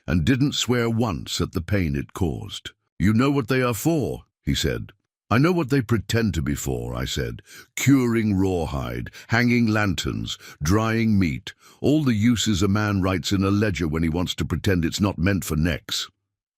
and didn't swear once at the pain it caused. "You know what they are for," he said. "I know what they pretend to be for," I said. "Curing rawhide, hanging lanterns, drying meat, all the uses a man writes in a ledger when he wants to pretend it's not meant for necks."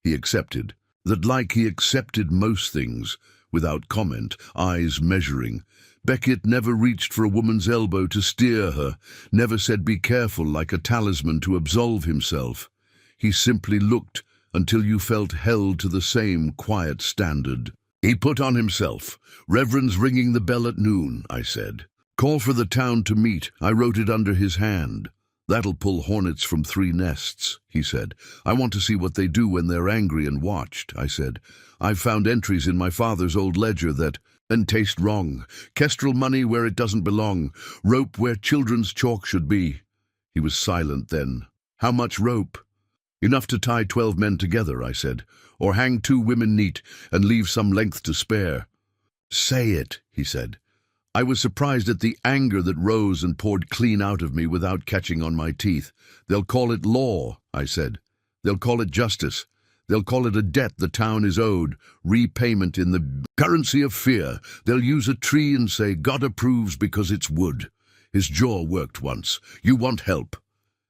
He accepted. That like he accepted most things, without comment, eyes measuring. Beckett never reached for a woman's elbow to steer her, never said be careful like a talisman to absolve himself. He simply looked until you felt held to the same quiet standard. He put on himself. "Reverend's ringing the bell at noon," I said. "Call for the town to meet." I wrote it under his hand. "That'll pull hornets from 3 nests," he said. "I want to see what they do when they're angry and watched," I said. "I've found entries in my father's old ledger that and taste wrong. Kestrel money where it doesn't belong. Rope where children's chalk should be." He was silent then. "How much rope?" "Enough to tie 12 men together," I said. "Or hang 2 women neat and leave some length to spare." "Say it," he said. I was surprised at the anger that rose and poured clean out of me without catching on my teeth. "They'll call it law," I said. "They'll call it justice. They'll call it a debt the town is owed, repayment in the currency of fear. They'll use a tree and say, 'God approves because it's wood.'" His jaw worked once. "You want help."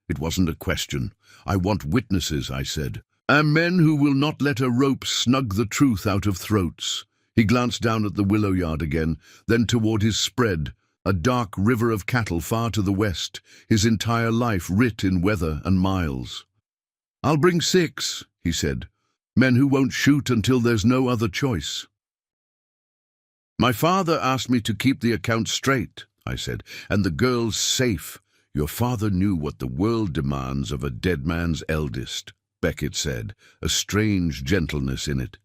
It wasn't a question. "I want witnesses," I said. "And men who will not let a rope snug the truth out of throats." He glanced down at the willow yard again, then toward his spread, a dark river of cattle far to the west, his entire life writ in weather and miles. "I'll bring 6, he said. "Men who won't shoot until there's no other choice." "My father asked me to keep the account straight," I said, "and the girls safe." "Your father knew what the world demands of a dead man's eldest," Beckett said, a strange gentleness in it.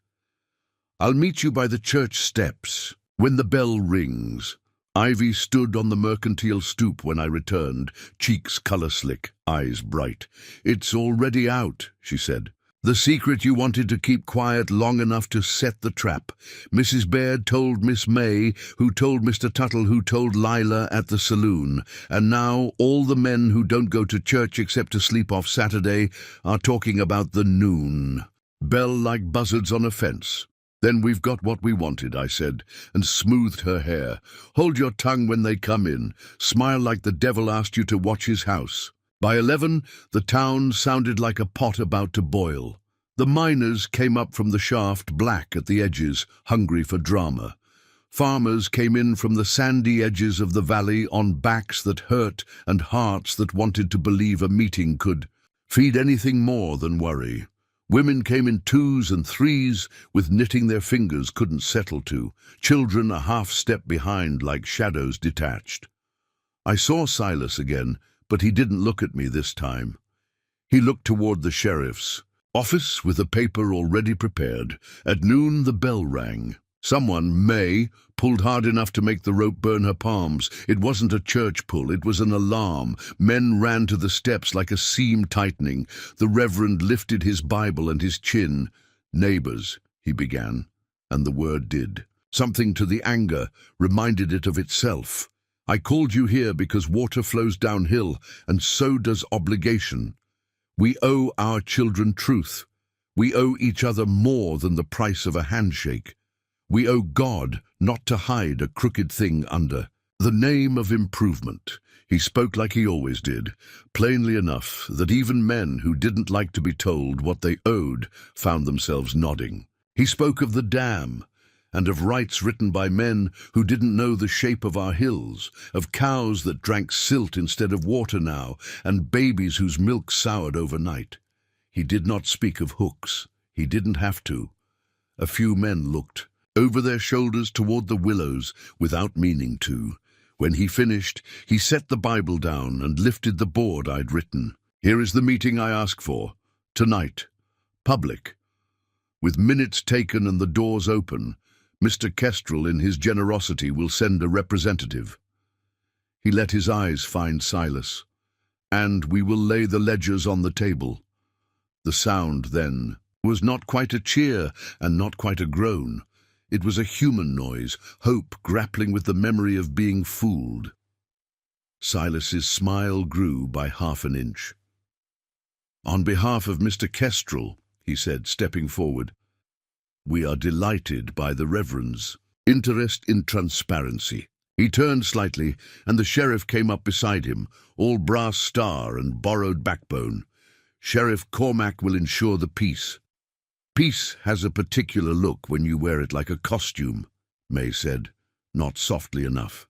"I'll meet you by the church steps when the bell rings." Ivy stood on the mercantile stoop when I returned, cheeks color-slick, eyes bright. "It's already out," she said. "The secret you wanted to keep quiet long enough to set the trap. Mrs. Baird told Miss May, who told Mr. Tuttle, who told Lila at the saloon. And now all the men who don't go to church except to sleep off Saturday are talking about the noon. Bell like buzzards on a fence." "Then we've got what we wanted," I said, and smoothed her hair. "Hold your tongue when they come in. Smile like the devil asked you to watch his house." By 11, the town sounded like a pot about to boil. The miners came up from the shaft, black at the edges, hungry for drama. Farmers came in from the sandy edges of the valley on backs that hurt and hearts that wanted to believe a meeting could feed anything more than worry. Women came in 2s and 3s, with knitting their fingers couldn't settle to, children a half step behind like shadows detached. I saw Silas again, but he didn't look at me this time. He looked toward the sheriff's office with a paper already prepared. At noon the bell rang. Someone, May, pulled hard enough to make the rope burn her palms. It wasn't a church pull, it was an alarm. Men ran to the steps like a seam tightening. The Reverend lifted his Bible and his chin. "Neighbors," he began, and the word did. Something to the anger reminded it of itself. "I called you here because water flows downhill, and so does obligation. We owe our children truth. We owe each other more than the price of a handshake. We owe God not to hide a crooked thing under the name of improvement." He spoke like he always did, plainly enough that even men who didn't like to be told what they owed found themselves nodding. He spoke of the dam, and of rights written by men who didn't know the shape of our hills, of cows that drank silt instead of water now, and babies whose milk soured overnight. He did not speak of hooks. He didn't have to. A few men looked over their shoulders toward the willows without meaning to. When he finished, he set the Bible down and lifted the board I'd written. Here is the meeting I ask for. Tonight. Public. With minutes taken and the doors open, Mr. Kestrel, in his generosity, will send a representative. He let his eyes find Silas. And we will lay the ledgers on the table. The sound, then, was not quite a cheer and not quite a groan. It was a human noise, hope grappling with the memory of being fooled. Silas's smile grew by half an inch. "On behalf of Mr. Kestrel," he said, stepping forward, "we are delighted by the Reverend's interest in transparency." He turned slightly, and the sheriff came up beside him, all brass star and borrowed backbone. "Sheriff Cormac will ensure the peace." "Peace has a particular look when you wear it like a costume," May said, not softly enough.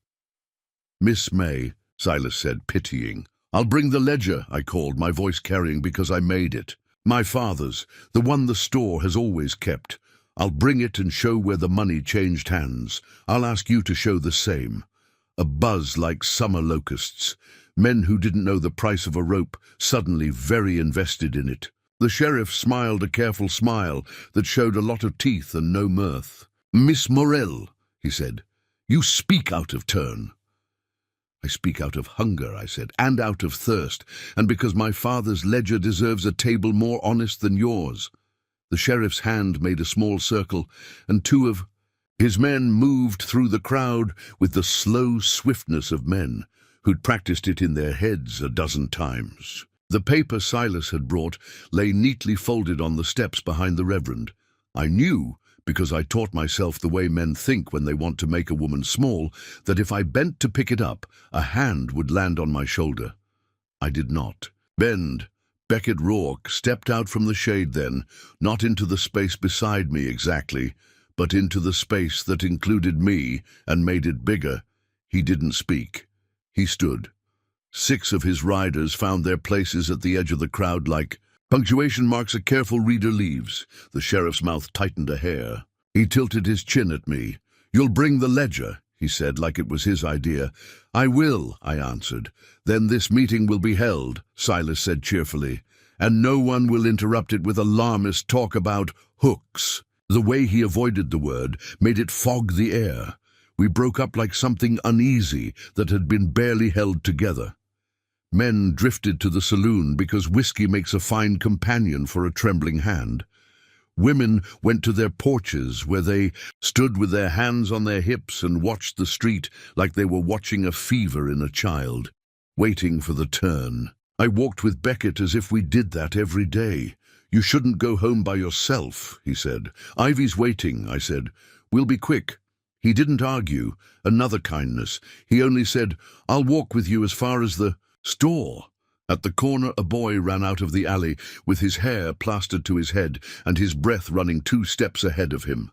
"Miss May," Silas said, pitying. "I'll bring the ledger," I called, my voice carrying because I made it. "My father's, the one the store has always kept. I'll bring it and show where the money changed hands. I'll ask you to show the same." A buzz like summer locusts. Men who didn't know the price of a rope, suddenly very invested in it. The sheriff smiled a careful smile that showed a lot of teeth and no mirth. "Miss Morell," he said, "you speak out of turn." "I speak out of hunger," I said, "and out of thirst, and because my father's ledger deserves a table more honest than yours." The sheriff's hand made a small circle, and two of his men moved through the crowd with the slow swiftness of men who'd practiced it in their heads a dozen times. The paper Silas had brought lay neatly folded on the steps behind the Reverend. I knew, because I taught myself the way men think when they want to make a woman small, that if I bent to pick it up, a hand would land on my shoulder. I did not. "Bend." Beckett Rourke stepped out from the shade then, not into the space beside me exactly, but into the space that included me and made it bigger. He didn't speak. He stood. 6 of his riders found their places at the edge of the crowd like punctuation marks a careful reader leaves. The sheriff's mouth tightened a hair. He tilted his chin at me. "You'll bring the ledger," he said, like it was his idea. "I will," I answered. "Then this meeting will be held," Silas said cheerfully, "and no one will interrupt it with alarmist talk about hooks." The way he avoided the word made it fog the air. We broke up like something uneasy that had been barely held together. Men drifted to the saloon because whiskey makes a fine companion for a trembling hand. Women went to their porches where they stood with their hands on their hips and watched the street like they were watching a fever in a child, waiting for the turn. I walked with Beckett as if we did that every day. "You shouldn't go home by yourself," he said. "Ivy's waiting," I said. "We'll be quick." He didn't argue. Another kindness. He only said, "I'll walk with you as far as the store." At the corner a boy ran out of the alley with his hair plastered to his head and his breath running 2 steps ahead of him.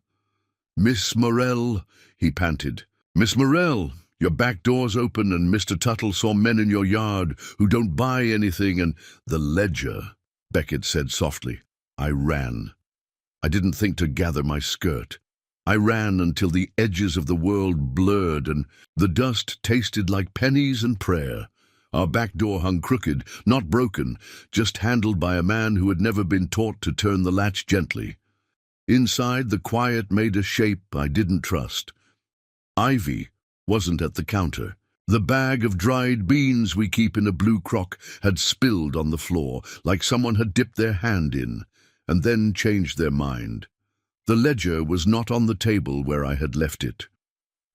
"Miss Morell," he panted. "Miss Morell, your back door's open and Mr. Tuttle saw men in your yard who don't buy anything and—" "The ledger," Beckett said softly. I ran. I didn't think to gather my skirt. I ran until the edges of the world blurred and the dust tasted like pennies and prayer. Our back door hung crooked, not broken, just handled by a man who had never been taught to turn the latch gently. Inside, the quiet made a shape I didn't trust. Ivy wasn't at the counter. The bag of dried beans we keep in a blue crock had spilled on the floor, like someone had dipped their hand in, and then changed their mind. The ledger was not on the table where I had left it.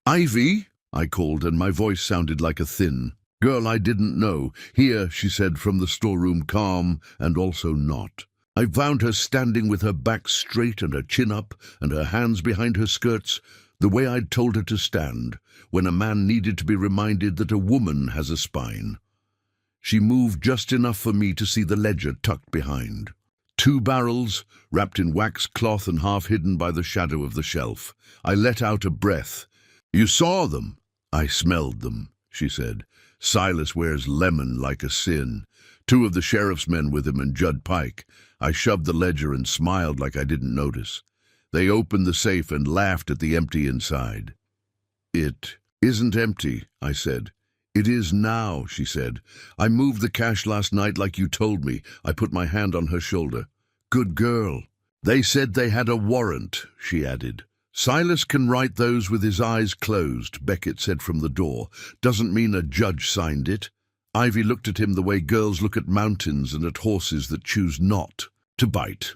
"Ivy!" I called, and my voice sounded like a thin girl I didn't know. "Here," she said from the storeroom, calm and also not. I found her standing with her back straight and her chin up and her hands behind her skirts, the way I'd told her to stand, when a man needed to be reminded that a woman has a spine. She moved just enough for me to see the ledger tucked behind. 2 barrels, wrapped in wax cloth and half hidden by the shadow of the shelf. I let out a breath. "You saw them?" "I smelled them," she said. "Silas wears lemon like a sin. 2 of the sheriff's men with him and Judd Pike." I shoved the ledger and smiled like I didn't notice. They opened the safe and laughed at the empty inside. "It isn't empty," I said. "It is now," she said. "I moved the cash last night like you told me." I put my hand on her shoulder. "Good girl." "They said they had a warrant," she added. "Silas can write those with his eyes closed," Beckett said from the door. "Doesn't mean a judge signed it." Ivy looked at him the way girls look at mountains and at horses that choose not to bite.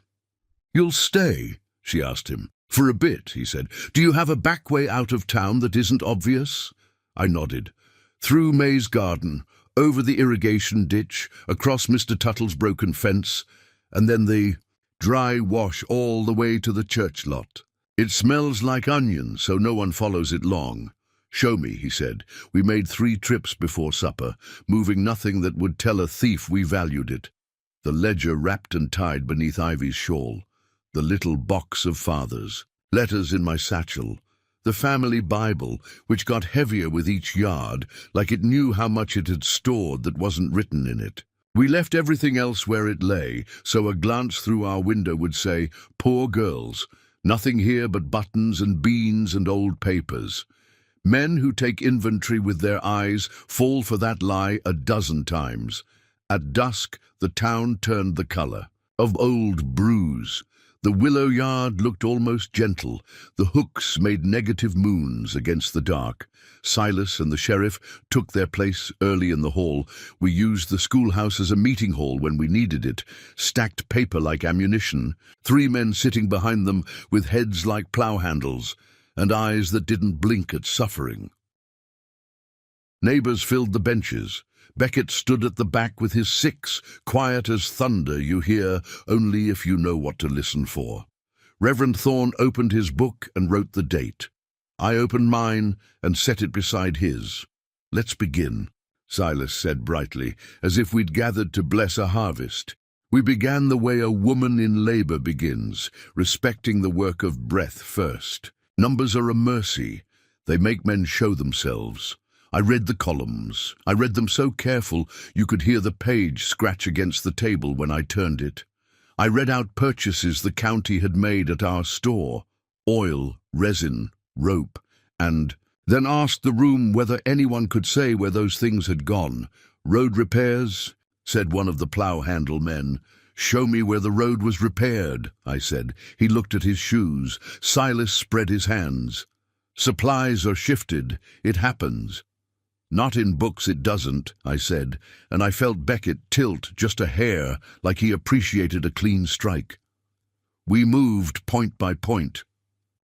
"You'll stay?" she asked him. "For a bit," he said. "Do you have a back way out of town that isn't obvious?" I nodded. "Through May's garden, over the irrigation ditch, across Mr. Tuttle's broken fence, and then the dry wash all the way to the church lot. It smells like onion, so no one follows it long." "Show me," he said. We made 3 trips before supper, moving nothing that would tell a thief we valued it. The ledger wrapped and tied beneath Ivy's shawl. The little box of father's. Letters in my satchel. The family Bible, which got heavier with each yard, like it knew how much it had stored that wasn't written in it. We left everything else where it lay, so a glance through our window would say, "Poor girls, nothing here but buttons and beans and old papers." Men who take inventory with their eyes fall for that lie a dozen times. At dusk, the town turned the color of old bruise. The willow yard looked almost gentle. The hooks made negative moons against the dark. Silas and the sheriff took their place early in the hall. We used the schoolhouse as a meeting hall when we needed it, stacked paper like ammunition, 3 men sitting behind them with heads like plow handles, and eyes that didn't blink at suffering. Neighbors filled the benches. Beckett stood at the back with his 6, quiet as thunder you hear only if you know what to listen for. Reverend Thorne opened his book and wrote the date. I opened mine and set it beside his. "Let's begin," Silas said brightly, as if we'd gathered to bless a harvest. We began the way a woman in labor begins, respecting the work of breath first. Numbers are a mercy. They make men show themselves. I read the columns. I read them so careful you could hear the page scratch against the table when I turned it. I read out purchases the county had made at our store, oil, resin, rope, and then asked the room whether anyone could say where those things had gone. "Road repairs," said one of the plow-handle men. "Show me where the road was repaired," I said. He looked at his shoes. Silas spread his hands. "Supplies are shifted. It happens." "Not in books it doesn't," I said, and I felt Beckett tilt just a hair, like he appreciated a clean strike. We moved point by point.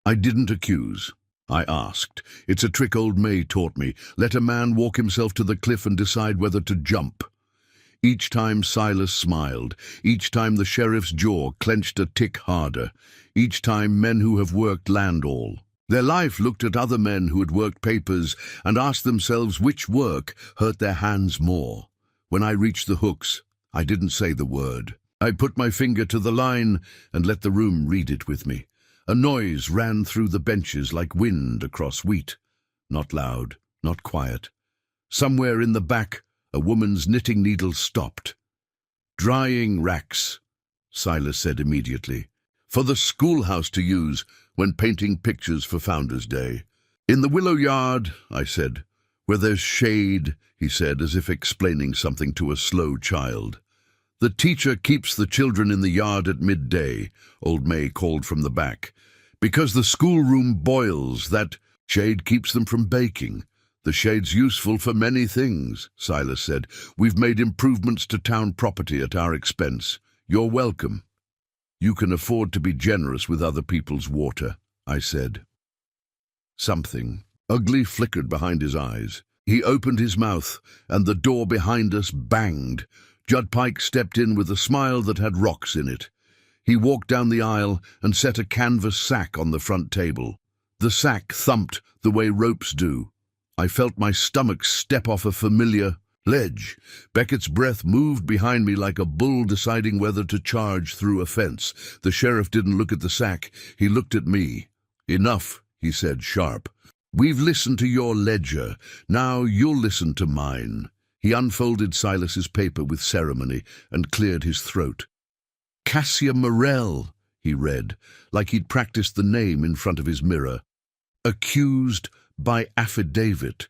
I didn't accuse. I asked. It's a trick old May taught me. Let a man walk himself to the cliff and decide whether to jump. Each time Silas smiled. Each time the sheriff's jaw clenched a tick harder. Each time men who have worked land all. Their life looked at other men who had worked papers and asked themselves which work hurt their hands more. When I reached the hooks, I didn't say the word. I put my finger to the line and let the room read it with me. A noise ran through the benches like wind across wheat. Not loud, not quiet. Somewhere in the back, a woman's knitting needle stopped. "Drying racks," Silas said immediately. "For the schoolhouse to use when painting pictures for Founders' Day." "In the willow yard," I said. "Where there's shade," he said, as if explaining something to a slow child. "The teacher keeps the children in the yard at midday," old May called from the back. "Because the schoolroom boils, that shade keeps them from baking." "The shade's useful for many things," Silas said. "We've made improvements to town property at our expense. You're welcome." "You can afford to be generous with other people's water," I said. Something ugly flickered behind his eyes. He opened his mouth, and the door behind us banged. Judd Pike stepped in with a smile that had rocks in it. He walked down the aisle and set a canvas sack on the front table. The sack thumped the way ropes do. I felt my stomach step off a familiar ledge. Beckett's breath moved behind me like a bull deciding whether to charge through a fence. The sheriff didn't look at the sack. He looked at me. "Enough," he said, sharp. "We've listened to your ledger. Now you'll listen to mine." He unfolded Silas's paper with ceremony and cleared his throat. "Cassia Morell," he read, like he'd practiced the name in front of his mirror. "Accused by affidavit.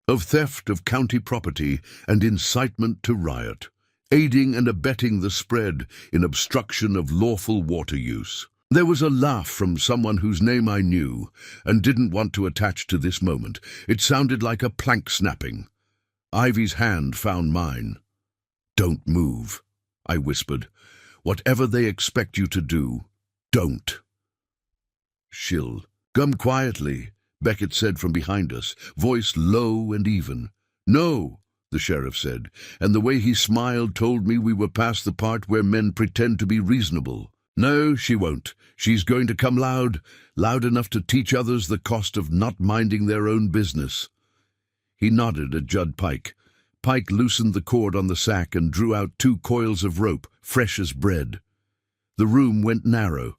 of theft of county property and incitement to riot, aiding and abetting the spread in obstruction of lawful water use. There was a laugh from someone whose name I knew and didn't want to attach to this moment. It sounded like a plank snapping. Ivy's hand found mine. "Don't move," I whispered. "Whatever they expect you to do, don't." "Shill. Come quietly," Beckett said from behind us, voice low and even. "No," the sheriff said, and the way he smiled told me we were past the part where men pretend to be reasonable. "No, she won't. She's going to come loud enough to teach others the cost of not minding their own business." He nodded at Judd Pike. Pike loosened the cord on the sack and drew out 2 coils of rope, fresh as bread. The room went narrow.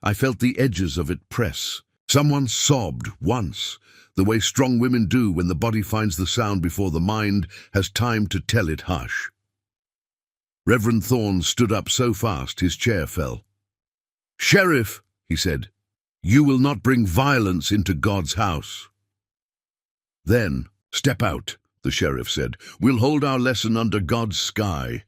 I felt the edges of it press. Someone sobbed once, the way strong women do when the body finds the sound before the mind has time to tell it hush. Reverend Thorne stood up so fast his chair fell. "Sheriff," he said, "you will not bring violence into God's house." "Then, step out," the sheriff said. "We'll hold our lesson under God's sky."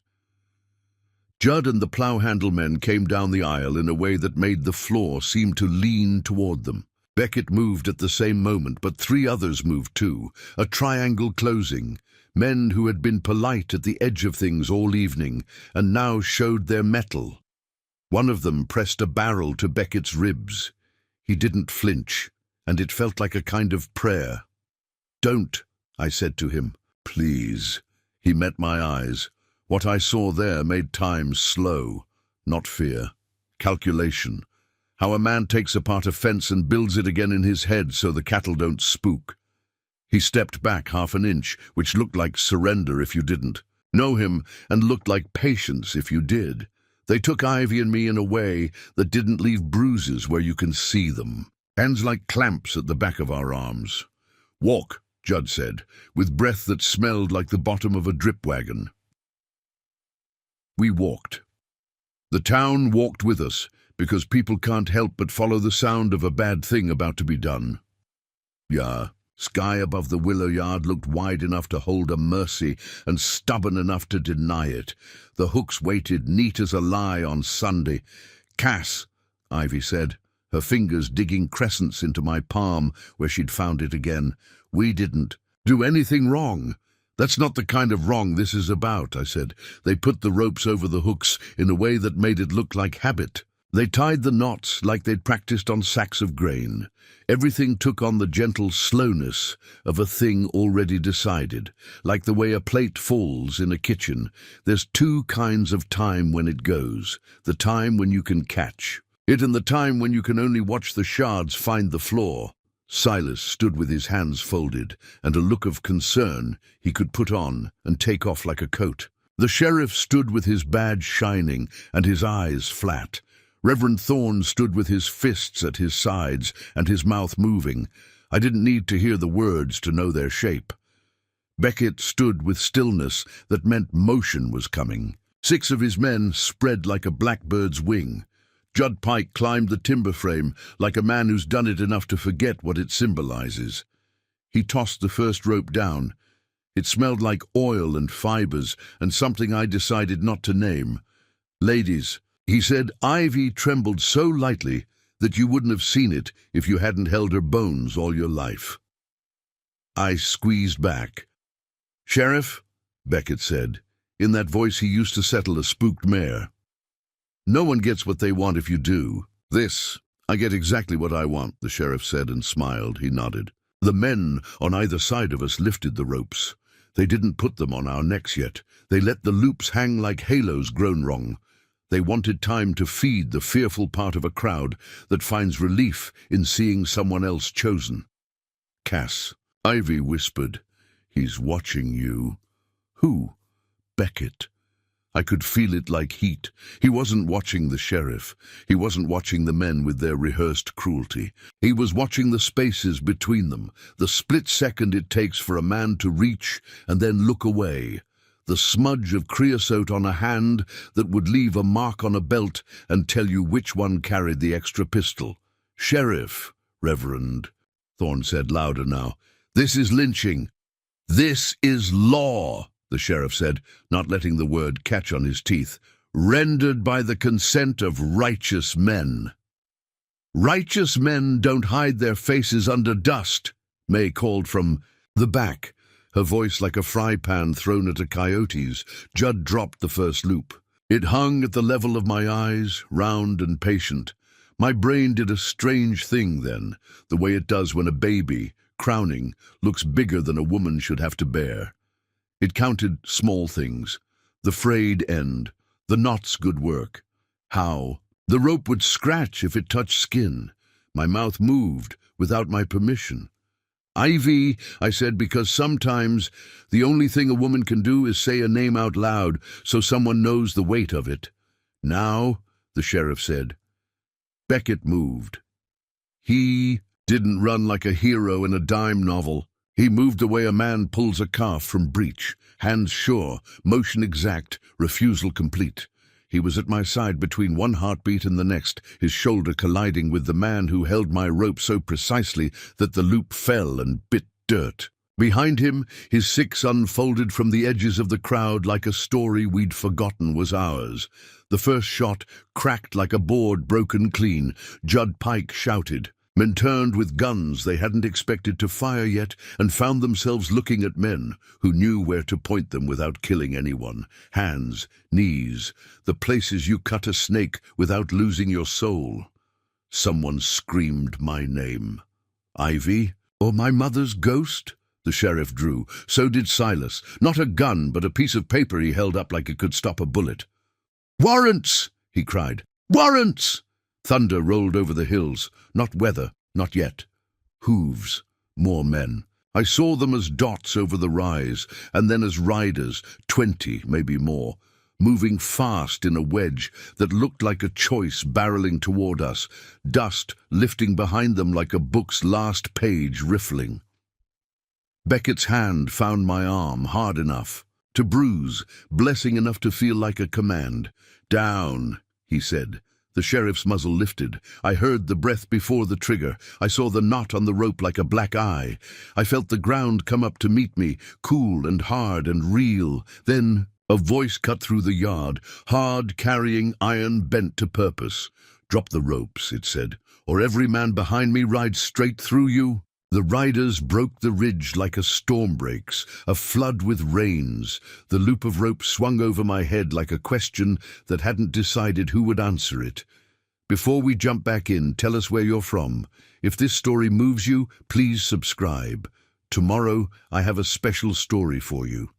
Judd and the plow-handle men came down the aisle in a way that made the floor seem to lean toward them. Beckett moved at the same moment, but 3 others moved too, a triangle closing, men who had been polite at the edge of things all evening and now showed their mettle. One of them pressed a barrel to Beckett's ribs. He didn't flinch, and it felt like a kind of prayer. "Don't," I said to him. "Please." He met my eyes. What I saw there made time slow, not fear. Calculation. How a man takes apart a fence and builds it again in his head so the cattle don't spook. He stepped back half an inch, which looked like surrender if you didn't know him, and looked like patience if you did. They took Ivy and me in a way that didn't leave bruises where you can see them. Hands like clamps at the back of our arms. "Walk," Judd said, with breath that smelled like the bottom of a drip wagon. We walked. The town walked with us, because people can't help but follow the sound of a bad thing about to be done. Yeah, sky above the willow yard looked wide enough to hold a mercy and stubborn enough to deny it. The hooks waited neat as a lie on Sunday. "Cass," Ivy said, her fingers digging crescents into my palm where she'd found it again. "We didn't do anything wrong. That's not the kind of wrong this is about," I said. "They put the ropes over the hooks in a way that made it look like habit. They tied the knots like they'd practiced on sacks of grain. Everything took on the gentle slowness of a thing already decided, like the way a plate falls in a kitchen. There's 2 kinds of time when it goes, the time when you can catch it and the time when you can only watch the shards find the floor." Silas stood with his hands folded and a look of concern he could put on and take off like a coat. The sheriff stood with his badge shining and his eyes flat. Reverend Thorne stood with his fists at his sides and his mouth moving. I didn't need to hear the words to know their shape. Beckett stood with stillness that meant motion was coming. 6 of his men spread like a blackbird's wing. Judd Pike climbed the timber frame like a man who's done it enough to forget what it symbolizes. He tossed the first rope down. It smelled like oil and fibers and something I decided not to name. "Ladies," he said. Ivy trembled so lightly that you wouldn't have seen it if you hadn't held her bones all your life. I squeezed back. "Sheriff," Beckett said, in that voice he used to settle a spooked mare. "No one gets what they want if you do. I get exactly what I want," the sheriff said and smiled. He nodded. The men on either side of us lifted the ropes. They didn't put them on our necks yet. They let the loops hang like halos grown wrong. They wanted time to feed the fearful part of a crowd that finds relief in seeing someone else chosen. "Cass," Ivy whispered. "He's watching you." "Who?" "Beckett." I could feel it like heat. He wasn't watching the sheriff. He wasn't watching the men with their rehearsed cruelty. He was watching the spaces between them, the split second it takes for a man to reach and then look away, the smudge of creosote on a hand that would leave a mark on a belt and tell you which one carried the extra pistol. "Sheriff, Reverend," Thorne said louder now, "this is lynching." "This is law," the sheriff said, not letting the word catch on his teeth, "rendered by the consent of righteous men." "Righteous men don't hide their faces under dust," May called from the back, her voice like a fry pan thrown at a coyote's. Judd dropped the first loop. It hung at the level of my eyes, round and patient. My brain did a strange thing then, the way it does when a baby, crowning, looks bigger than a woman should have to bear. It counted small things. The frayed end, the knot's good work. How? The rope would scratch if it touched skin. My mouth moved without my permission. "Ivy," I said, because sometimes the only thing a woman can do is say a name out loud so someone knows the weight of it. "Now," the sheriff said. Beckett moved. He didn't run like a hero in a dime novel. He moved the way a man pulls a calf from breech, hands sure, motion exact, refusal complete. He was at my side between one heartbeat and the next, his shoulder colliding with the man who held my rope so precisely that the loop fell and bit dirt. Behind him, his six unfolded from the edges of the crowd like a story we'd forgotten was ours. The first shot cracked like a board broken clean. Judd Pike shouted. Men turned with guns they hadn't expected to fire yet and found themselves looking at men who knew where to point them without killing anyone. Hands, knees, the places you cut a snake without losing your soul. Someone screamed my name. "Ivy? Or my mother's ghost?" The sheriff drew. So did Silas. Not a gun, but a piece of paper he held up like it could stop a bullet. "Warrants!" he cried. "Warrants!" Thunder rolled over the hills. Not weather, not yet. Hooves. More men. I saw them as dots over the rise, and then as riders, 20, maybe more, moving fast in a wedge that looked like a choice barreling toward us, dust lifting behind them like a book's last page riffling. Beckett's hand found my arm hard enough to bruise, blessing enough to feel like a command. "Down," he said. The sheriff's muzzle lifted. I heard the breath before the trigger. I saw the knot on the rope like a black eye. I felt the ground come up to meet me, cool and hard and real. Then a voice cut through the yard, hard carrying iron bent to purpose. "Drop the ropes," it said, "or every man behind me rides straight through you." The riders broke the ridge like a storm breaks, a flood with rains. The loop of rope swung over my head like a question that hadn't decided who would answer it. Before we jump back in, tell us where you're from. If this story moves you, please subscribe. Tomorrow, I have a special story for you.